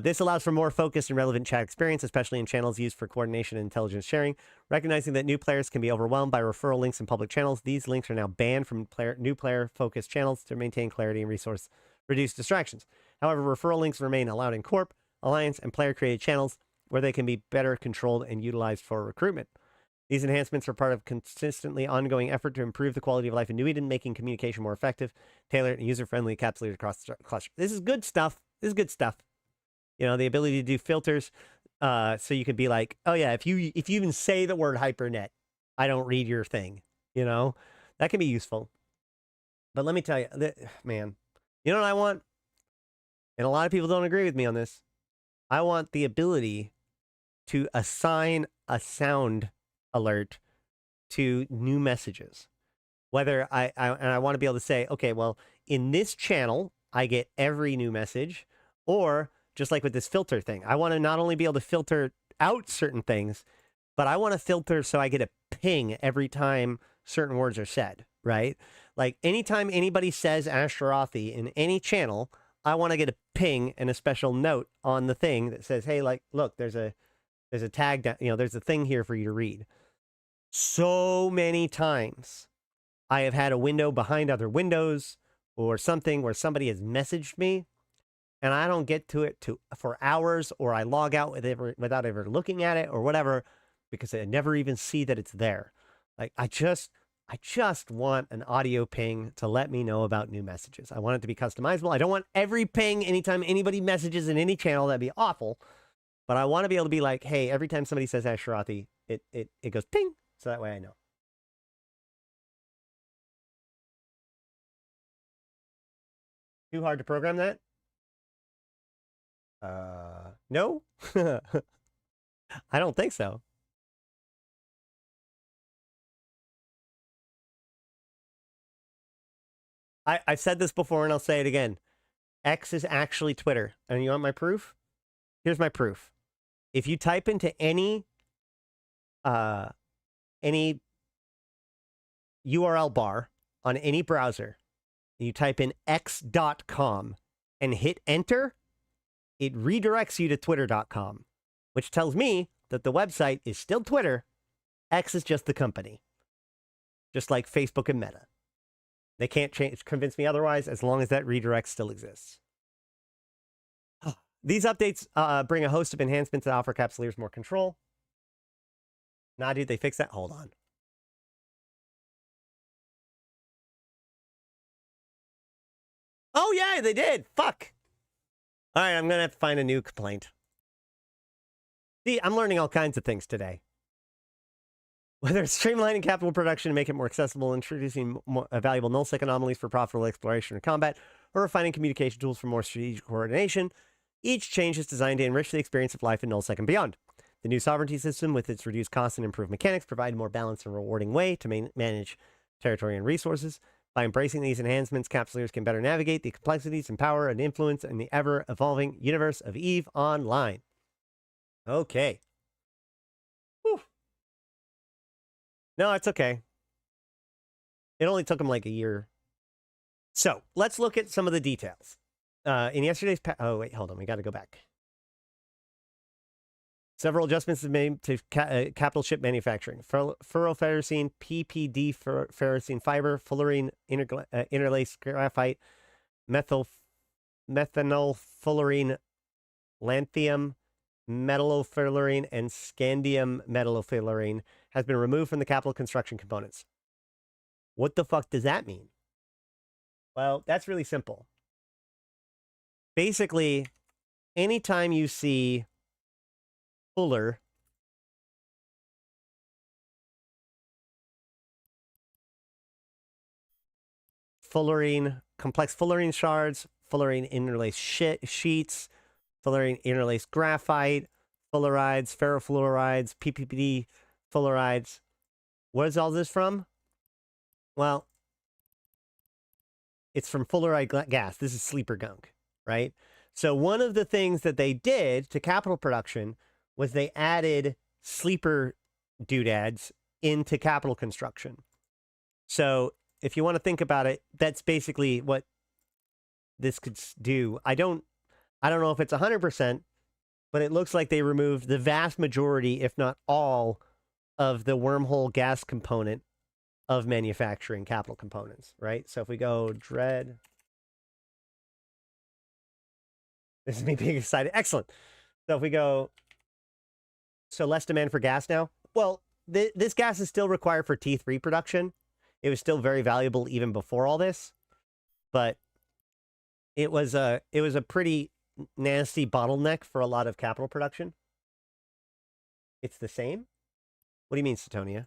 This allows for more focused and relevant chat experience, especially in channels used for coordination and intelligence sharing. Recognizing that new players can be overwhelmed by referral links in public channels, these links are now banned from new player-focused channels to maintain clarity and reduce distractions. However, referral links remain allowed in Corp, Alliance, and player-created channels, where they can be better controlled and utilized for recruitment. These enhancements are part of consistently ongoing effort to improve the quality of life in New Eden, making communication more effective, tailored, and user-friendly, encapsulated across the cluster. This is good stuff. This is good stuff. You know, the ability to do filters, so you could be like, oh yeah, if you even say the word hypernet, I don't read your thing. You know, that can be useful. But let me tell you, man, you know what I want? And a lot of people don't agree with me on this. I want the ability to assign a sound alert to new messages. Whether I want to be able to say, okay, well, in this channel, I get every new message, or just like with this filter thing, I want to not only be able to filter out certain things, but I want to filter so I get a ping every time certain words are said, right? Like anytime anybody says Ashtarothi in any channel, I want to get a ping and a special note on the thing that says, hey, like, look, there's a tag down, there's a thing here for you to read. So many times I have had a window behind other windows or something where somebody has messaged me and I don't get to it for hours, or I log out without ever looking at it or whatever, because I never even see that it's there. Like I just want an audio ping to let me know about new messages. I want it to be customizable. I don't want every ping anytime anybody messages in any channel. That'd be awful. But I want to be able to be like, hey, every time somebody says Ashtarothi, it goes ping. So that way I know. Too hard to program that? No. I don't think so. I've said this before and I'll say it again. X is actually Twitter. And you want my proof? Here's my proof. If you type into any URL bar on any browser, and you type in x.com and hit enter, it redirects you to twitter.com, which tells me that the website is still Twitter. X is just the company. Just like Facebook and Meta. They can't convince me otherwise as long as that redirect still exists. These updates bring a host of enhancements that offer Capsuleers more control. Nah, dude, they fixed that. Hold on. Oh, yeah, they did. Fuck. All right, I'm going to have to find a new complaint. See, I'm learning all kinds of things today. Whether it's streamlining capital production to make it more accessible, introducing more valuable nullsec anomalies for profitable exploration or combat, or refining communication tools for more strategic coordination, each change is designed to enrich the experience of life in nullsec and beyond. The new sovereignty system, with its reduced costs and improved mechanics, provide a more balanced and rewarding way to manage territory and resources. By embracing these enhancements, Capsuleers can better navigate the complexities and power and influence in the ever-evolving universe of EVE Online. Okay. Whew. No, it's okay. It only took him like a year. So let's look at some of the details. In yesterday's... oh, wait, hold on. We got to go back. Several adjustments have been made to capital ship manufacturing. Ferroferrocene, PPD ferrocene fiber, fullerene interlaced graphite, methanol fullerene, lanthanum metallofullerene, and scandium metallofullerene has been removed from the capital construction components. What the fuck does that mean? Well, that's really simple. Basically, anytime you see fuller fullerene, complex fullerene shards, fullerene interlaced sheets, fullerene interlaced graphite, fullerides, ferrofluorides, PPD fullerides. What is all this from? Well, it's from fulleride gas. This is sleeper gunk, right? So one of the things that they did to capital production was they added sleeper doodads into capital construction. So if you want to think about it, that's basically what this could do. I don't know if it's 100%, but it looks like they removed the vast majority, if not all, of the wormhole gas component of manufacturing capital components, right? So if we go dread, this is me being excited. Excellent. So if we go, so less demand for gas now. Well, this gas is still required for T3 production. It was still very valuable even before all this, but it was a pretty nasty bottleneck for a lot of capital production. It's the same? What do you mean, Satonia?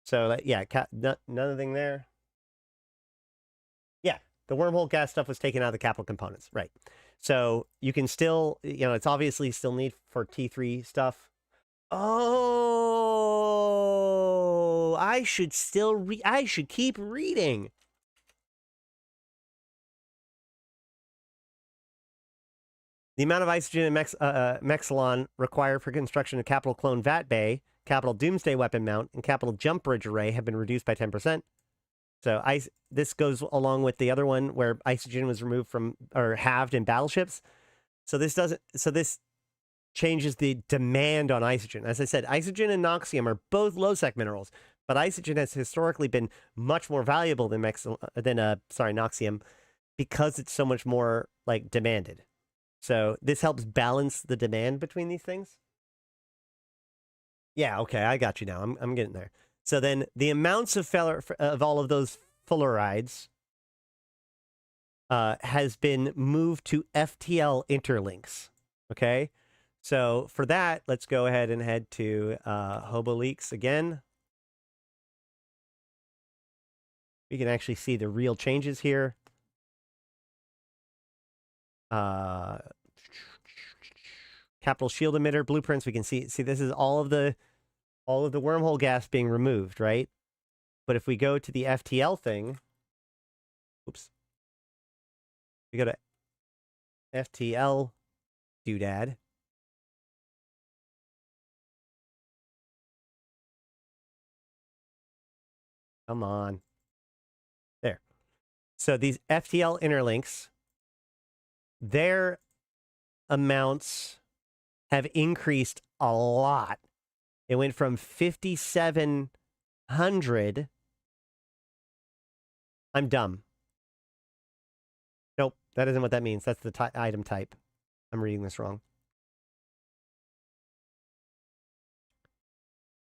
So, yeah, nothing there. Yeah, the wormhole gas stuff was taken out of the capital components, right? So you can still, it's obviously still need for T3 stuff. Oh, I should keep reading. The amount of isogen and Mexilon required for construction of Capital Clone Vat Bay, Capital Doomsday Weapon Mount, and Capital Jump Bridge Array have been reduced by 10%. So this goes along with the other one where isogen was removed from or halved in battleships. So this changes the demand on isogen. As I said, isogen and noxium are both low-sec minerals, but isogen has historically been much more valuable than noxium because it's so much more like demanded. So this helps balance the demand between these things. Yeah, okay, I got you now. I'm getting there. So then the amounts of all of those fluorides has been moved to FTL interlinks. Okay, so for that, let's go ahead and head to Hobo Leaks again. We can actually see the real changes here. Capital shield emitter blueprints. We can see this is all of the wormhole gas being removed, right? But if we go to the FTL thing, oops, we go to FTL doodad. Come on. There. So these FTL interlinks, their amounts have increased a lot. It went from 5,700. I'm dumb. Nope, that isn't what that means. That's the item type. I'm reading this wrong.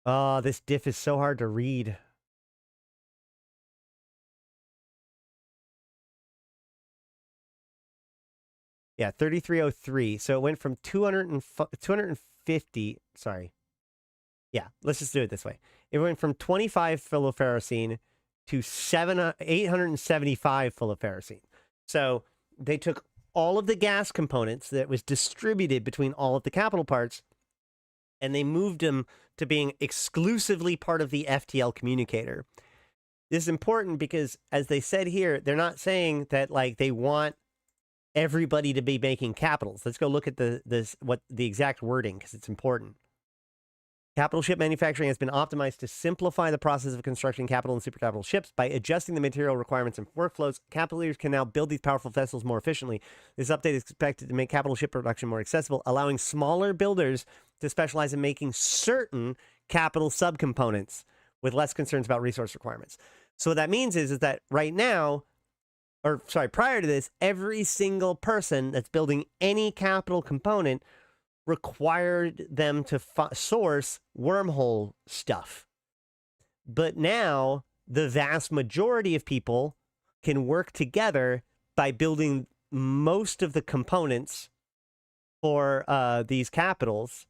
Oh, this diff is so hard to read. Yeah, 3303. So it went from 250. Sorry. Yeah, let's just do it this way. It went from 25 filoferrocene to 875 filoferrocene. So they took all of the gas components that was distributed between all of the capital parts, and they moved them to being exclusively part of the FTL communicator. This is important because, as they said here, they're not saying that like they want everybody to be making capitals. Let's go look at the exact wording because it's important. Capital ship manufacturing has been optimized to simplify the process of constructing capital and supercapital ships. By adjusting the material requirements and workflows, capital leaders can now build these powerful vessels more efficiently. This update is expected to make capital ship production more accessible, allowing smaller builders to specialize in making certain capital subcomponents with less concerns about resource requirements. So what that means is that right now, or sorry, prior to this, every single person that's building any capital component required them to source wormhole stuff. But now the vast majority of people can work together by building most of the components for these capitals,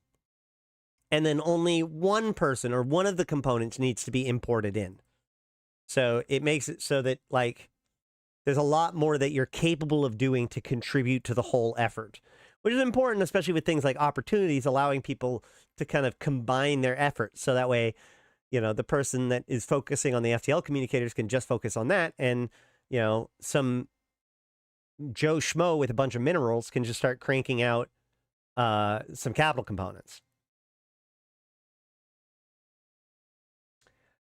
and then only one person or one of the components needs to be imported in. So it makes it so that like there's a lot more that you're capable of doing to contribute to the whole effort, which is important, especially with things like opportunities, allowing people to kind of combine their efforts. So that way, you know, the person that is focusing on the FTL communicators can just focus on that. And, you know, some Joe Schmo with a bunch of minerals can just start cranking out some capital components.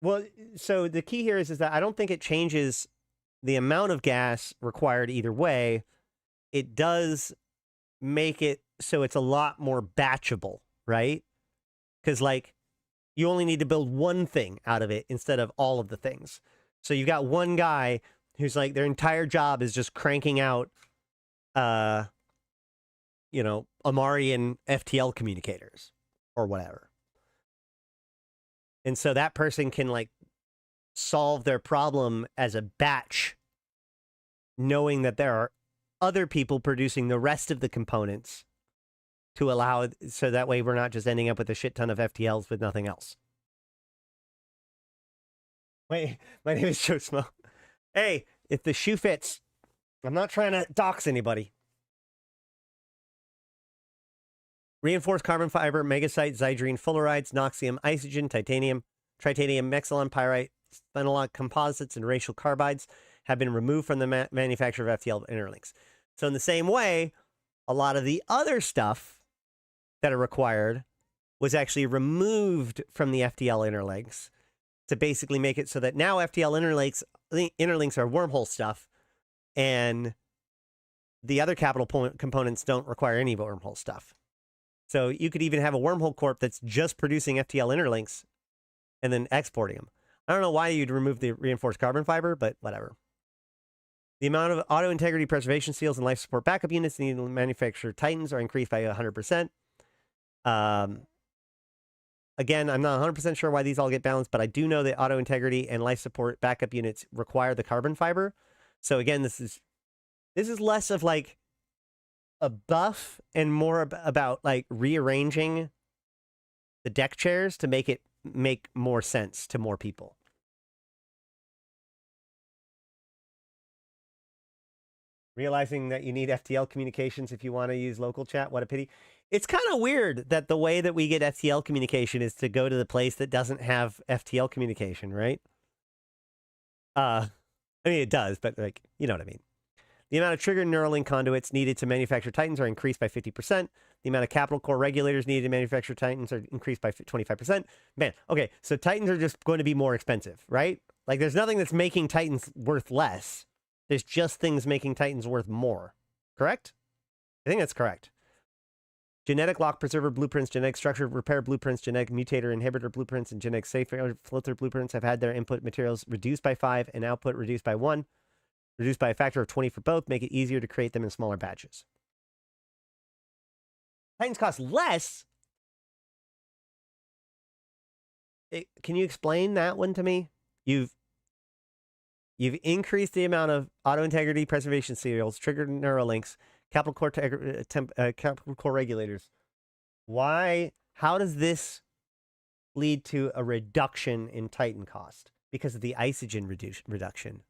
Well, so the key here is that I don't think it changes the amount of gas required either way. It does make it so it's a lot more batchable, right? Because like you only need to build one thing out of it instead of all of the things. So you've got one guy who's like their entire job is just cranking out you know, Amarian FTL communicators or whatever. And so that person can like solve their problem as a batch, knowing that there are other people producing the rest of the components to allow, so that way we're not just ending up with a shit ton of FTLs with nothing else. Wait, my name is Joe Smo. Hey, if the shoe fits, I'm not trying to dox anybody. Reinforced carbon fiber, megasite, zydrine, fulleриdes, noxium, isogen, titanium, Mexilon, pyrite, phenolog composites, and racial carbides have been removed from the manufacture of FTL interlinks. So in the same way, a lot of the other stuff that are required was actually removed from the FTL interlinks to basically make it so that now FTL interlinks are wormhole stuff, and the other capital components don't require any wormhole stuff. So you could even have a wormhole corp that's just producing FTL interlinks and then exporting them. I don't know why you'd remove the reinforced carbon fiber, but whatever. The amount of auto integrity preservation seals and life support backup units needed to manufacture Titans are increased by 100%. Again, I'm not 100% sure why these all get balanced, but I do know that auto integrity and life support backup units require the carbon fiber. So again, this is less of like a buff and more about like rearranging the deck chairs to make it make more sense to more people. Realizing that you need FTL communications if you want to use local chat. What a pity. It's kind of weird that the way that we get FTL communication is to go to the place that doesn't have FTL communication, right? I mean, it does, but like, you know what I mean. The amount of triggered Neuralink conduits needed to manufacture Titans are increased by 50%. The amount of capital core regulators needed to manufacture Titans are increased by 25%. Man, okay, so Titans are just going to be more expensive, right? Like, there's nothing that's making Titans worth less. There's just things making Titans worth more. Correct? I think that's correct. Genetic lock preserver blueprints, genetic structure repair blueprints, genetic mutator inhibitor blueprints, and genetic safeguard filter blueprints have had their input materials reduced by 5 and output reduced by 1. Reduced by a factor of 20 for both, make it easier to create them in smaller batches. Titans cost less. Can you explain that one to me? You've increased the amount of auto integrity preservation serials, triggered Neuralinks, capital core regulators. Why? How does this lead to a reduction in Titan cost? Because of the isogen reduction.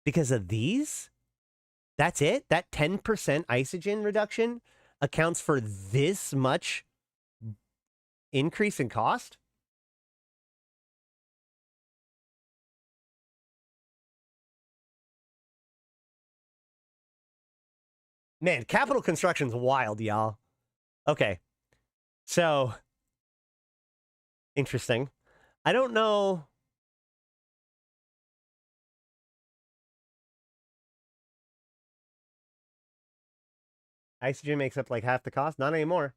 Because of these? That's it? That 10% isogen reduction accounts for this much increase in cost? Man, capital construction's wild, y'all. Okay. So, interesting. I don't know. Isogen makes up like half the cost? Not anymore.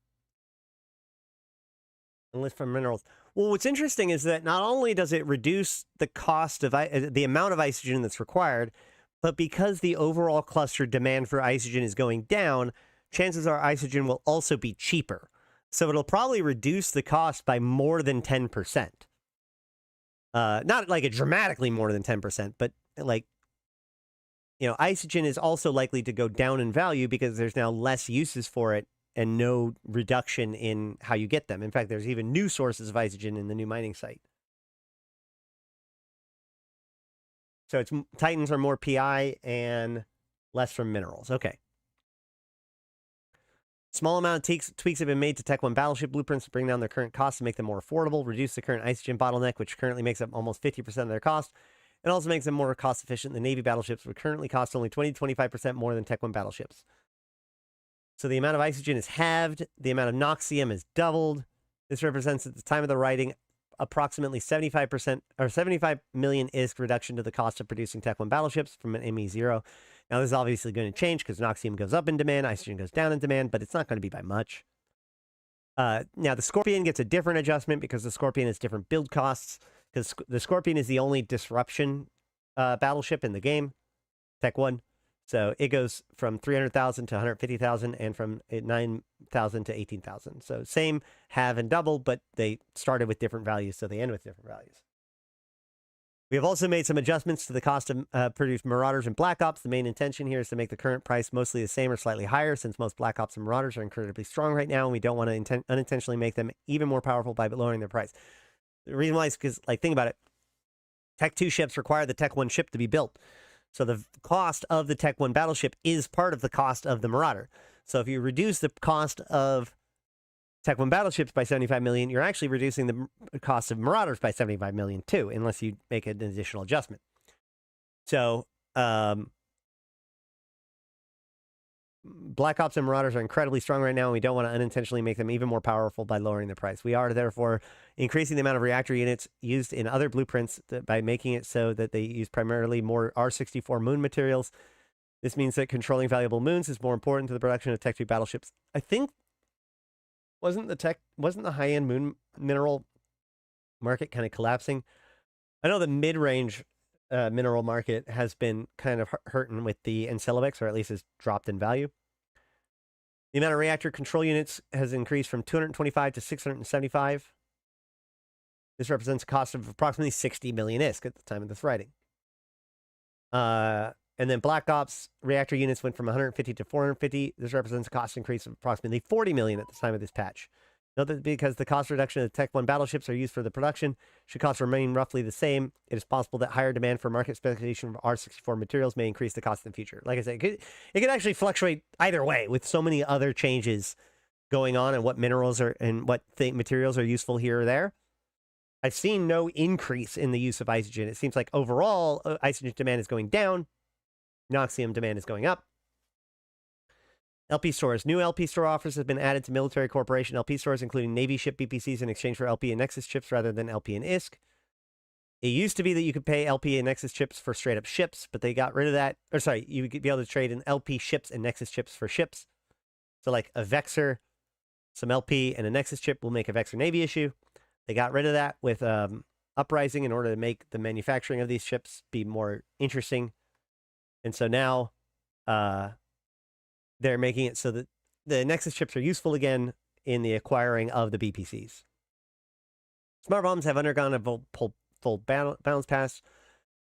Unless from minerals. Well, what's interesting is that not only does it reduce the cost of the amount of isogen that's required, but because the overall cluster demand for isogen is going down, chances are isogen will also be cheaper. So it'll probably reduce the cost by more than 10%. Not like a dramatically more than 10%, but like, you know, isogen is also likely to go down in value because there's now less uses for it and no reduction in how you get them. In fact, there's even new sources of isogen in the new mining site. So it's Titans are more PI and less from minerals. Okay. Small amount of tweaks have been made to Tech 1 battleship blueprints to bring down their current costs and make them more affordable, reduce the current isogen bottleneck, which currently makes up almost 50% of their cost, and also makes them more cost efficient than Navy battleships, which currently cost only 20 to 25% more than Tech 1 battleships. So the amount of isogen is halved, the amount of Noxium is doubled. This represents at the time of the writing approximately 75% or 75 million ISK reduction to the cost of producing Tech 1 battleships from an ME0. Now, this is obviously going to change because Noxium goes up in demand, isogen goes down in demand, but it's not going to be by much. Now, the Scorpion gets a different adjustment because the Scorpion has different build costs, because the Scorpion is the only disruption battleship in the game, Tech 1. So it goes from 300,000 to 150,000 and from 9,000 to 18,000. So same halve and double, but they started with different values, so they end with different values. We have also made some adjustments to the cost of produced Marauders and Black Ops. The main intention here is to make the current price mostly the same or slightly higher, since most Black Ops and Marauders are incredibly strong right now, and we don't want to unintentionally make them even more powerful by lowering their price. The reason why is because, like, think about it. Tech 2 ships require the Tech 1 ship to be built. So the cost of the Tech 1 battleship is part of the cost of the Marauder. So if you reduce the cost of Tech 1 battleships by 75 million, you're actually reducing the cost of Marauders by 75 million too, unless you make an additional adjustment. So Black Ops and Marauders are incredibly strong right now, and we don't want to unintentionally make them even more powerful by lowering the price. We are therefore increasing the amount of reactor units used in other blueprints by making it so that they use primarily more R64 moon materials. This means that controlling valuable moons is more important to the production of Tech 2 battleships. I think wasn't the high-end moon mineral market kind of collapsing? I know the mid-range mineral market has been kind of hurting with the Encelovex, or at least has dropped in value. The amount of reactor control units has increased from 225 to 675. This represents a cost of approximately 60 million ISK at the time of this writing. And then Black Ops reactor units went from 150 to 450. This represents a cost increase of approximately 40 million at the time of this patch. Note that because the cost reduction of the Tech 1 battleships are used for the production, should costs remain roughly the same, it is possible that higher demand for market specification of R64 materials may increase the cost in the future. Like I said, it could actually fluctuate either way with so many other changes going on and what minerals are and what materials are useful here or there. I've seen no increase in the use of isogen. It seems like overall isogen demand is going down. Noxium demand is going up. LP stores. New LP store offers have been added to military corporation LP stores, including Navy ship BPCs in exchange for LP and Nexus chips rather than LP and ISK. It used to be that you could pay LP and Nexus chips for straight up ships, but they got rid of that. Or sorry, you could be able to trade in LP ships and Nexus chips for ships. So like a Vexor, some LP, and a Nexus chip will make a Vexor Navy issue. They got rid of that with Uprising in order to make the manufacturing of these ships be more interesting. And so now they're making it so that the Nexus chips are useful again in the acquiring of the BPCs. Smart bombs have undergone a full balance pass.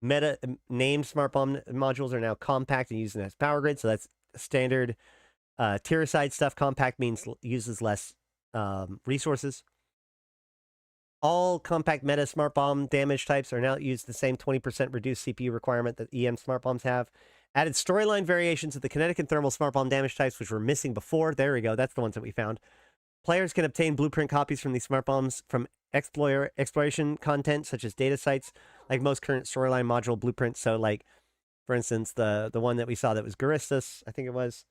Meta named smart bomb modules are now compact and used as power grid. So that's standard tier side stuff. Compact means uses less resources. All compact meta smart bomb damage types are now used the same 20% reduced CPU requirement that EM smart bombs have. Added storyline variations of the kinetic and thermal smart bomb damage types, which were missing before. There we go. That's the ones that we found. Players can obtain blueprint copies from these smart bombs from exploration content, such as data sites, like most current storyline module blueprints. So, like, for instance, the one that we saw that was Garistas, I think it was,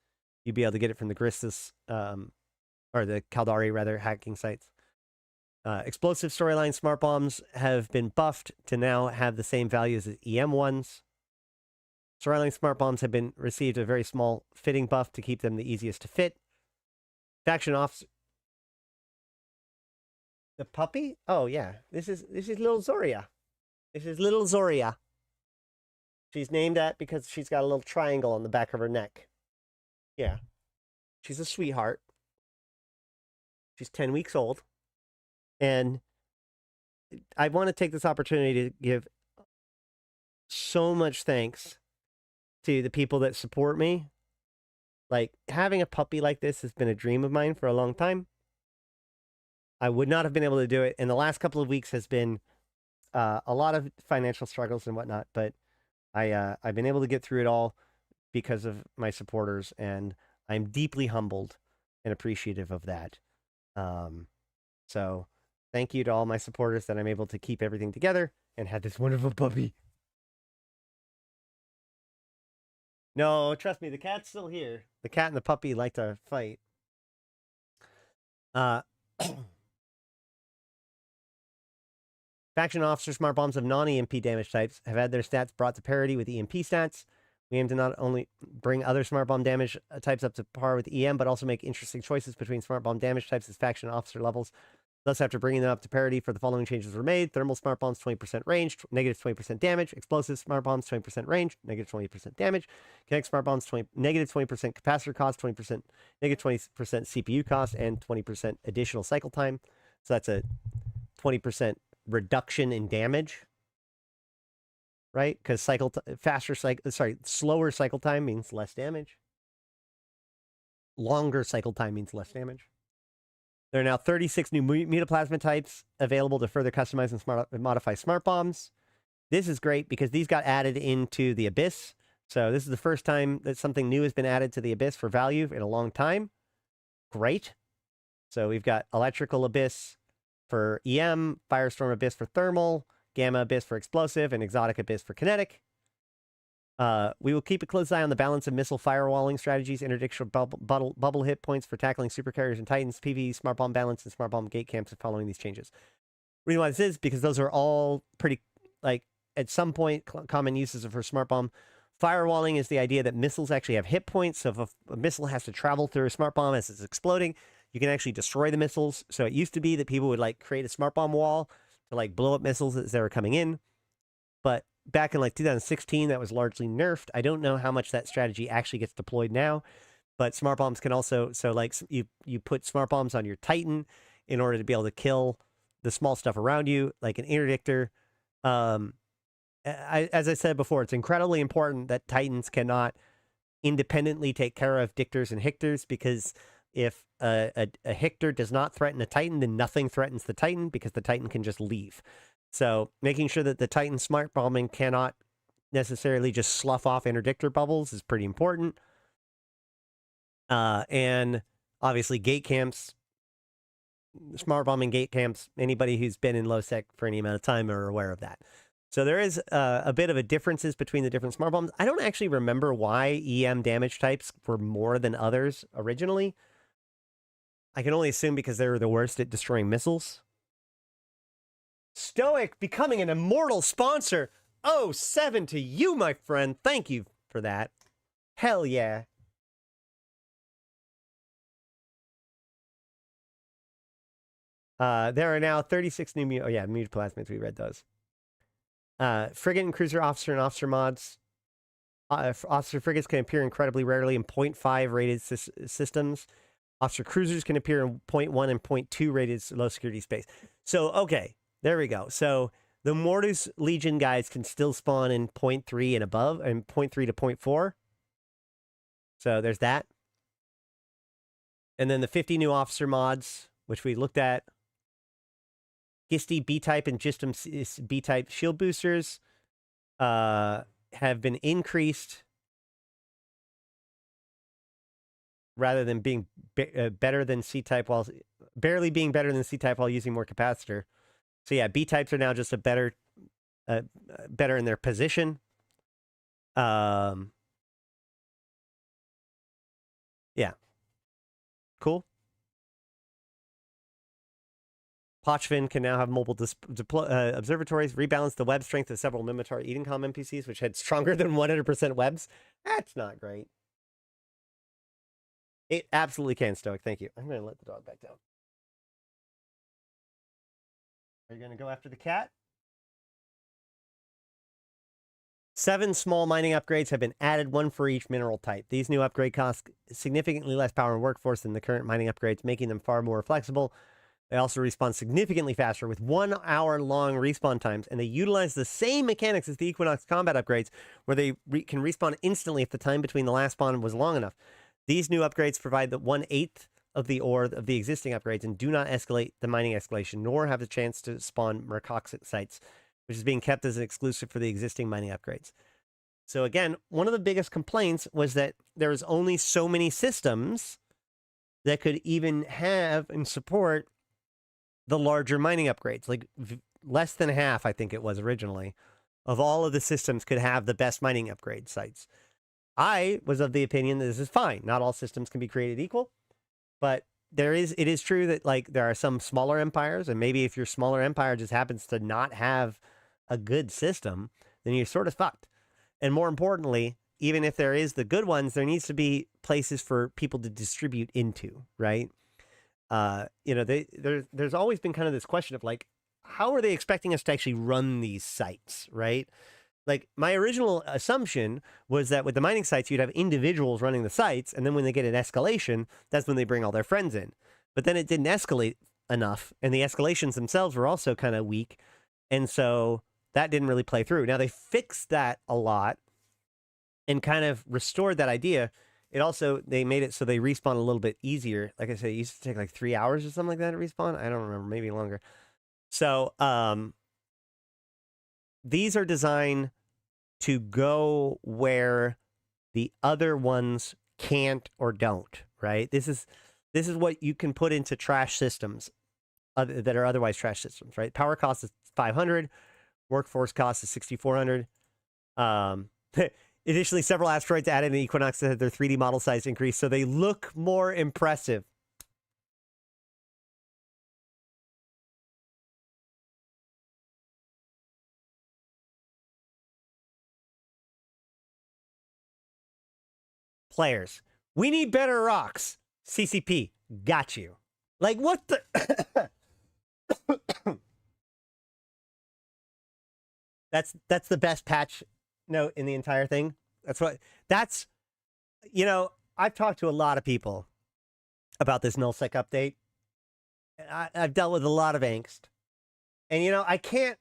you'd be able to get it from the Garistas, or the Caldari, rather, hacking sites. Explosive storyline smart bombs have been buffed to now have the same values as EM ones. Storyline smart bombs have been received a very small fitting buff to keep them the easiest to fit. Faction officer. The puppy? Oh yeah, this is little Zoria. This is little Zoria. She's named that because she's got a little triangle on the back of her neck. Yeah, she's a sweetheart. She's 10 weeks old. And I want to take this opportunity to give so much thanks to the people that support me. Like, having a puppy like this has been a dream of mine for a long time. I would not have been able to do it. And the last couple of weeks has been a lot of financial struggles and whatnot. But I've been able to get through it all because of my supporters. And I'm deeply humbled and appreciative of that. So thank you to all my supporters that I'm able to keep everything together and have this wonderful puppy. No, trust me, the cat's still here. The cat and the puppy like to fight. Faction officer smart bombs of non-EMP damage types have had their stats brought to parity with EMP stats. We aim to not only bring other smart bomb damage types up to par with EM, but also make interesting choices between smart bomb damage types as faction officer levels. Thus, after bringing them up to parity, for the following changes were made. Thermal smart bombs, 20% range, negative 20% damage. Explosive smart bombs, 20% range, negative 20% damage. Kinetic smart bombs, negative 20% capacitor cost, 20%, negative 20% CPU cost, and 20% additional cycle time. So that's a 20% reduction in damage, right? Because slower cycle time means less damage. Longer cycle time means less damage. There are now 36 new metaplasma types available to further customize and modify smart bombs. This is great because these got added into the Abyss. So this is the first time that something new has been added to the Abyss for value in a long time. Great. So we've got Electrical Abyss for EM, Firestorm Abyss for thermal, Gamma Abyss for explosive, and Exotic Abyss for kinetic. We will keep a close eye on the balance of missile firewalling strategies, interdictional bubble hit points for tackling supercarriers and Titans, PvE, smart bomb balance, and smart bomb gate camps following these changes. The reason why this is because those are all pretty, like, at some point, common uses for smart bomb. Firewalling is the idea that missiles actually have hit points. So if a missile has to travel through a smart bomb as it's exploding, you can actually destroy the missiles. So it used to be that people would like create a smart bomb wall to like blow up missiles as they were coming in. But back in like 2016, that was largely nerfed. I don't know how much that strategy actually gets deployed now, but smart bombs can also, so like you put smart bombs on your Titan in order to be able to kill the small stuff around you, like an interdictor. As I said before, it's incredibly important that Titans cannot independently take care of dictors and hictors, because if a hictor does not threaten a Titan, then nothing threatens the Titan because the Titan can just leave. So making sure that the Titan smart bombing cannot necessarily just slough off interdictor bubbles is pretty important. And obviously gate camps, smart bombing gate camps, anybody who's been in Nullsec for any amount of time are aware of that. So there is a bit of a differences between the different smart bombs. I don't actually remember why EM damage types were more than others originally. I can only assume because they were the worst at destroying missiles. Stoic becoming an immortal sponsor. Oh, 7 to you, my friend. Thank you for that. Hell yeah. There are now 36 new mutant plasmids. We read those. Frigate and cruiser officer and officer mods. Officer frigates can appear incredibly rarely in 0.5 rated systems. Officer cruisers can appear in 0.1 and 0.2 rated low security space. So, okay, there we go. So the Mortis Legion guys can still spawn in 0.3 and above, and 0.3 to 0.4. So there's that. And then the 50 new officer mods, which we looked at. Gisty B-type and Gistum B-type shield boosters have been increased rather than being better than C-type while barely being better than C-type while using more capacitor. So yeah, B-types are now just a better in their position. Yeah. Cool. Pochvin can now have mobile observatories, rebalance the web strength of several Mimitar Edencom NPCs, which had stronger than 100% webs. That's not great. It absolutely can, Stoic. Thank you. I'm going to let the dog back down. Are you going to go after the cat? 7 small mining upgrades have been added, 1 for each mineral type. These new upgrade cost significantly less power and workforce than the current mining upgrades, making them far more flexible. They also respawn significantly faster with 1 hour long respawn times, and they utilize the same mechanics as the Equinox combat upgrades, where they can respawn instantly if the time between the last spawn was long enough. These new upgrades provide the 1/8 of the ore of the existing upgrades and do not escalate the mining escalation, nor have the chance to spawn Mercoxit sites, which is being kept as an exclusive for the existing mining upgrades. So again, one of the biggest complaints was that there was only so many systems that could even have and support the larger mining upgrades. Like less than half, I think it was originally, of all of the systems could have the best mining upgrade sites. I was of the opinion that this is fine. Not all systems can be created equal, but it is true that like there are some smaller empires, and maybe if your smaller empire just happens to not have a good system, then you're sort of fucked. And more importantly, even if there is the good ones, there needs to be places for people to distribute into, right? There's always been kind of this question of like, how are they expecting us to actually run these sites, right? Like my original assumption was that with the mining sites, you'd have individuals running the sites, and then when they get an escalation, that's when they bring all their friends in. But then it didn't escalate enough, and the escalations themselves were also kind of weak, and so that didn't really play through. Now they fixed that a lot and kind of restored that idea. It also, they made it so they respawn a little bit easier. Like I said, it used to take like 3 hours or something like that to respawn. I don't remember, maybe longer. So these are designed to go where the other ones can't or don't, right? This is what you can put into trash systems that are otherwise trash systems, right? Power cost is 500, workforce cost is 6,400. Additionally, several asteroids added in Equinox that had their 3D model size increase, so they look more impressive. Players, we need better rocks. CCP, got you. Like, what the... That's the best patch note in the entire thing. That's, you know, I've talked to a lot of people about this Nullsec update. I've dealt with a lot of angst. And, you know, I can't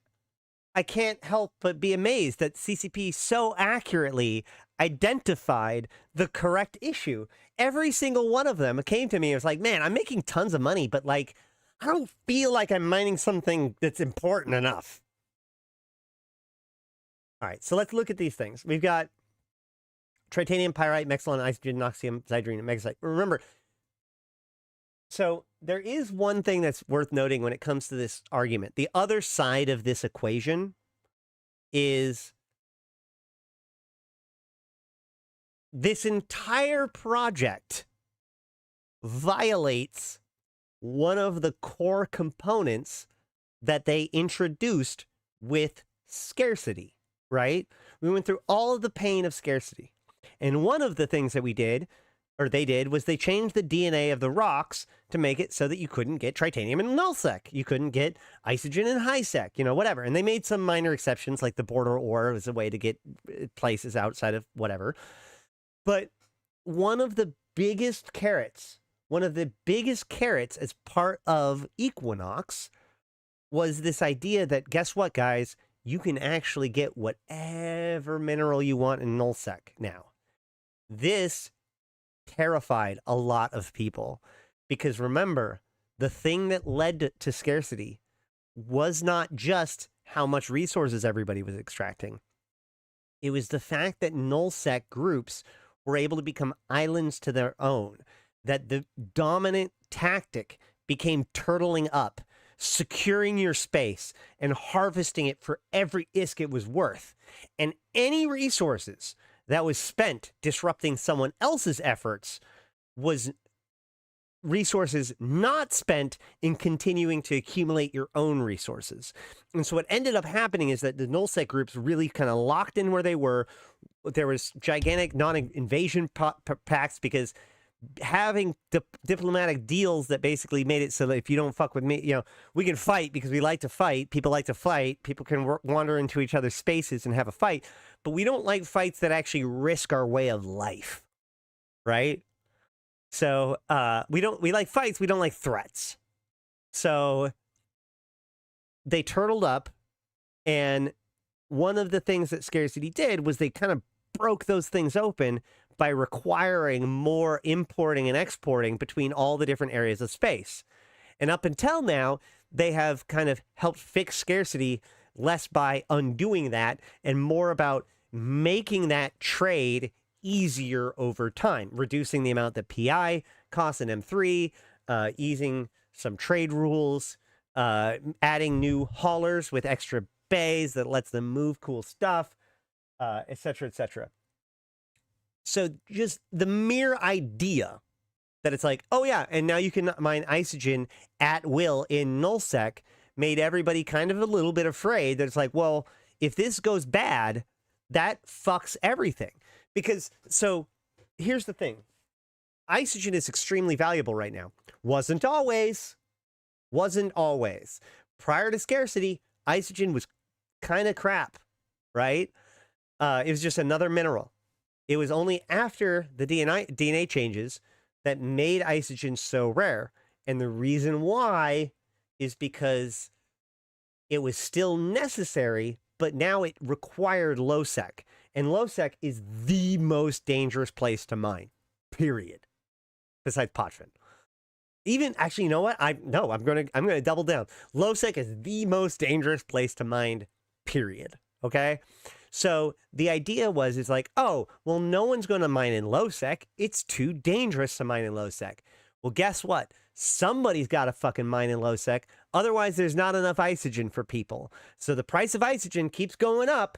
help but be amazed that CCP so accurately identified the correct issue. Every single one of them came to me and was like, man, I'm making tons of money, but like, I don't feel like I'm mining something that's important enough. All right, so let's look at these things. We've got tritanium, pyrite, mexilon, isogen, noxium, zydrine, and megasite. Remember, so there is one thing that's worth noting when it comes to this argument. The other side of this equation is this entire project violates one of the core components that they introduced with scarcity, right? We went through all of the pain of scarcity. And one of the things that we did, or they did, was they changed the DNA of the rocks to make it so that you couldn't get tritanium and nullsec. You couldn't get isogen and hisec, you know, whatever. And they made some minor exceptions, like the border ore was a way to get places outside of whatever. But one of the biggest carrots as part of Equinox was this idea that, guess what, guys? You can actually get whatever mineral you want in nullsec now. This terrified a lot of people because, remember, the thing that led to scarcity was not just how much resources everybody was extracting. It was the fact that nullsec groups were able to become islands to their own, that the dominant tactic became turtling up, securing your space, and harvesting it for every isk it was worth. And any resources that was spent disrupting someone else's efforts was resources not spent in continuing to accumulate your own resources. And so what ended up happening is that the nullsec groups really kind of locked in where they were. There was gigantic non-invasion pacts because having diplomatic deals that basically made it so that if you don't fuck with me, you know, we can fight because we like to fight. People like to fight. People can wander into each other's spaces and have a fight. But we don't like fights that actually risk our way of life, right? So we like fights. We don't like threats. So they turtled up, and one of the things that scarcity did was they kind of broke those things open by requiring more importing and exporting between all the different areas of space. And up until now, they have kind of helped fix scarcity less by undoing that and more about making that trade easier over time, reducing the amount that PI costs in M3, easing some trade rules, adding new haulers with extra bays that lets them move cool stuff, et cetera, et cetera. So just the mere idea that it's like, oh yeah, and now you can mine isogen at will in nullsec made everybody kind of a little bit afraid that it's like, well, if this goes bad, that fucks everything. Because, so here's the thing. Isogen is extremely valuable right now. Wasn't always. Prior to scarcity, isogen was kind of crap, right? It was just another mineral. It was only after the DNA changes that made isogen so rare. And the reason why is because it was still necessary, but now it required low-sec. And low-sec is the most dangerous place to mine, period. Besides Potvin. Even, actually, you know what? I'm gonna double down. Low-sec is the most dangerous place to mine, period. Okay? So the idea is like, oh, well, no one's going to mine in low-sec. It's too dangerous to mine in low-sec. Well, guess what? Somebody's got to fucking mine in low-sec. Otherwise, there's not enough isogen for people. So the price of isogen keeps going up.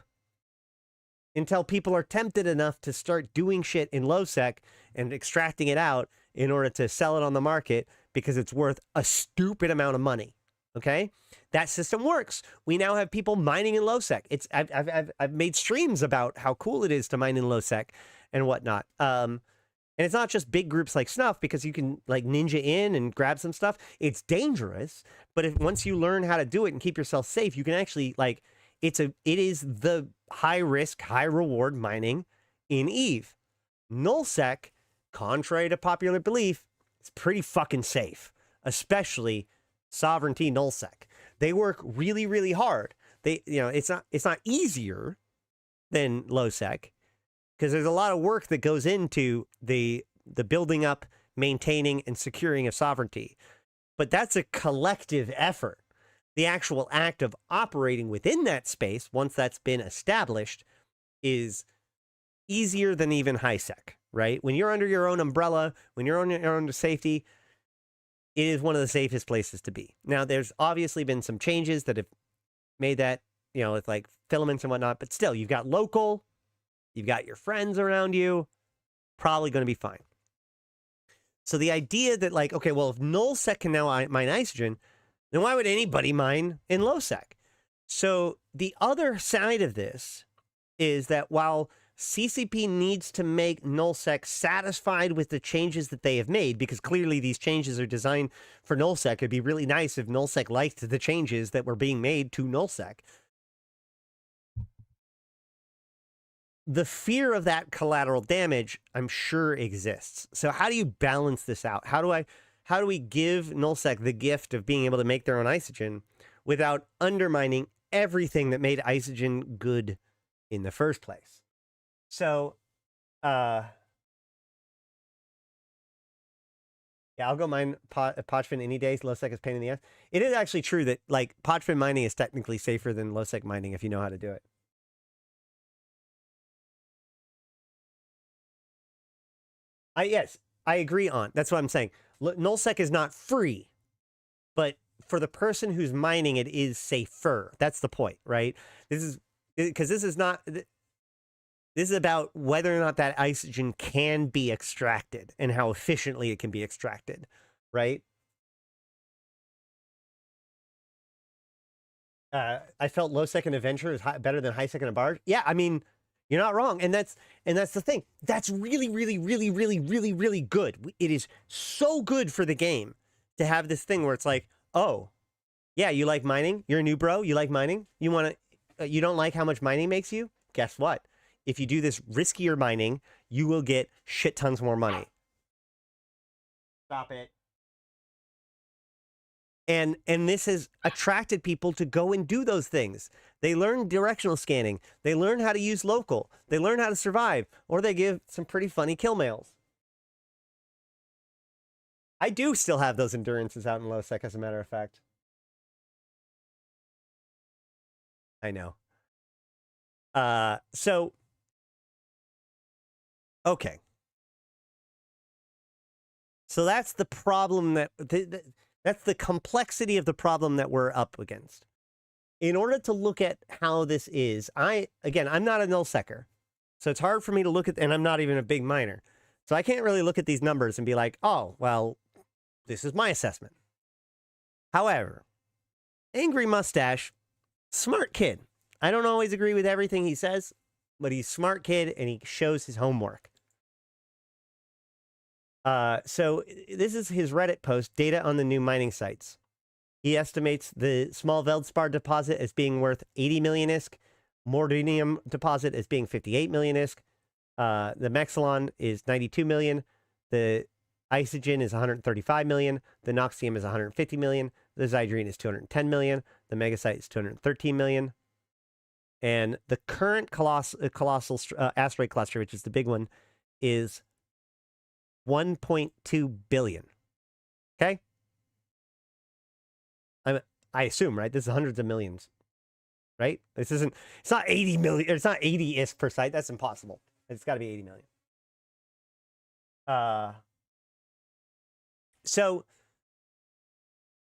until people are tempted enough to start doing shit in low sec and extracting it out in order to sell it on the market because it's worth a stupid amount of money. Okay, that system works. We now have people mining in low sec. I've made streams about how cool it is to mine in low sec and whatnot. And it's not just big groups like Snuff, because you can like ninja in and grab some stuff. It's dangerous, but once you learn how to do it and keep yourself safe, you can actually like it is the high risk, high reward mining in Eve. Nullsec, contrary to popular belief, is pretty fucking safe, especially Sovereignty Nullsec. They work really, really hard. It's not easier than low sec, because there's a lot of work that goes into the building up, maintaining, and securing of sovereignty. But that's a collective effort. The actual act of operating within that space, once that's been established, is easier than even high sec, right? When you're under your own umbrella, when you're on your own safety, it is one of the safest places to be. Now, there's obviously been some changes that have made that, with like filaments and whatnot, but still, you've got local, you've got your friends around you, probably going to be fine. So the idea that like, okay, well, if Nullsec can now mine isogen, then why would anybody mine in low sec? So the other side of this is that while CCP needs to make Nullsec satisfied with the changes that they have made, because clearly these changes are designed for Nullsec. It'd be really nice if Nullsec liked the changes that were being made to Nullsec. The fear of that collateral damage, I'm sure, exists. So how do you balance this out? How do we give Nullsec the gift of being able to make their own isogen without undermining everything that made isogen good in the first place? So, yeah, I'll go mine Podfin any day. Low sec is pain in the ass. It is actually true that like Podfin mining is technically safer than low sec mining if you know how to do it. Yes, I agree on. That's what I'm saying. Nullsec is not free, but for the person who's mining, it is safer. That's the point, right? This is because this is not. This is about whether or not that isogen can be extracted and how efficiently it can be extracted, right? I felt low sec and adventure is better than high sec and a barge. Yeah, I mean, you're not wrong, and that's the thing. That's really, really, really, really, really, really good. It is so good for the game to have this thing where it's like, oh, yeah, you like mining? You're a new bro. You like mining? You want to? You don't like how much mining makes you? Guess what? If you do this riskier mining, you will get shit tons more money. Stop it. And this has attracted people to go and do those things. They learn directional scanning. They learn how to use local. They learn how to survive. Or they give some pretty funny kill mails. I do still have those endurances out in low sec, as a matter of fact. I know. So, okay. So that's the problem that... That's the complexity of the problem that we're up against. In order to look at how this is, I'm not a nullsecker. So it's hard for me to look at, and I'm not even a big miner. So I can't really look at these numbers and be like, oh, well, this is my assessment. However, Angry Mustache, smart kid. I don't always agree with everything he says, but he's a smart kid and he shows his homework. So this is his Reddit post, data on the new mining sites. He estimates the small Veldspar deposit as being worth 80 million ISK, Mordinium deposit as being 58 million ISK, the Mexilon is 92 million, the Isogen is 135 million, the Noxium is 150 million, the Zydrine is 210 million, the Megasite is 213 million, and the current colossal asteroid cluster, which is the big one, is 1.2 billion. Okay? I assume, right? This is hundreds of millions. Right? It's not 80 million, it's not 80 ISK per site. That's impossible. It's got to be 80 million. So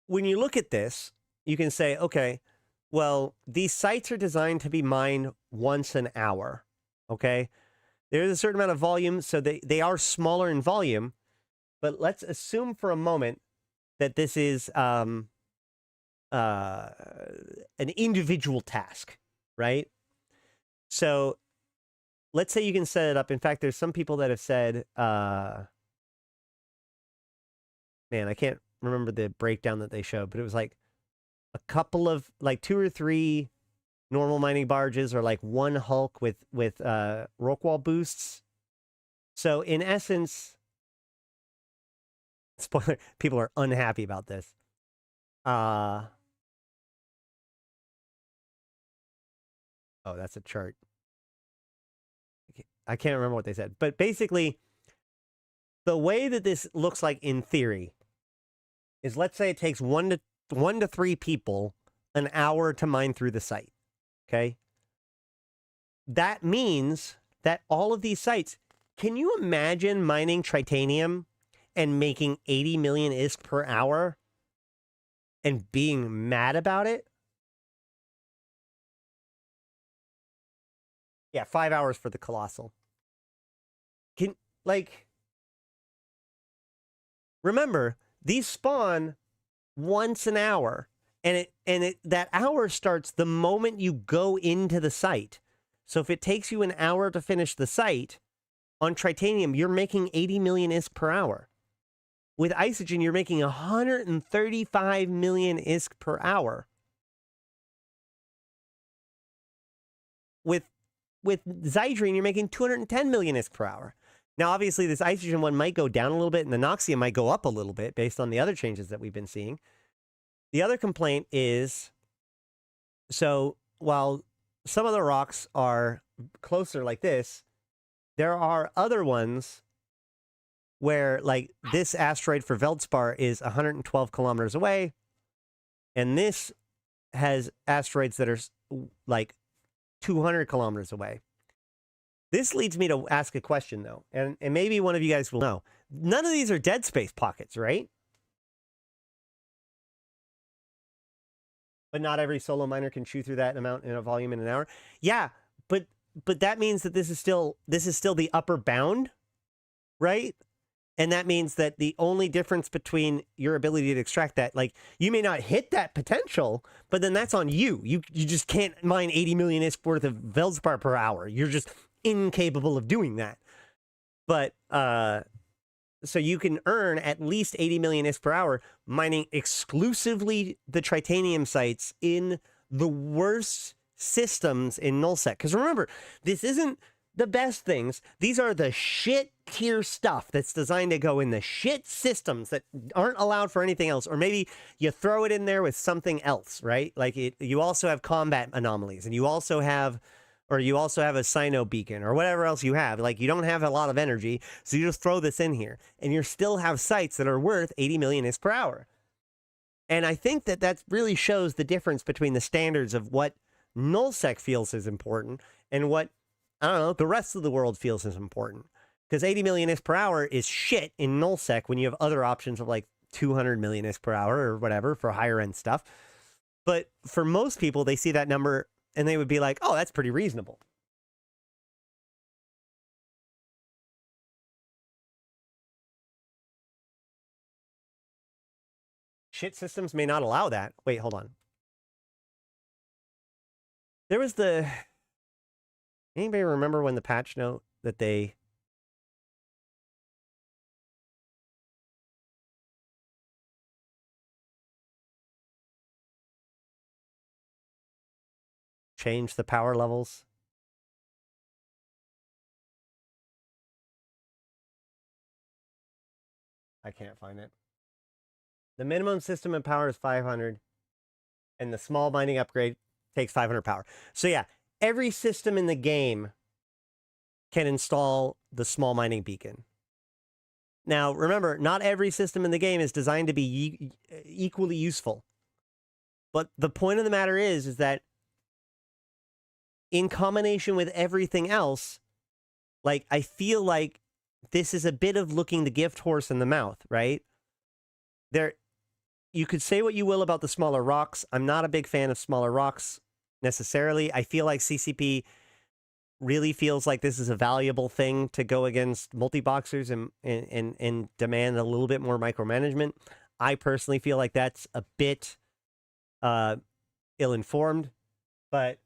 when you look at this, you can say, okay, well, these sites are designed to be mined once an hour. Okay. There's a certain amount of volume, so they are smaller in volume, but let's assume for a moment that this is an individual task, right? So let's say you can set it up. In fact, there's some people that have said, man, I can't remember the breakdown that they showed, but it was like a couple of, like 2 or 3 normal mining barges or like 1 hulk with rock wall boosts. So in essence, spoiler, people are unhappy about this. Oh, that's a chart. I can't remember what they said, but basically the way that this looks like in theory is, let's say it takes 1 to 3 people an hour to mine through the site. Okay. That means that all of these sites, can you imagine mining tritanium and making 80 million ISK per hour and being mad about it? Yeah, 5 hours for the colossal. Remember, these spawn once an hour, and that hour starts the moment you go into the site. So if it takes you an hour to finish the site, on tritanium, you're making 80 million ISK per hour. With isogen, you're making 135 million ISK per hour. With Zydrine, you're making 210 million ISK per hour. Now, obviously, this isogen one might go down a little bit, and the Noxium might go up a little bit based on the other changes that we've been seeing. The other complaint is, so while some of the rocks are closer like this, there are other ones where, like, this asteroid for Veldspar is 112 kilometers away, and this has asteroids that are, like, 200 kilometers away. This leads me to ask a question, though, and maybe one of you guys will know. None of these are dead space pockets, right? But not every solo miner can chew through that amount in a volume in an hour. Yeah, but that means that this is still the upper bound, right? And that means that the only difference between your ability to extract that, like, you may not hit that potential, but then that's on you. You just can't mine 80 million ISK worth of Veldspar per hour. You're just incapable of doing that. But so you can earn at least 80 million ISK per hour mining exclusively the tritanium sites in the worst systems in Nullsec. Because remember, this isn't the best things. These are the shit tier stuff that's designed to go in the shit systems that aren't allowed for anything else. Or maybe you throw it in there with something else, right? Like you also have combat anomalies, and you also have a Sino beacon or whatever else you have. Like, you don't have a lot of energy, so you just throw this in here, and you still have sites that are worth 80 million ISK per hour. And I think that really shows the difference between the standards of what Nullsec feels is important and what, I don't know, the rest of the world feels is important. Because 80 million ISK per hour is shit in Nullsec when you have other options of like 200 million ISK per hour or whatever for higher end stuff. But for most people, they see that number and they would be like, oh, that's pretty reasonable. Shit systems may not allow that. Wait, hold on. There was anybody remember when the patch note that they changed the power levels? I can't find it. The minimum system and power is 500, and the small mining upgrade takes 500 power. So yeah, every system in the game can install the small mining beacon. Now, remember, not every system in the game is designed to be equally useful. But the point of the matter is that in combination with everything else, like, I feel like this is a bit of looking the gift horse in the mouth, right? You could say what you will about the smaller rocks. I'm not a big fan of smaller rocks necessarily. I feel like CCP really feels like this is a valuable thing to go against multi-boxers and demand a little bit more micromanagement. I personally feel like that's a bit ill-informed, but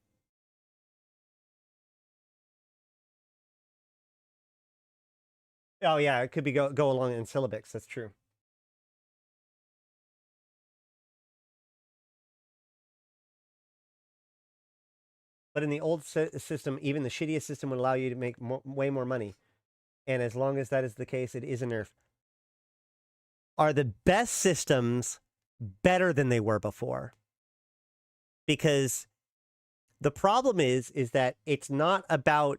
oh yeah, it could be go along in syllabics. That's true. But in the old system, even the shittiest system would allow you to make way more money. And as long as that is the case, it is a nerf. Are the best systems better than they were before? Because the problem is that it's not about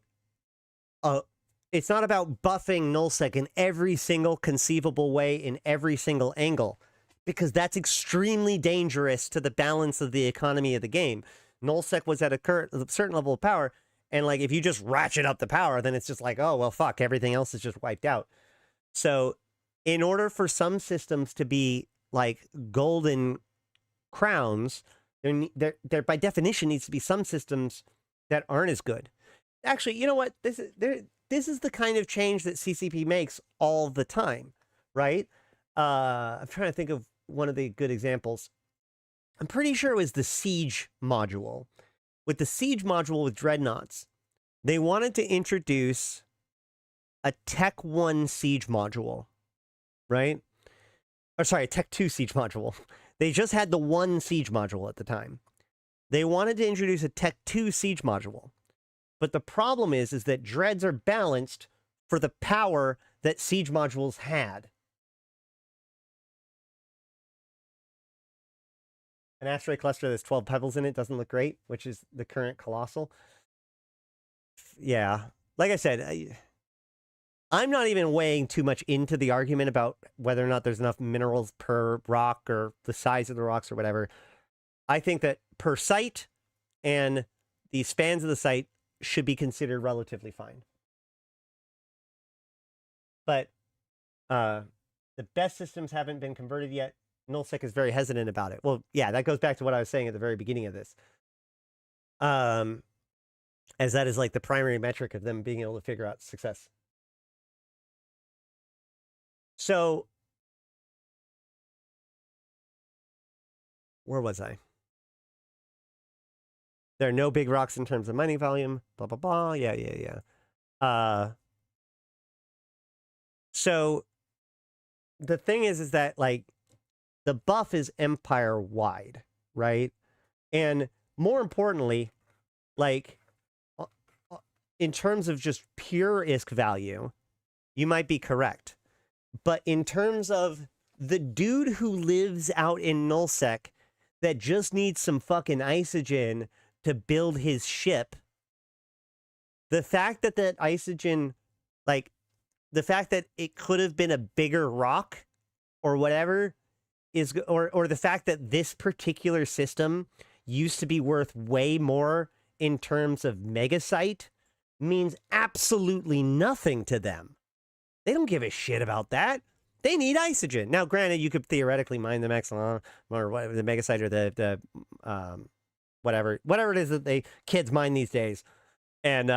buffing Nullsec in every single conceivable way in every single angle, because that's extremely dangerous to the balance of the economy of the game. Nullsec was at a certain level of power, and like if you just ratchet up the power, then it's just like, oh well, fuck, everything else is just wiped out. So, in order for some systems to be like golden crowns, there by definition needs to be some systems that aren't as good. Actually, you know what? This is the kind of change that CCP makes all the time, right? I'm trying to think of one of the good examples. I'm pretty sure it was the Siege module. With the Siege module with Dreadnoughts, they wanted to introduce a Tech 1 Siege module, right? Or sorry, a Tech 2 Siege module. They just had the 1 Siege module at the time. They wanted to introduce a Tech 2 Siege module. But the problem is that dreads are balanced for the power that Siege modules had. An asteroid cluster that's 12 pebbles in it doesn't look great, which is the current Colossal. Yeah. Like I said, I'm not even weighing too much into the argument about whether or not there's enough minerals per rock or the size of the rocks or whatever. I think that per site and the spans of the site should be considered relatively fine. But the best systems haven't been converted yet. Nullsec is very hesitant about it. Well, yeah, that goes back to what I was saying at the very beginning of this. As that is like the primary metric of them being able to figure out success. So, where was I? There are no big rocks in terms of mining volume. Blah, blah, blah. Yeah. So, the thing is that, like, the buff is empire-wide, right? And more importantly, like, in terms of just pure ISK value, you might be correct. But in terms of the dude who lives out in Nullsec that just needs some fucking isogen to build his ship, the fact that isogen, like, the fact that it could have been a bigger rock or whatever is, or the fact that this particular system used to be worth way more in terms of megasite means absolutely nothing to them. They don't give a shit about that. They need isogen. Now, granted, you could theoretically mine the Maxilon or whatever, the megasite or the whatever it is that kids mine these days, and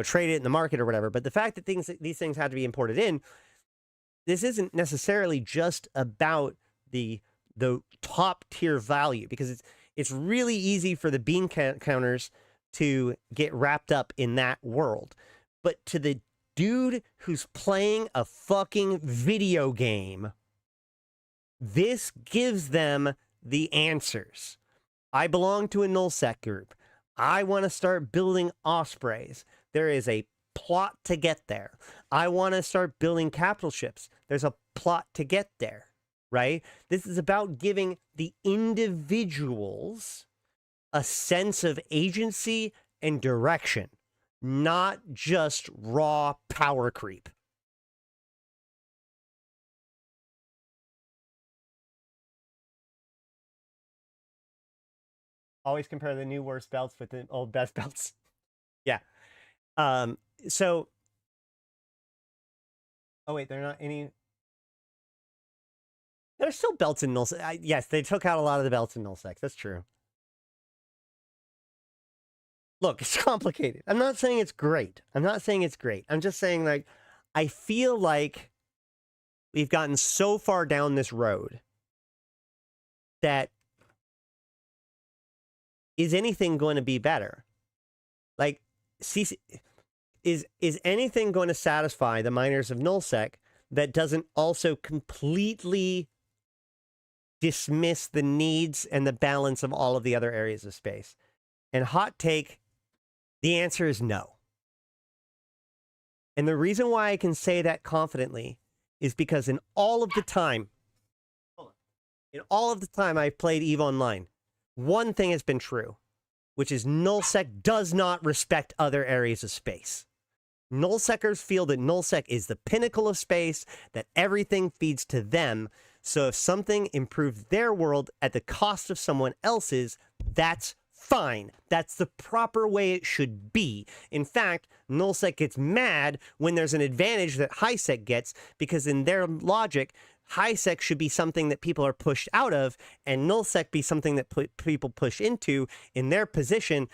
trade it in the market or whatever. But the fact that these things had to be imported in, this isn't necessarily just about the top tier value, because it's really easy for the bean counters to get wrapped up in that world. But to the dude who's playing a fucking video game, this gives them the answers. I belong to a Nullsec group. I want to start building Ospreys. There is a plot to get there. I want to start building capital ships. There's a plot to get there, right? This is about giving the individuals a sense of agency and direction, not just raw power creep. Always compare the new worst belts with the old best belts. Yeah. So, oh wait, they're not any. There's still belts in Nullsec. Yes, they took out a lot of the belts in Nullsec. That's true. Look, it's complicated. I'm not saying it's great. I'm not saying it's great. I'm just saying, like, I feel like we've gotten so far down this road that is anything going to be better? Like, is anything going to satisfy the miners of Nullsec that doesn't also completely dismiss the needs and the balance of all of the other areas of space? And hot take, the answer is no. And the reason why I can say that confidently is because in all of the time I've played EVE Online, one thing has been true, which is Nullsec does not respect other areas of space. Nullsecers feel that Nullsec is the pinnacle of space, that everything feeds to them. So if something improves their world at the cost of someone else's, that's fine. That's the proper way it should be. In fact, Nullsec gets mad when there's an advantage that HighSec gets, because in their logic, HighSec should be something that people are pushed out of, and Nullsec be something that people push into. In their position,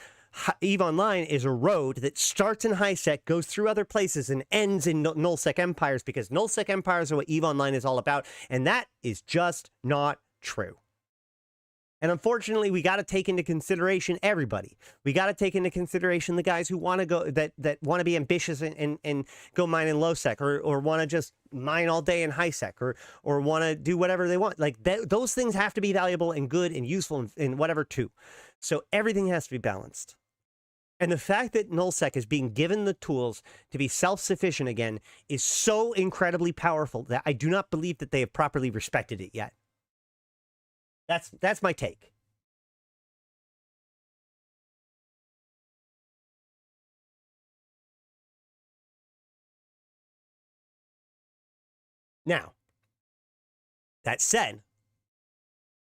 EVE Online is a road that starts in HighSec, goes through other places, and ends in Nullsec empires, because Nullsec empires are what EVE Online is all about, and that is just not true. And unfortunately, we got to take into consideration everybody. We got to take into consideration the guys who want to go, that want to be ambitious and go mine in Lowsec, or want to just mine all day in HighSec, or want to do whatever they want. Like, those things have to be valuable and good and useful and whatever too. So everything has to be balanced. And the fact that Nullsec is being given the tools to be self-sufficient again is so incredibly powerful that I do not believe that they have properly respected it yet. That's my take. Now, that said,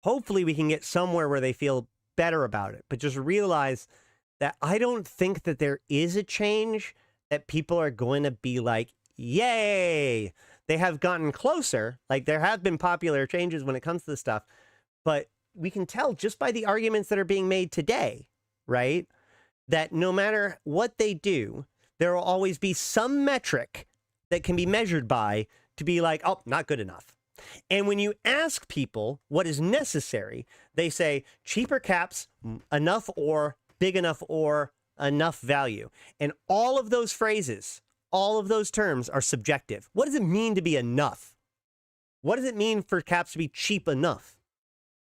hopefully we can get somewhere where they feel better about it, but just realize that I don't think that there is a change that people are going to be like, yay! They have gotten closer. Like, there have been popular changes when it comes to this stuff, but we can tell just by the arguments that are being made today, right, that no matter what they do, there will always be some metric that can be measured by to be like, oh, not good enough. And when you ask people what is necessary, they say cheaper caps, enough ore, big enough ore, enough value. And all of those phrases, all of those terms are subjective. What does it mean to be enough? What does it mean for caps to be cheap enough?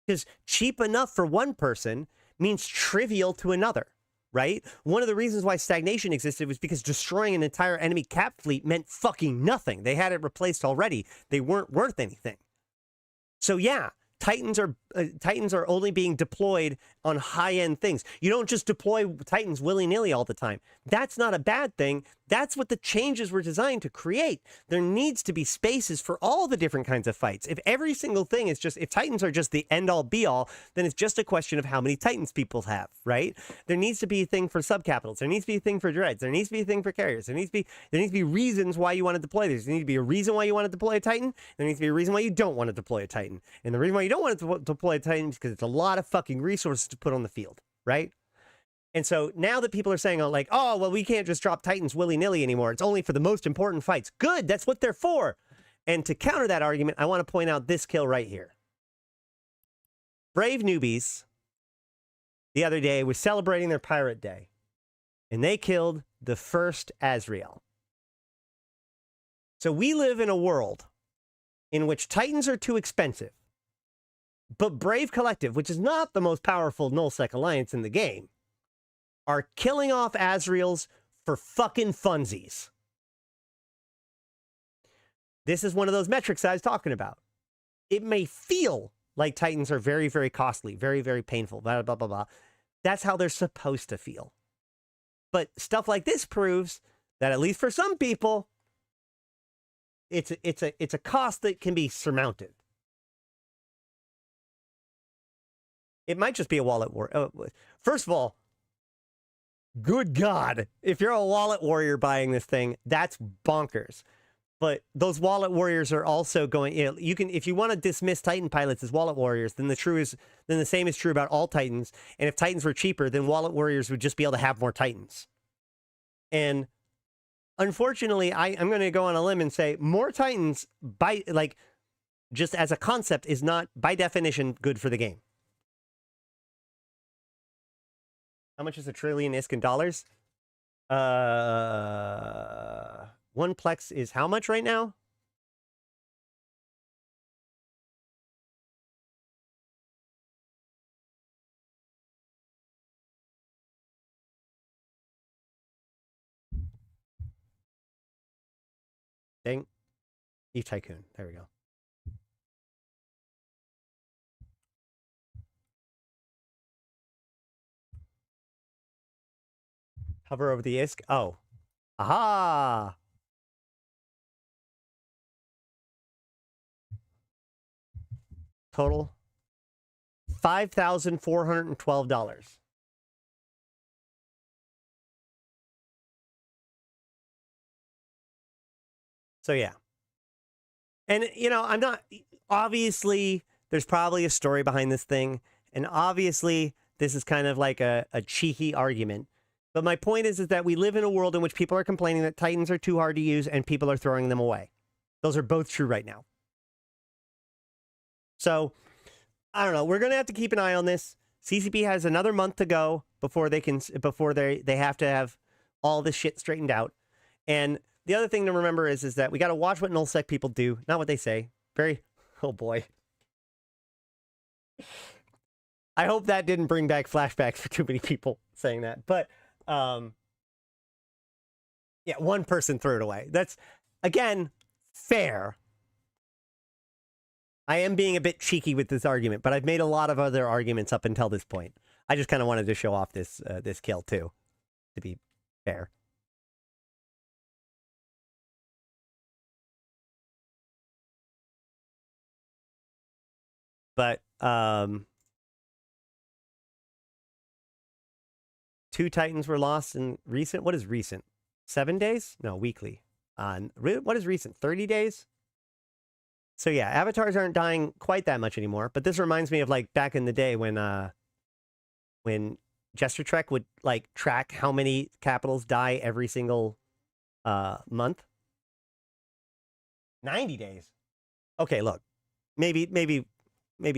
Because cheap enough for one person means trivial to another, right? One of the reasons why stagnation existed was because destroying an entire enemy cap fleet meant fucking nothing. They had it replaced already. They weren't worth anything. So yeah, Titans are only being deployed on high-end things. You don't just deploy Titans willy-nilly all the time. That's not a bad thing. That's what the changes were designed to create. There needs to be spaces for all the different kinds of fights. If every single thing is just, if Titans are just the end-all be-all, then it's just a question of how many Titans people have, right? There needs to be a thing for subcapitals. There needs to be a thing for dreads. There needs to be a thing for carriers. There needs to be reasons why you want to deploy these. There needs to be a reason why you want to deploy a Titan. There needs to be a reason why you don't want to deploy a Titan. And the reason why you don't want to deploy a Titan is because it's a lot of fucking resources to put on the field, right? And so now that people are saying, like, oh, well, we can't just drop Titans willy-nilly anymore. It's only for the most important fights. Good, that's what they're for. And to counter that argument, I want to point out this kill right here. Brave Newbies, the other day, was celebrating their Pirate Day. And they killed the first Azrael. So we live in a world in which Titans are too expensive. But Brave Collective, which is not the most powerful Nullsec alliance in the game, are killing off Azraels for fucking funsies. This is one of those metrics I was talking about. It may feel like Titans are very, very costly, very, very painful, blah, blah, blah, blah. That's how they're supposed to feel. But stuff like this proves that, at least for some people, it's a cost that can be surmounted. It might just be a wallet war. First of all, good God, if you're a wallet warrior buying this thing, that's bonkers. But those wallet warriors are also going. You can, if you want to dismiss Titan pilots as wallet warriors, then the same is true about all Titans. And if Titans were cheaper, then wallet warriors would just be able to have more Titans. And unfortunately, I'm going to go on a limb and say more Titans just as a concept is not by definition good for the game. How much is a trillion ISK in dollars? One Plex is how much right now? Dang. Eve Tycoon. There we go. Hover over the ISK. Oh. Aha! Total $5,412. So yeah. And I'm not, obviously there's probably a story behind this thing, and obviously this is kind of like a cheeky argument. But my point is that we live in a world in which people are complaining that Titans are too hard to use and people are throwing them away. Those are both true right now. So, I don't know. We're going to have to keep an eye on this. CCP has another month to go before they have to have all this shit straightened out. And the other thing to remember is that we got to watch what Nullsec people do, not what they say. Oh boy. I hope that didn't bring back flashbacks for too many people saying that. But, yeah, one person threw it away. That's, again, fair. I am being a bit cheeky with this argument, but I've made a lot of other arguments up until this point. I just kind of wanted to show off this kill too, to be fair. But 2 Titans were lost in recent. What is recent? 7 days? No, weekly. What is recent? 30 days? So yeah, avatars aren't dying quite that much anymore, but this reminds me of like back in the day when Jester Trek would like track how many capitals die every single month. 90 days. Okay, look. Maybe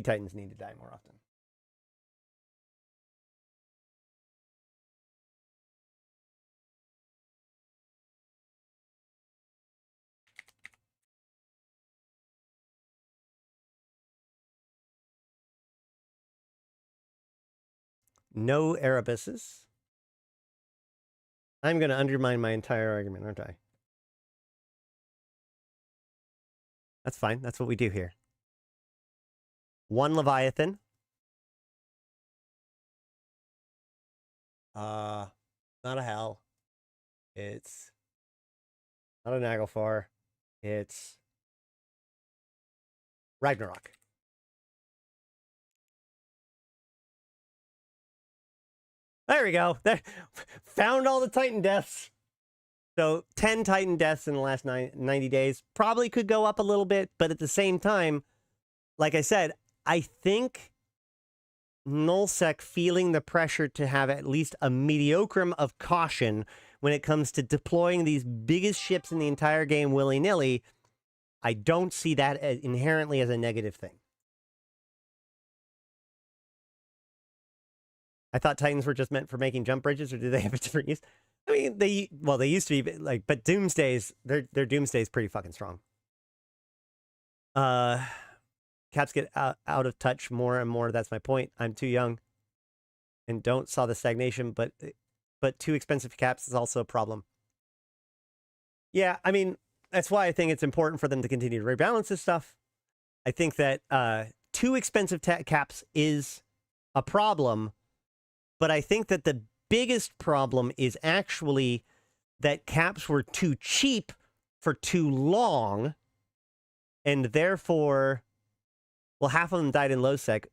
Titans need to die more often. No Arabises. I'm going to undermine my entire argument, aren't I? That's fine. That's what we do here. 1 Leviathan. Not a Hell. It's not a Naglfar. It's Ragnarok. There we go. There, found all the Titan deaths. So 10 Titan deaths in the last 90 days. Probably could go up a little bit, but at the same time, like I said, I think Nullsec feeling the pressure to have at least a mediocrum of caution when it comes to deploying these biggest ships in the entire game willy-nilly, I don't see that inherently as a negative thing. I thought Titans were just meant for making jump bridges, or do they have a different use? I mean, they used to be like, but Doomsday's their Doomsday's pretty fucking strong. Caps get out of touch more and more. That's my point. I'm too young, and don't saw the stagnation, but too expensive caps is also a problem. Yeah, I mean, that's why I think it's important for them to continue to rebalance this stuff. I think that too expensive caps is a problem. But I think that the biggest problem is actually that caps were too cheap for too long, and therefore, well, half of them died in Nullsec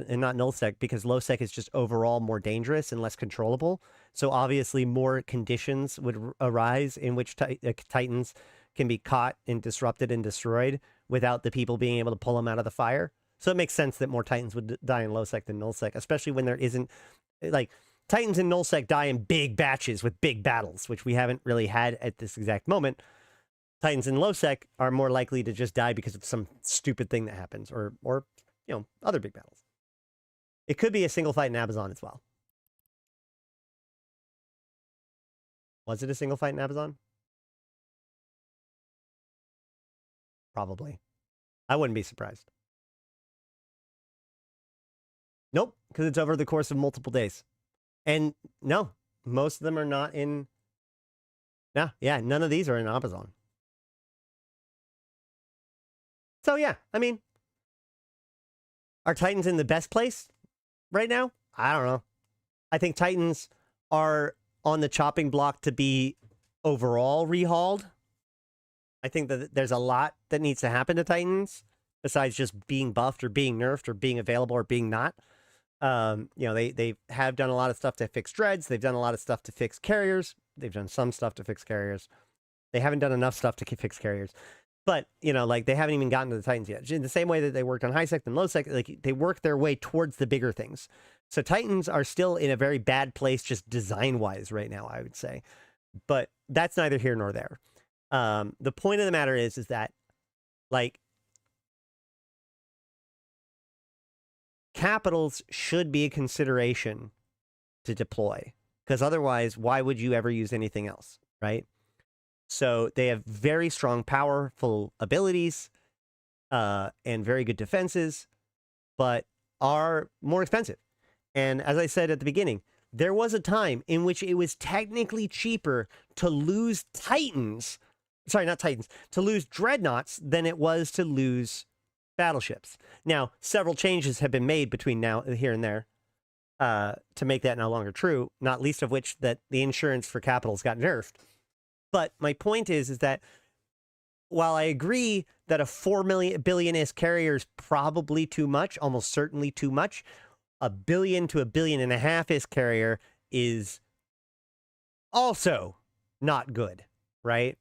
and not Nullsec, because Nullsec is just overall more dangerous and less controllable. So obviously, more conditions would arise in which Titans can be caught and disrupted and destroyed without the people being able to pull them out of the fire. So it makes sense that more Titans would die in Lowsec than Nullsec, especially when there isn't, like, Titans in Nullsec die in big batches with big battles, which we haven't really had at this exact moment. Titans in Lowsec are more likely to just die because of some stupid thing that happens, or you know, other big battles. It could be a single fight in Amazon as well. Was it a single fight in Amazon? Probably. I wouldn't be surprised. Nope, because it's over the course of multiple days. And no, most of them are not in... No, yeah, none of these are in Amazon. So yeah, I mean, are Titans in the best place right now? I don't know. I think Titans are on the chopping block to be overall rehauled. I think that there's a lot that needs to happen to Titans besides just being buffed or being nerfed or being available or being not. You know, they have done a lot of stuff to fix dreads. They've done a lot of stuff to fix carriers. They've done some stuff to fix carriers. They haven't done enough stuff to fix carriers. But, you know, like, they haven't even gotten to the Titans yet. In the same way that they worked on high sec and low sec, like, they work their way towards the bigger things. So Titans are still in a very bad place just design-wise right now, I would say. But that's neither here nor there. The point of the matter is that, like, capitals should be a consideration to deploy. Because otherwise, why would you ever use anything else, right? So they have very strong, powerful abilities and very good defenses, but are more expensive. And as I said at the beginning, there was a time in which it was technically cheaper to lose Titans, sorry, not Titans, to lose Dreadnoughts than it was to lose battleships. Now, several changes have been made between now, here and there, to make that no longer true, not least of which that the insurance for capitals got nerfed. But my point is that while I agree that a 4 billion-ish carrier is probably too much, almost certainly too much, a billion to a billion and a half-ish carrier is also not good, right?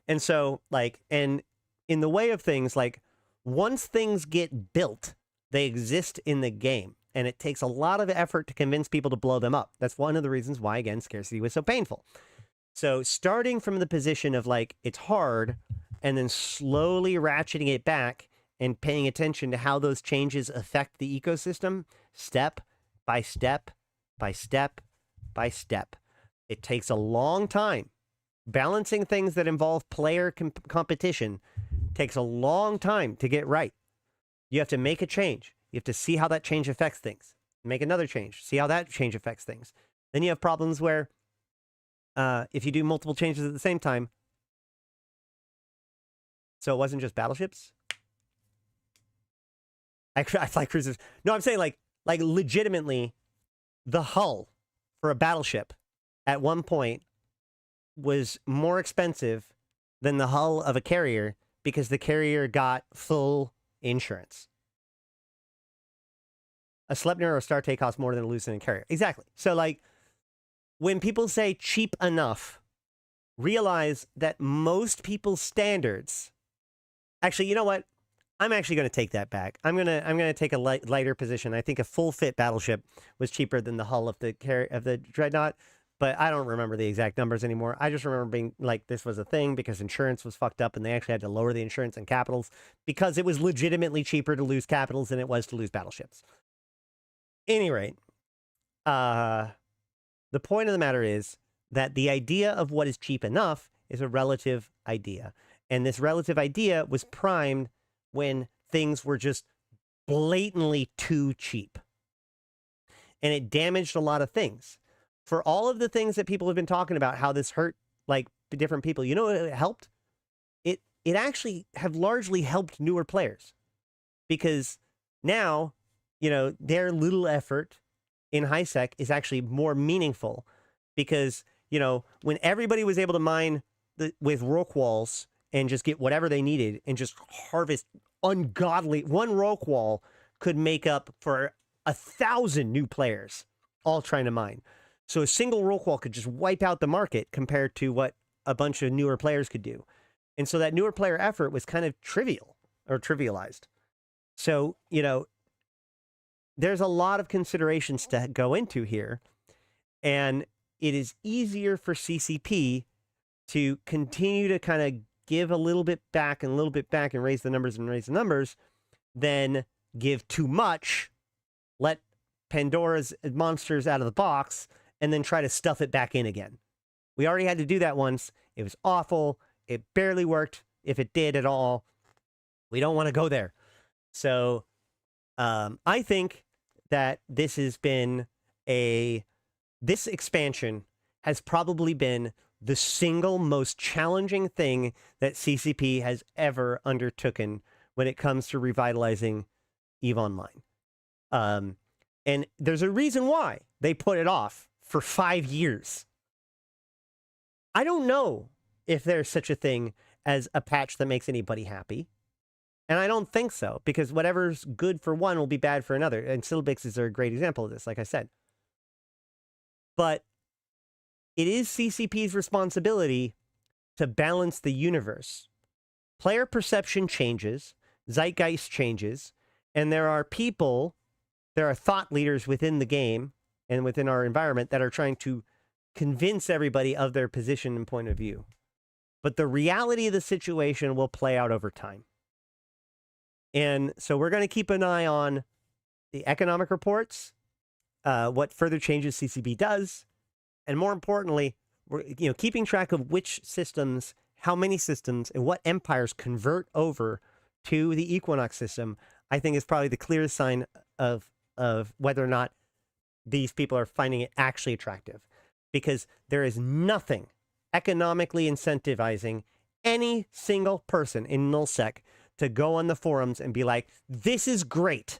And so, like, and in the way of things, like, once things get built, they exist in the game, and it takes a lot of effort to convince people to blow them up. That's one of the reasons why, again, scarcity was so painful. So starting from the position of, like, it's hard, and then slowly ratcheting it back and paying attention to how those changes affect the ecosystem, step by step by step by step. It takes a long time. Balancing things that involve player competition takes a long time to get right. You have to make a change. You have to see how that change affects things. Make another change. See how that change affects things. Then you have problems where if you do multiple changes at the same time. So it wasn't just battleships? I fly cruisers. No, I'm saying like legitimately the hull for a battleship at one point was more expensive than the hull of a carrier because the carrier got full insurance. A Sleipnir or a Star Take costs more than a Lieutenant carrier. Exactly. So, like, when people say cheap enough, realize that most people's standards... Actually, you know what? I'm actually going to take that back. I'm gonna take a lighter position. I think a full fit battleship was cheaper than the hull of the Dreadnought, but I don't remember the exact numbers anymore. I just remember being like, this was a thing because insurance was fucked up and they actually had to lower the insurance on capitals because it was legitimately cheaper to lose capitals than it was to lose battleships. Any rate, the point of the matter is that the idea of what is cheap enough is a relative idea. And this relative idea was primed when things were just blatantly too cheap. And it damaged a lot of things. For all of the things that people have been talking about, how this hurt, like, different people, you know what it helped? It actually have largely helped newer players. Because now, you know, their little effort in high sec is actually more meaningful. Because, you know, when everybody was able to mine with rock walls and just get whatever they needed and just harvest ungodly, one rock wall could make up for 1,000 new players all trying to mine. So a single rock wall could just wipe out the market compared to what a bunch of newer players could do. And so that newer player effort was kind of trivial or trivialized. So, you know, there's a lot of considerations to go into here. And it is easier for CCP to continue to kind of give a little bit back and a little bit back and raise the numbers than give too much, let Pandora's monsters out of the box, and then try to stuff it back in again. We already had to do that once. It was awful. It barely worked, if it did at all. We don't want to go there. So I think that this expansion has probably been the single most challenging thing that CCP has ever undertaken when it comes to revitalizing EVE Online. And there's a reason why they put it off for 5 years. I don't know if there's such a thing as a patch that makes anybody happy. And I don't think so, because whatever's good for one will be bad for another. And Syllabix is a great example of this, like I said. But it is CCP's responsibility to balance the universe. Player perception changes, zeitgeist changes, and there are thought leaders within the game and within our environment that are trying to convince everybody of their position and point of view. But the reality of the situation will play out over time. And so we're going to keep an eye on the economic reports, what further changes CCP does, and more importantly, we're keeping track of which systems, how many systems, and what empires convert over to the Equinox system. I think is probably the clearest sign of whether or not these people are finding it actually attractive, because there is nothing economically incentivizing any single person in Nullsec to go on the forums and be like, this is great.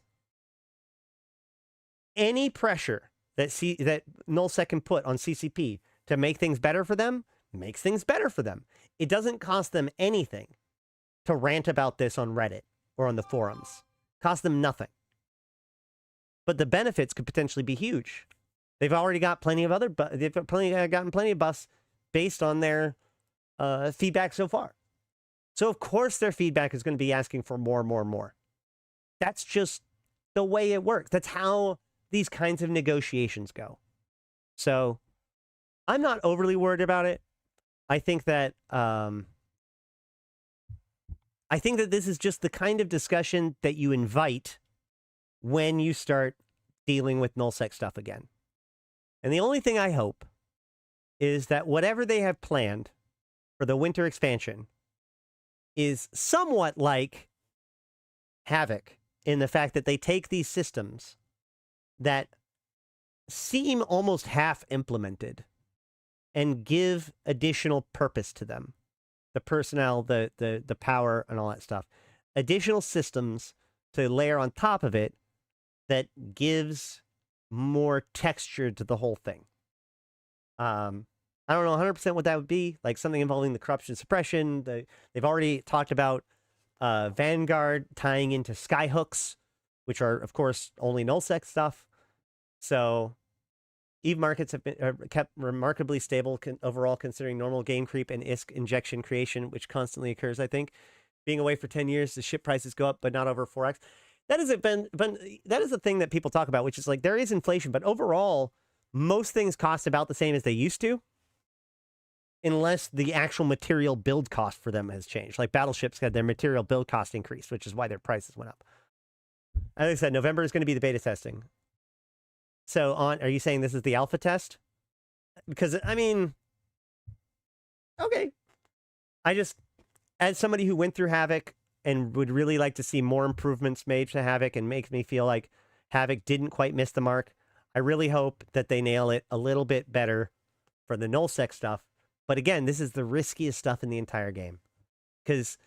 Any pressure that Nullsec can put on CCP to make things better for them, makes things better for them. It doesn't cost them anything to rant about this on Reddit or on the forums. Cost them nothing. But the benefits could potentially be huge. They've already got plenty of gotten plenty of buffs based on their feedback so far. So of course their feedback is going to be asking for more and more and more. That's just the way it works. That's how these kinds of negotiations go. So I'm not overly worried about it. I think that this is just the kind of discussion that you invite when you start dealing with Nullsec stuff again. And the only thing I hope is that whatever they have planned for the winter expansion is somewhat like Havoc in the fact that they take these systems that seem almost half implemented and give additional purpose to them. The personnel, the power, and all that stuff. Additional systems to layer on top of it that gives more texture to the whole thing. I don't know 100% what that would be, like something involving the corruption suppression. They've already talked about Vanguard tying into skyhooks, which are, of course, only Nullsec stuff. So EVE markets have been kept remarkably stable overall, considering normal game creep and ISK injection creation, which constantly occurs, I think. Being away for 10 years, the ship prices go up, but not over 4x. That is a thing that people talk about, which is like there is inflation, but overall, most things cost about the same as they used to, unless the actual material build cost for them has changed. Like battleships had their material build cost increased, which is why their prices went up. As I said, November is going to be the beta testing. So are you saying this is the alpha test? Because, I mean, okay. As somebody who went through Havoc and would really like to see more improvements made to Havoc and makes me feel like Havoc didn't quite miss the mark, I really hope that they nail it a little bit better for the Nullsec stuff. But again, this is the riskiest stuff in the entire game. Because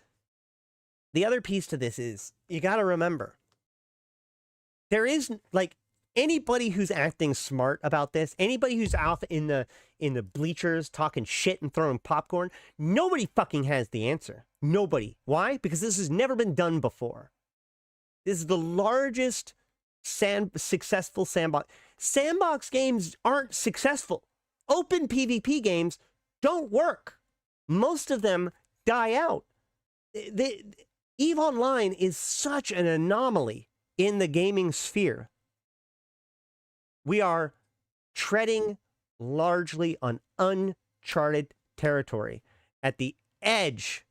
the other piece to this is, you got to remember, there is, like, anybody who's acting smart about this, anybody who's out in the bleachers talking shit and throwing popcorn, nobody fucking has the answer. Nobody. Why? Because this has never been done before. This is the largest successful sandbox. Sandbox games aren't successful. Open PvP games don't work. Most of them die out. EVE Online is such an anomaly in the gaming sphere. We are treading largely on uncharted territory. At the edge,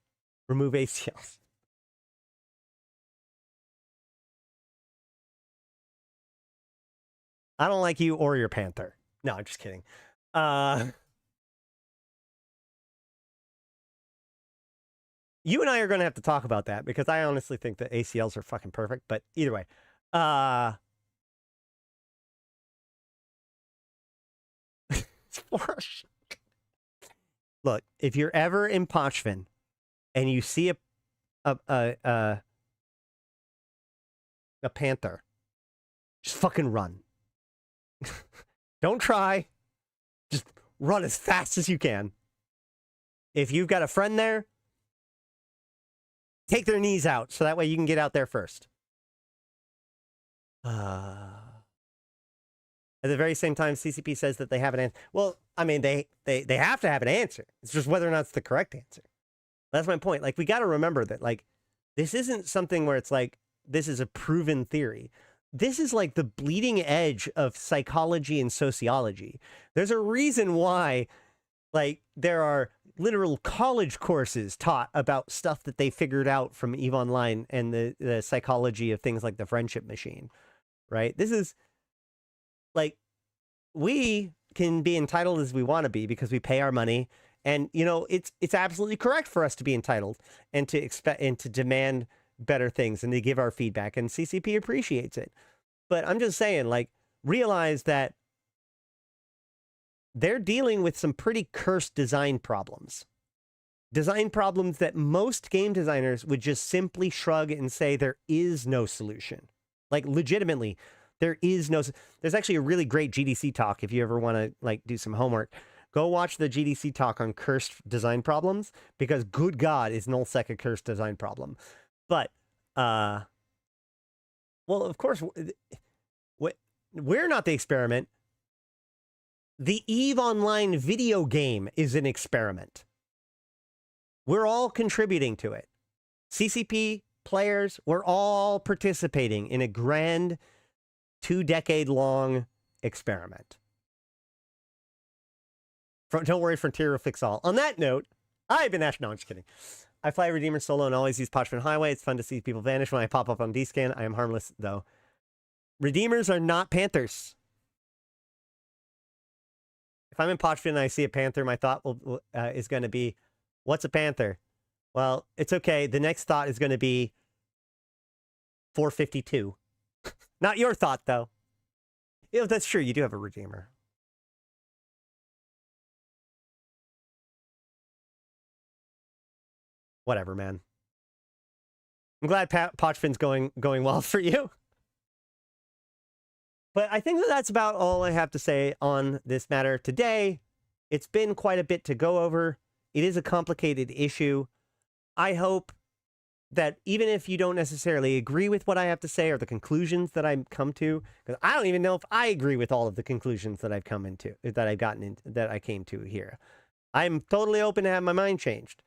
remove ACLs. I don't like you or your Panther. No, I'm just kidding. You and I are going to have to talk about that because I honestly think that ACLs are fucking perfect. But either way, look, if you're ever in Pochvin and you see a Panther, just fucking run. Don't try. Just run as fast as you can. If you've got a friend there, take their knees out so that way you can get out there first. At the very same time, CCP says that they have an answer. Well, I mean, they have to have an answer. It's just whether or not it's the correct answer. That's my point. Like, we got to remember that, like, this isn't something where it's like, this is a proven theory. This is like the bleeding edge of psychology and sociology. There's a reason why, like, there are literal college courses taught about stuff that they figured out from EVE Online and the psychology of things like the friendship machine, right? This is, like, we can be entitled as we want to be because we pay our money. And, you know, it's absolutely correct for us to be entitled and to expect and to demand better things and to give our feedback, and CCP appreciates it. But I'm just saying, like, realize that they're dealing with some pretty cursed design problems. Design problems that most game designers would just simply shrug and say there is no solution. Like, legitimately, there is no... There's actually a really great GDC talk if you ever want to, like, do some homework. Go watch the GDC talk on cursed design problems, because good God, is Nullsec a cursed design problem. But, well, of course, we're not the experiment. The EVE Online video game is an experiment. We're all contributing to it. CCP, players, we're all participating in a grand 2-decade-long experiment. Don't worry, Frontier will fix all. On that note, I've been Ash. No, I'm just kidding. I fly Redeemer solo and always use Pochvin Highway. It's fun to see people vanish when I pop up on D-Scan. I am harmless, though. Redeemers are not Panthers. If I'm in Pochvin and I see a Panther, my thought is going to be, what's a Panther? Well, it's okay. The next thought is going to be 452. Not your thought, though. You know, that's true. You do have a Redeemer. Whatever, man. I'm glad Pochvin's going well for you. But I think that's about all I have to say on this matter today. It's been quite a bit to go over. It is a complicated issue. I hope that even if you don't necessarily agree with what I have to say or the conclusions that I've come to, because I don't even know if I agree with all of the conclusions that I've come into, that I've gotten into, that I came to here. I'm totally open to have my mind changed.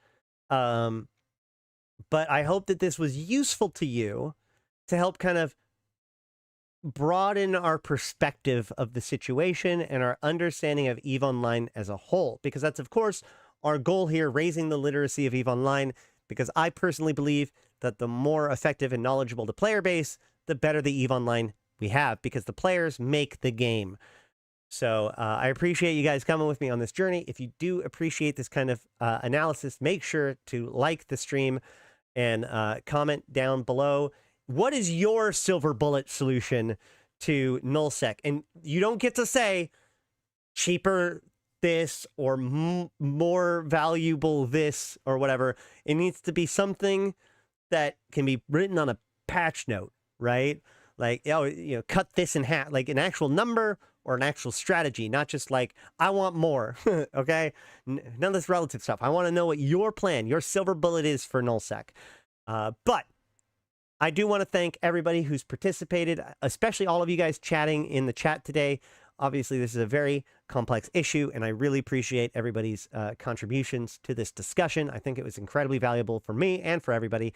But I hope that this was useful to you to help kind of broaden our perspective of the situation and our understanding of EVE Online as a whole. Because that's, of course, our goal here, raising the literacy of EVE Online, because I personally believe that the more effective and knowledgeable the player base, the better the EVE Online we have, because the players make the game. So I appreciate you guys coming with me on this journey. If you do appreciate this kind of analysis, make sure to like the stream and comment down below. What is your silver bullet solution to Nullsec? And you don't get to say cheaper this or more valuable this or whatever. It needs to be something that can be written on a patch note, right? Like, oh, you know, cut this in half, like an actual number or an actual strategy, not just like, I want more, okay? None of this relative stuff. I want to know what your plan, your silver bullet is for Nullsec. But I do want to thank everybody who's participated, especially all of you guys chatting in the chat today. Obviously, this is a very complex issue, and I really appreciate everybody's contributions to this discussion. I think it was incredibly valuable for me and for everybody.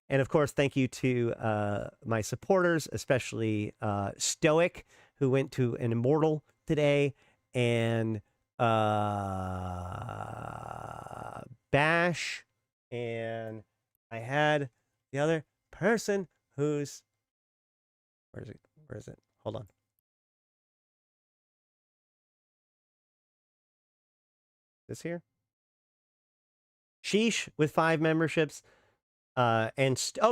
And of course, thank you to my supporters, especially Stoic, who went to an Immortal today, and Bash, and I had the other person who's where is it? Hold on. This here? Sheesh with 5 memberships. Oh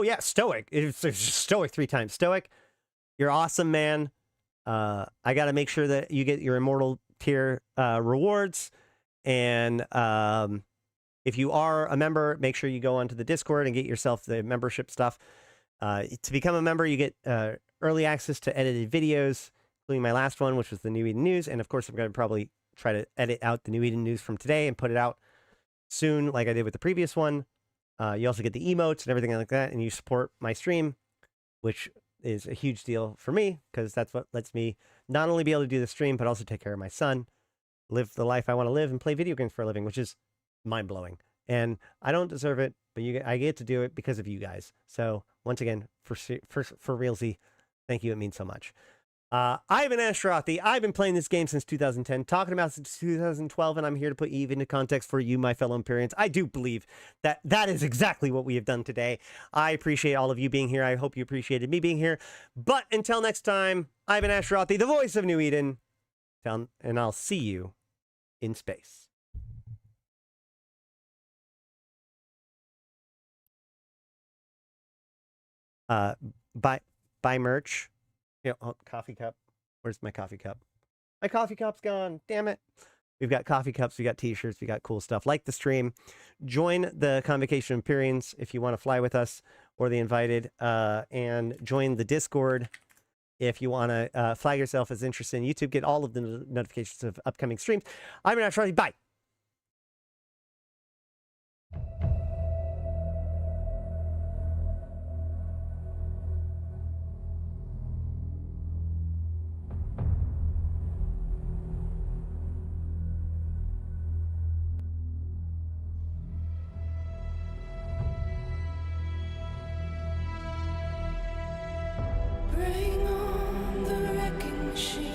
yeah, Stoic. It's Stoic 3 times. Stoic, you're awesome, man. I gotta make sure that you get your Immortal tier rewards. And if you are a member, make sure you go onto the Discord and get yourself the membership stuff. To become a member, you get early access to edited videos, including my last one, which was the New Eden News. And of course, I'm going to probably try to edit out the New Eden News from today and put it out soon, like I did with the previous one. You also get the emotes and everything like that, and you support my stream, which is a huge deal for me, because that's what lets me not only be able to do the stream, but also take care of my son, live the life I want to live, and play video games for a living, which is mind-blowing. And I don't deserve it, but I get to do it because of you guys. So once again, for realsy, thank you. It means so much. I've been Ashrothi. I've been playing this game since 2010, talking about since 2012, and I'm here to put Eve into context for you, my fellow Empyreans. I do believe that that is exactly what we have done today. I appreciate all of you being here. I hope you appreciated me being here. But until next time, I've been Ashrothi, the voice of New Eden, and I'll see you in space. Buy merch. Coffee cup. Where's my coffee cup? My coffee cup's gone. Damn it. We've got coffee cups. We got t-shirts. We got cool stuff. Like the stream. Join the Convocation Empyreans if you want to fly with us, or the invited. And join the Discord if you want to flag yourself as interested in YouTube. Get all of the notifications of upcoming streams. I'm Nash Roddy. Bye. Bring on the wrecking machine.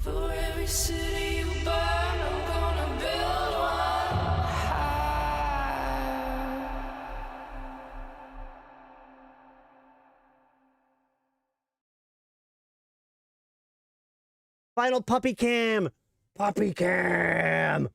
For every city you burn, I'm gonna build one high. Final puppy cam. Puppy cam.